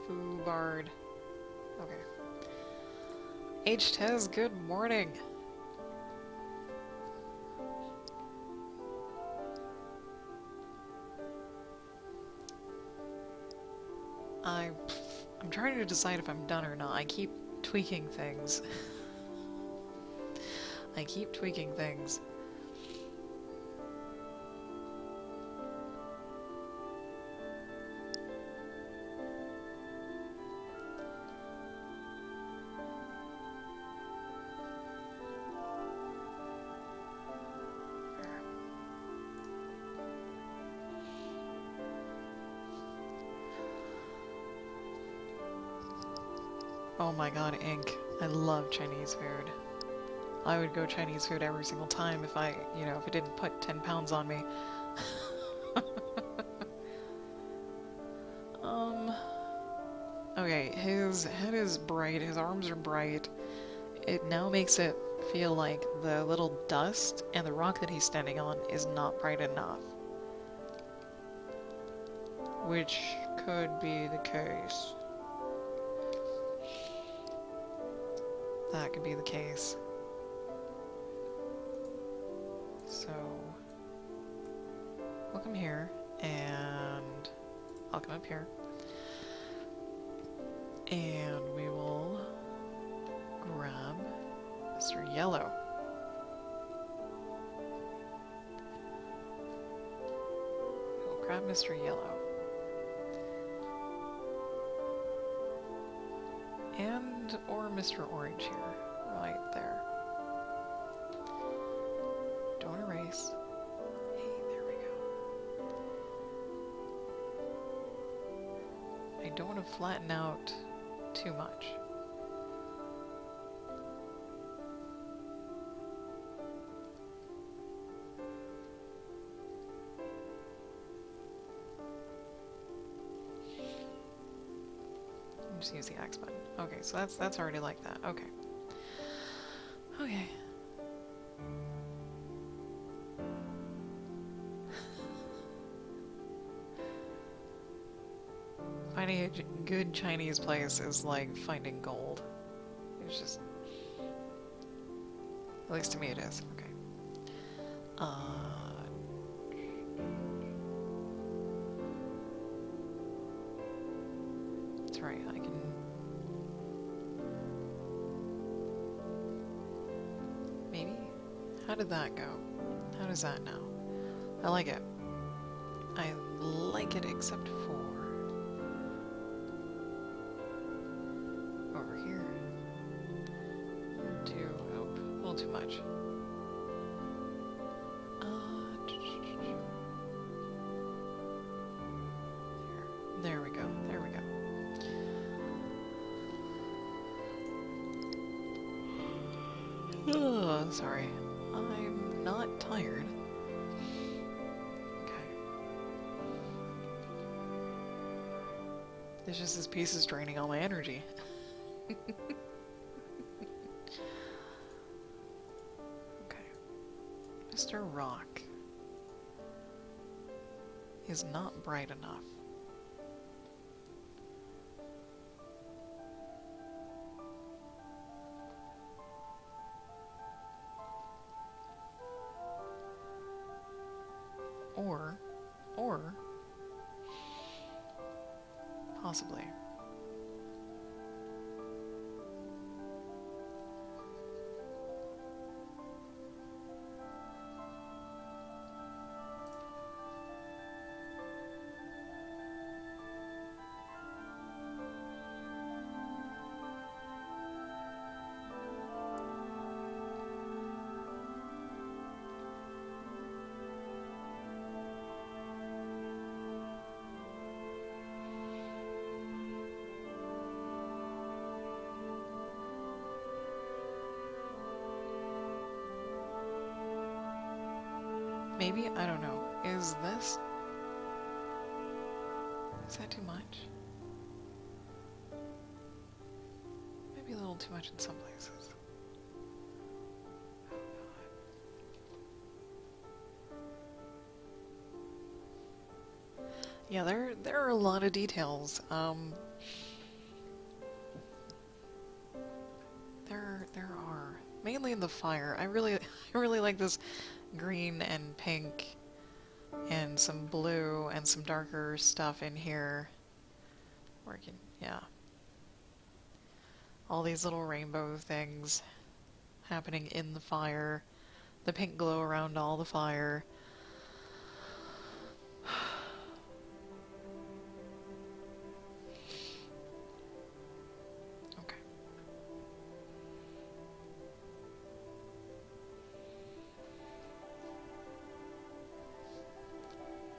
foobarred. Okay. H-Tez, good morning! I'm trying to decide if I'm done or not. I keep tweaking things. I keep tweaking things. Oh my god, ink. I love Chinese food. I would go Chinese food every single time if I, if it didn't put 10 pounds on me. Okay, his head is bright, his arms are bright. It now makes it feel like the little dust and the rock that he's standing on is not bright enough. Which could be the case. That could be the case. So, we'll come here, and I'll come up here. And we will grab Mr. Yellow. We'll grab Mr. Yellow. Mr. Orange here. Right there. Don't erase. Hey, there we go. I don't want to flatten out too much. Just use the X button. Okay, so that's already like that. Okay. Okay. Finding a good Chinese place is like finding gold. It's just, at least to me it is. Okay. That's right. I can. Maybe. How did that go? How does that now? I like it. I like it, except for over here. Nope, a little too much. There we go. There we go. Oh, sorry. I'm not tired. It's just this piece is draining all my energy. Okay. Mr. Rock is not bright enough. Or possibly. Maybe, I don't know. Is that too much? Maybe a little too much in some places. Oh God. Yeah, there are a lot of details. There are. Mainly in the fire. I really like this green and pink and some blue and some darker stuff in here. Working, yeah. All these little rainbow things happening in the fire. The pink glow around all the fire. Okay.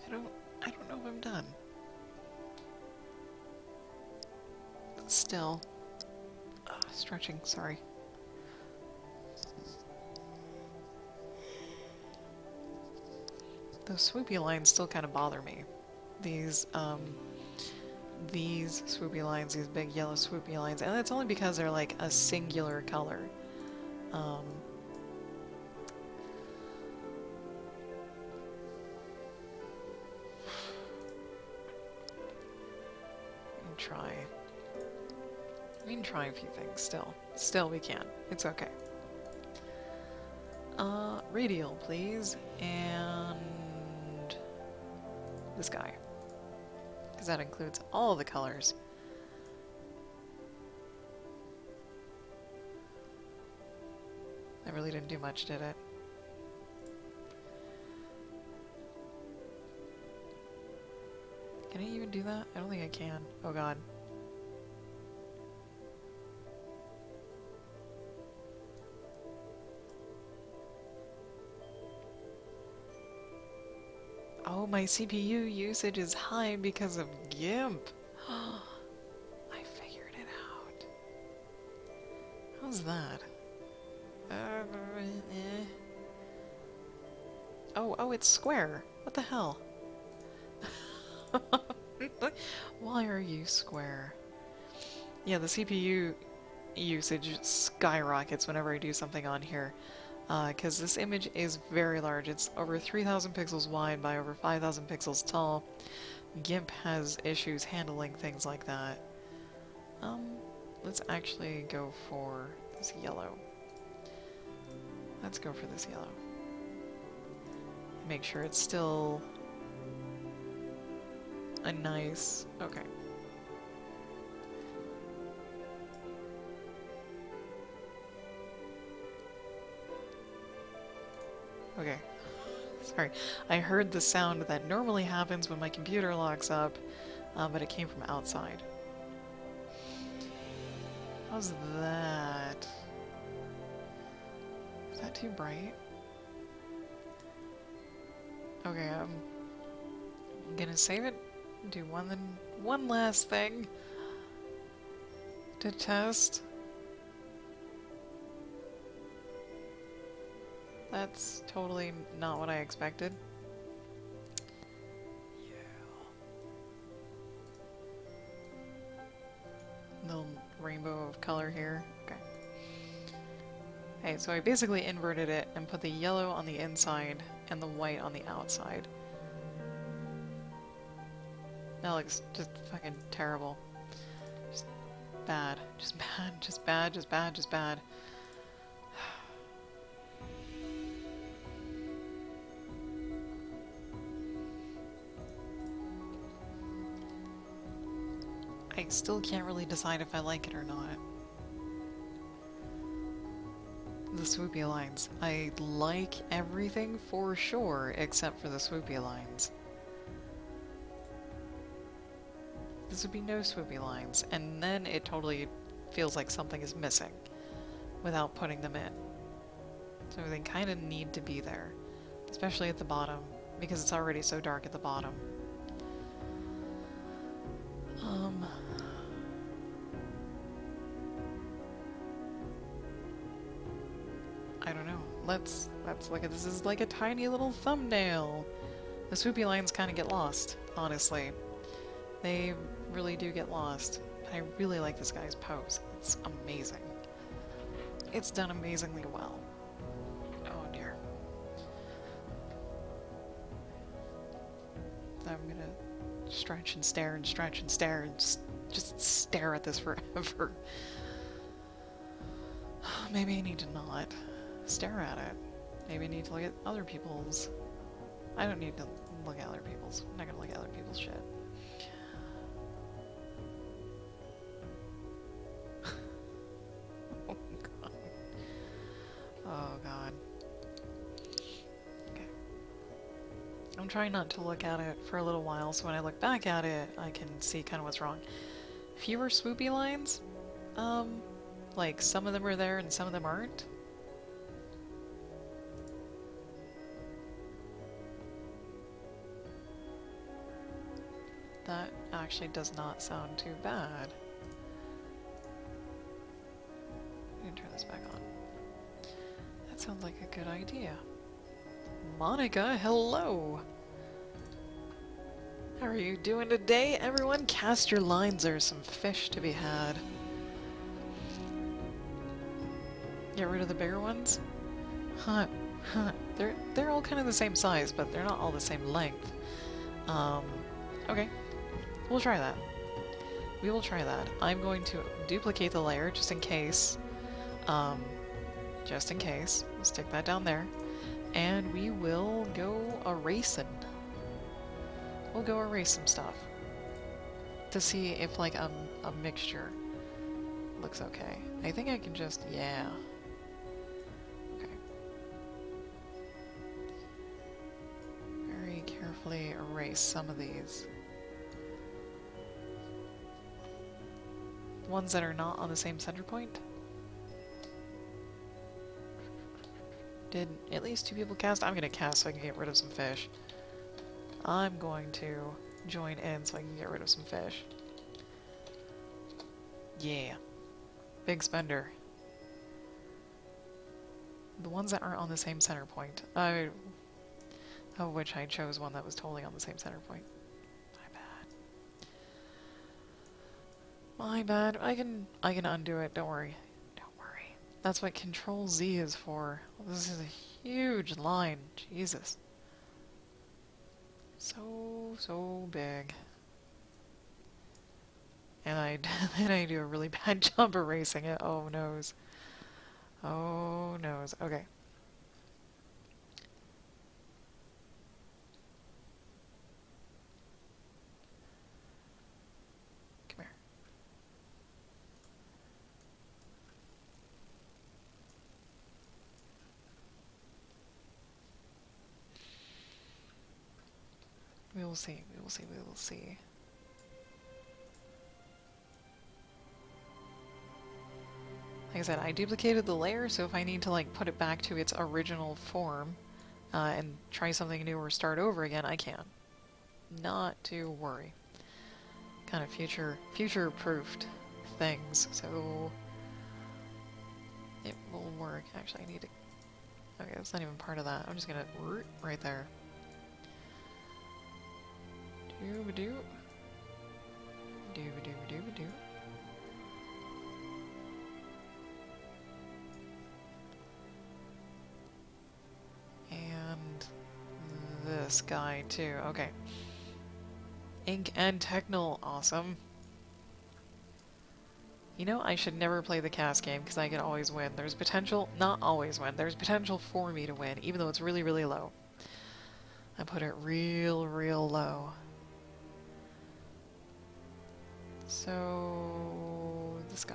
I don't know if I'm done. Still. Stretching, sorry. Those swoopy lines still kind of bother me. These swoopy lines, these big yellow swoopy lines, and that's only because they're like a singular color. We can try a few things still. Still we can. It's okay. Radial, please, and this guy. Because that includes all the colors. That really didn't do much, did it? Can I even do that? I don't think I can. Oh god. Oh, my CPU usage is high because of GIMP. I figured it out. How's that? Eh. Oh, it's square. What the hell? Why are you square? Yeah, the CPU usage skyrockets whenever I do something on here. Because this image is very large. It's over 3,000 pixels wide by over 5,000 pixels tall. GIMP has issues handling things like that. Let's actually go for this yellow. Let's go for this yellow. Make sure it's still a nice... Okay. Okay. Sorry. I heard the sound that normally happens when my computer locks up, but it came from outside. How's that? Is that too bright? Okay, I'm gonna save it. Do one last thing to test. That's totally not what I expected. Yeah. Little rainbow of color here. Okay. Okay, so I basically inverted it and put the yellow on the inside and the white on the outside. That looks just fucking terrible. Just bad. Just bad, just bad, just bad, just bad. I still can't really decide if I like it or not. The swoopy lines. I like everything for sure, except for the swoopy lines. This would be no swoopy lines, and then it totally feels like something is missing without putting them in. So they kind of need to be there, especially at the bottom, because it's already so dark at the bottom. I don't know. Let's look at this. This is like a tiny little thumbnail. The swoopy lines kind of get lost, honestly. They really do get lost. I really like this guy's pose. It's amazing. It's done amazingly well. Oh dear. I'm gonna stretch and stare and stretch and stare and just stare at this forever. Maybe I need to not stare at it. Maybe I need to look at other people's. I don't need to look at other people's. I'm not gonna look at other people's shit. Oh god. Oh god. Okay. I'm trying not to look at it for a little while, so when I look back at it, I can see kind of what's wrong. Fewer swoopy lines? Like some of them are there and some of them aren't. That actually does not sound too bad. I'm gonna turn this back on. That sounds like a good idea. Monica, hello! How are you doing today, everyone? Cast your lines, there's some fish to be had. Get rid of the bigger ones? Huh. They're all kind of the same size, but they're not all the same length. Okay. We'll try that. We will try that. I'm going to duplicate the layer just in case. Just in case. We'll stick that down there. And we will go erasing. We'll go erase some stuff. To see if like a mixture looks okay. I think I can just, yeah. Okay. Very carefully erase some of these. Ones that are not on the same center point. Did at least 2 people cast? I'm gonna cast so I can get rid of some fish. I'm going to join in so I can get rid of some fish. Yeah. Big spender. The ones that aren't on the same center point. Of which I chose one that was totally on the same center point. My bad. My bad. I can undo it. Don't worry. Don't worry. That's what Control Z is for. This is a huge line. Jesus. So big. And then I do a really bad job erasing it. Oh noes. Oh noes. Okay. Come here. We will see. We will see. We will see. Like I said, I duplicated the layer, so if I need to like put it back to its original form and try something new or start over again, I can. Not to worry. Kind of future-proofed things, so it will work. Actually, I need to... Okay, that's not even part of that. I'm just gonna... right there. Doo-ba-doo. Doo-ba-doo-ba-doo-ba-doo. And this guy too. Okay. Ink and Technol, awesome. You know, I should never play the cast game because I can always win. There's potential, not always win, there's potential for me to win, even though it's really, really low. I put it real, real low. So, this guy.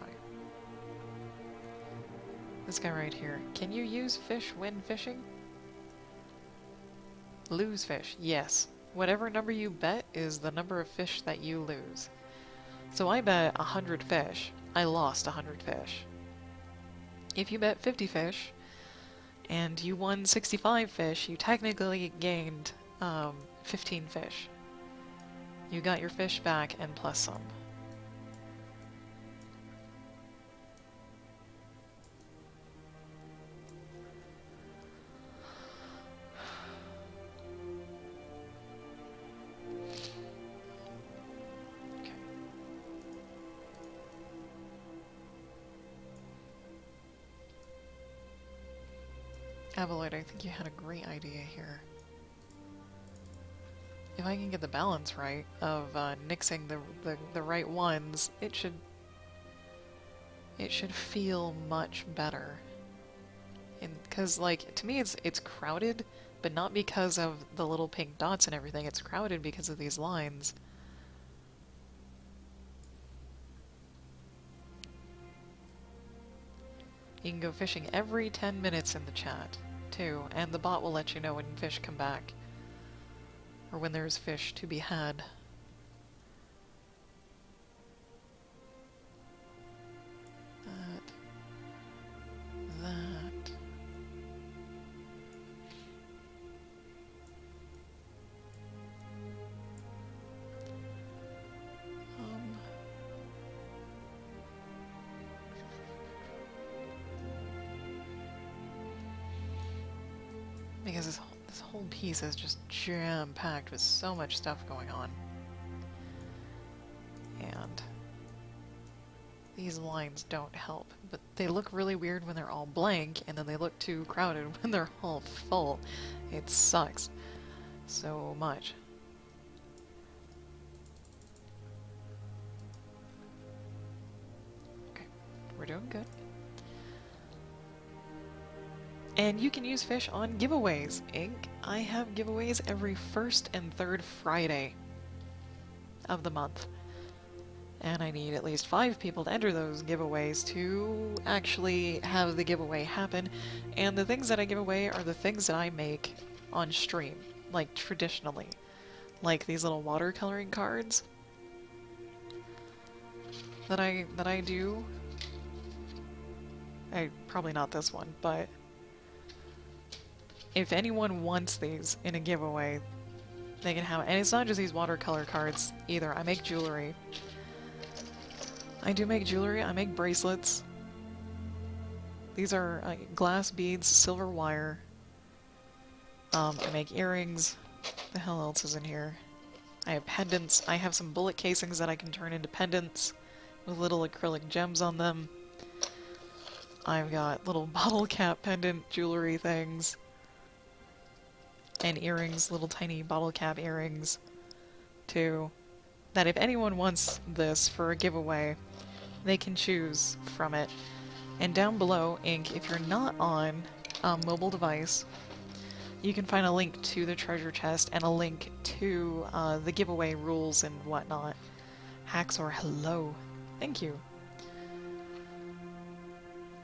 This guy right here. Can you use fish when fishing? Lose fish, yes. Whatever number you bet is the number of fish that you lose. So I bet 100 fish. I lost 100 fish. If you bet 50 fish and you won 65 fish, you technically gained 15 fish. You got your fish back and plus some. Avaloid, I think you had a great idea here. If I can get the balance right of nixing the right ones, it should feel much better. Because like to me it's crowded, but not because of the little pink dots and everything. It's crowded because of these lines. You can go fishing every 10 minutes in the chat, too, and the bot will let you know when fish come back. Or when there's fish to be had. That. Because this whole piece is just jam-packed with so much stuff going on. And these lines don't help, but they look really weird when they're all blank, and then they look too crowded when they're all full. It sucks so much. Okay, we're doing good. And you can use fish on giveaways, Ink. I have giveaways every first and third Friday of the month. And I need at least 5 people to enter those giveaways to actually have the giveaway happen. And the things that I give away are the things that I make on stream, like traditionally. Like these little watercoloring cards that I do. Probably not this one, but if anyone wants these in a giveaway, They can have it. And it's not just these watercolor cards either. I make jewelry. I do make jewelry. I make bracelets. These are glass beads, silver wire. I make earrings. The hell else is in here? I have pendants. I have some bullet casings that I can turn into pendants with little acrylic gems on them. I've got little bottle cap pendant jewelry things. And earrings, little tiny bottle cap earrings, too. That if anyone wants this for a giveaway, they can choose from it. And down below, if you're not on a mobile device, you can find a link to the treasure chest and a link to the giveaway rules and whatnot. Haxor, hello. Thank you.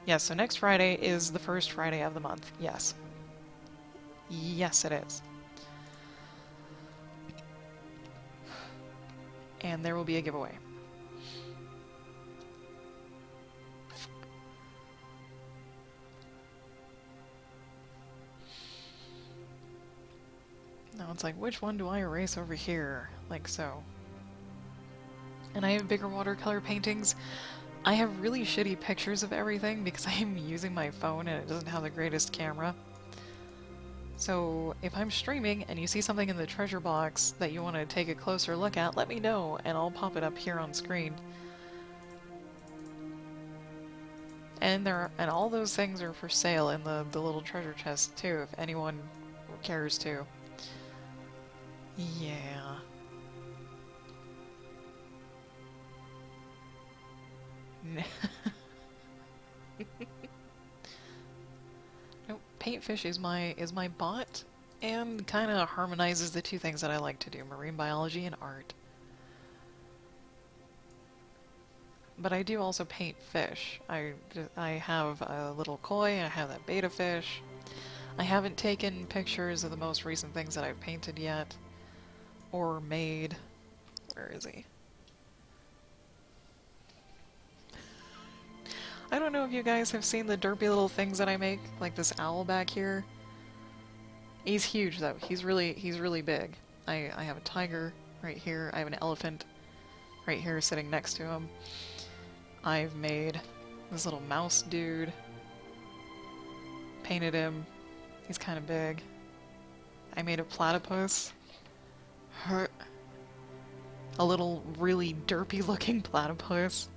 Yes, so next Friday is the first Friday of the month. Yes. Yes, it is. And there will be a giveaway. Now it's like, which one do I erase over here? Like so. And I have bigger watercolor paintings. I have really shitty pictures of everything because I am using my phone and it doesn't have the greatest camera. So if I'm streaming and you see something in the treasure box that you want to take a closer look at, let me know and I'll pop it up here on screen. And all those things are for sale in the little treasure chest too, if anyone cares to. Yeah. Nope, Paintfish is my bot, and kind of harmonizes the two things that I like to do, marine biology and art. But I do also paint fish. I have a little koi, I have that beta fish. I haven't taken pictures of the most recent things that I've painted yet. Or made. Where is he? I don't know if you guys have seen the derpy little things that I make, like this owl back here. He's huge though. He's really big. I have a tiger right here. I have an elephant right here sitting next to him. I've made this little mouse dude. Painted him. He's kind of big. I made a platypus. A little really derpy looking platypus.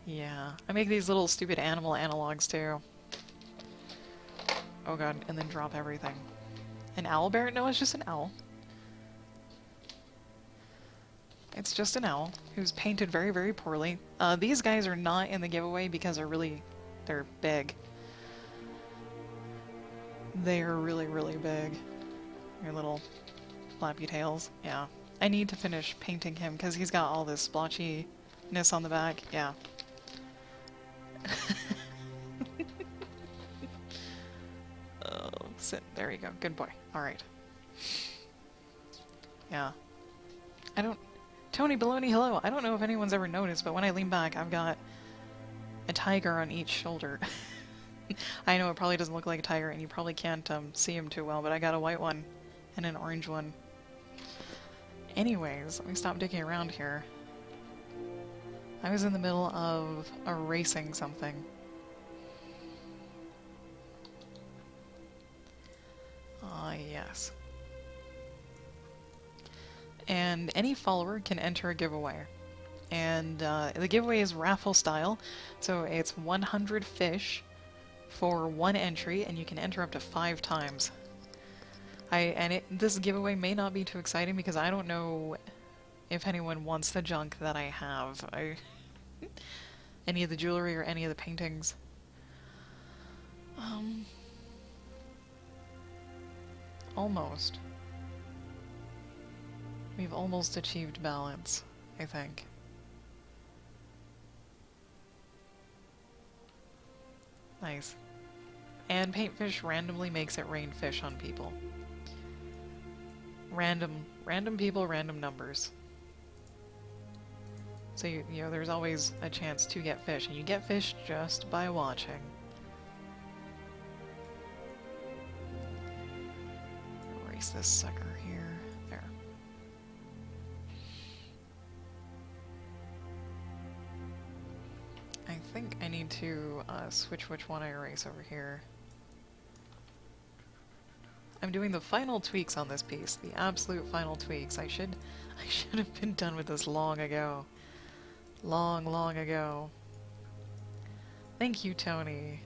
Yeah, I make these little stupid animal analogs too. Oh god, and then drop everything. An owl bear? No, it's just an owl. It's just an owl who's painted very, very poorly. These guys are not in the giveaway because they're big. They're really, really big. Your little flappy tails. Yeah. I need to finish painting him because he's got all this splotchiness on the back. Yeah. Oh, sit. There you go. Good boy. Alright. Yeah. Tony Baloney, hello. I don't know if anyone's ever noticed, but when I lean back, I've got a tiger on each shoulder. I know it probably doesn't look like a tiger, and you probably can't see him too well, but I got a white one and an orange one. Anyways, let me stop digging around here. I was in the middle of erasing something. Ah, yes. And any follower can enter a giveaway. And the giveaway is raffle style, so it's 100 fish for one entry, and you can enter up to 5 times. This giveaway may not be too exciting because I don't know if anyone wants the junk that I have. Any of the jewelry or any of the paintings. Almost. We've almost achieved balance, I think. Nice. And Paintfish randomly makes it rain fish on people. Random people, random numbers. So you know, there's always a chance to get fish, and you get fish just by watching. Erase this sucker here. to switch which one I erase over here. I'm doing the final tweaks on this piece, the absolute final tweaks. I should have been done with this long ago. Long, long ago. Thank you, Tony.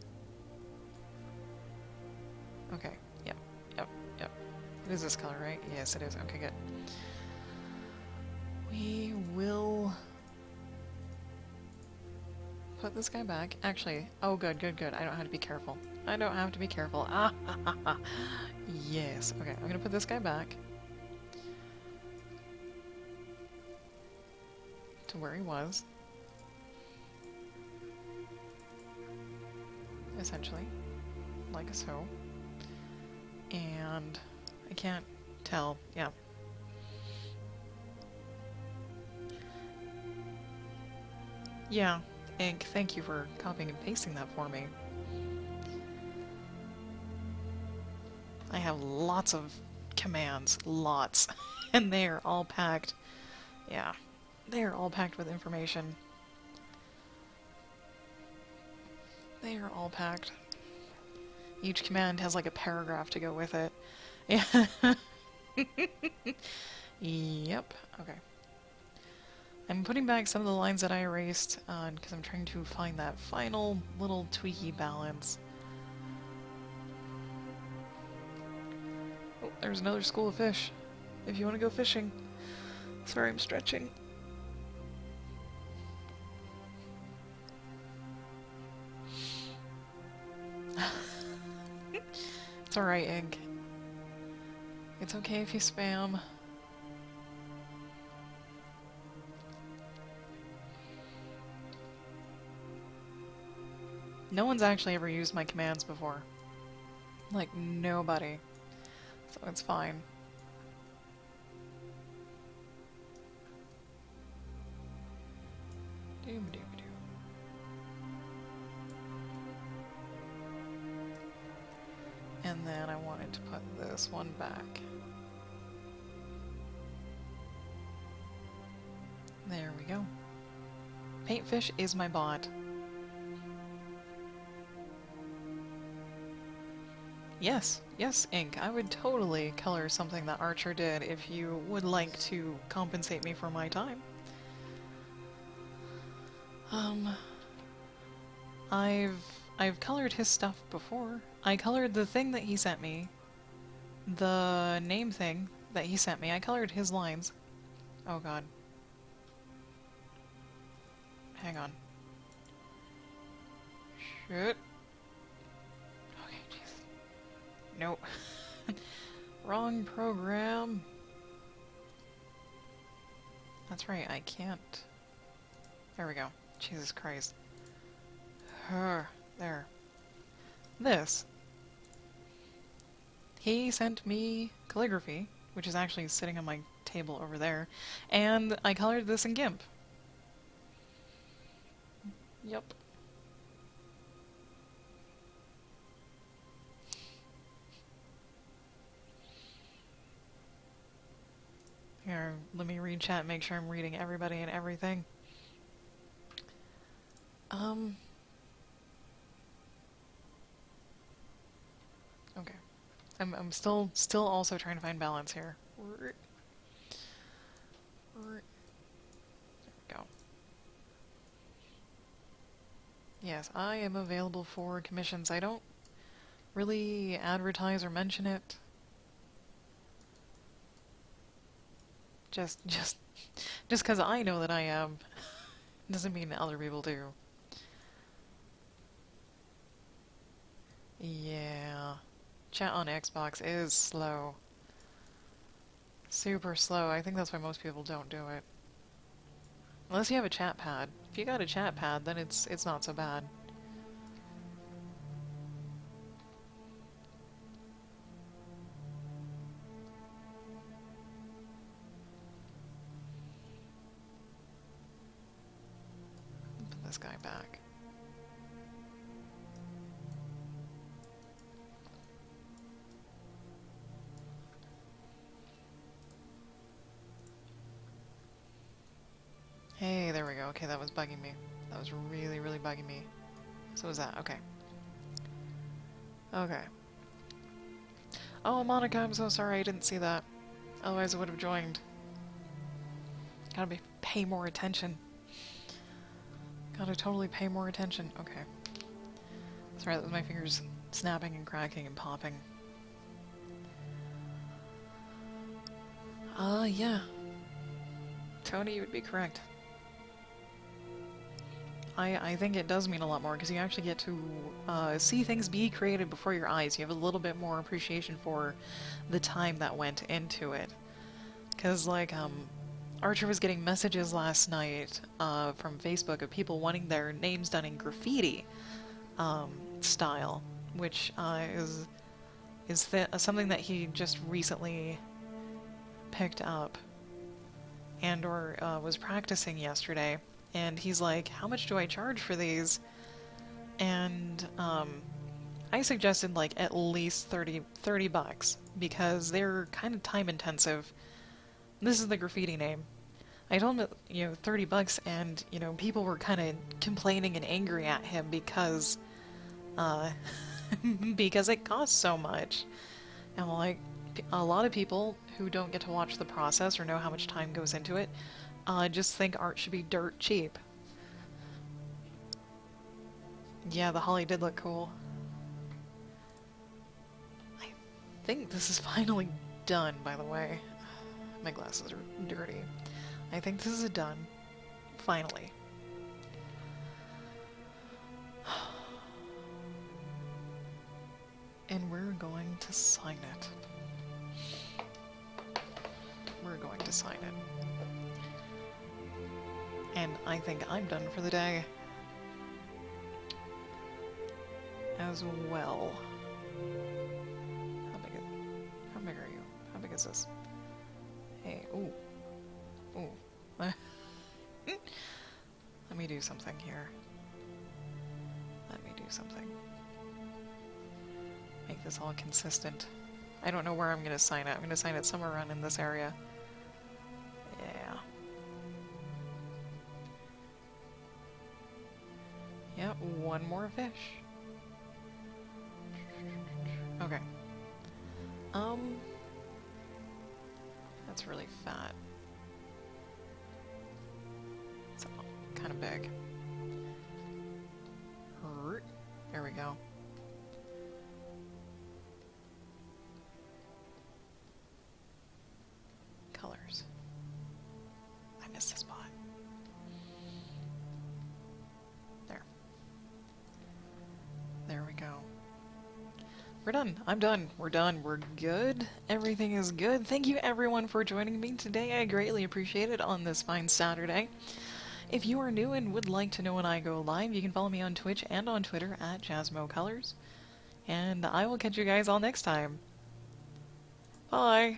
Okay, yep, yep, yep. It is this color, right? Yes, it is. Okay, good. We will put this guy back. Actually, oh good, good, good. I don't have to be careful. I don't have to be careful. Ah, ha, ha, ha. Yes. Okay, I'm gonna put this guy back to where he was. Essentially, like so. And I can't tell. Yeah. Yeah, Ink, thank you for copying and pasting that for me. I have lots of commands, lots, and they are all packed. Yeah, they are all packed with information. They are all packed. Each command has like a paragraph to go with it. Yeah. Yep, okay. I'm putting back some of the lines that I erased because I'm trying to find that final little tweaky balance. Oh, there's another school of fish. If you want to go fishing. Sorry, I'm stretching. It's alright, Ink. It's okay if you spam. No one's actually ever used my commands before. Like, nobody. So it's fine. Doob-doob-doo. And then I wanted to put this one back. There we go. Paintfish is my bot. Yes, yes, Ink. I would totally color something that Archer did if you would like to compensate me for my time. I've colored his stuff before. I colored the thing that he sent me. The name thing that he sent me. I colored his lines. Oh god. Hang on. Shit. Okay, jeez. Nope. Wrong program. That's right, I can't. There we go. Jesus Christ. There. This. He sent me calligraphy, which is actually sitting on my table over there, and I colored this in GIMP. Yep. Here, let me read chat and make sure I'm reading everybody and everything. Okay. I'm still also trying to find balance here. There we go. Yes, I am available for commissions. I don't really advertise or mention it. Just because I know that I am doesn't mean other people do. Yeah. Chat on Xbox is slow. Super slow. I think that's why most people don't do it. Unless you have a chat pad. If you got a chat pad, then it's not so bad. Put this guy back. Hey, there we go. Okay, that was bugging me. That was really, really bugging me. So is that okay? Okay. Oh, Monica, I'm so sorry I didn't see that. Otherwise I would have joined. Pay more attention. Gotta totally pay more attention. Okay. Sorry, that was my fingers snapping and cracking and popping. Yeah. Tony, you would be correct. I think it does mean a lot more, because you actually get to see things be created before your eyes. You have a little bit more appreciation for the time that went into it. Because, like, Archer was getting messages last night from Facebook of people wanting their names done in graffiti style, which is something that he just recently picked up and or was practicing yesterday. And he's like, how much do I charge for these? And I suggested like at least 30 bucks, because they're kind of time intensive. This is the graffiti name. I told him, 30 bucks, and, people were kind of complaining and angry at him because, because it costs so much. And, like, a lot of people who don't get to watch the process or know how much time goes into it, just think art should be dirt cheap. Yeah, the holly did look cool. I think this is finally done, by the way. My glasses are dirty. I think this is done. Finally. And we're going to sign it. We're going to sign it. And I think I'm done for the day. As well. How big are you? How big is this? Hey, ooh. Ooh. Let me do something here. Let me do something. Make this all consistent. I don't know where I'm gonna sign it. I'm gonna sign it somewhere around in this area. Yeah. Yep, one more fish. Okay. That's really fat. It's kind of big. There we go. Colors. I missed the spot. There. There we go. We're done. I'm done. We're done. We're good. Everything is good. Thank you everyone for joining me today. I greatly appreciate it on this fine Saturday. If you are new and would like to know when I go live, you can follow me on Twitch and on Twitter at JasmoColors. And I will catch you guys all next time. Bye!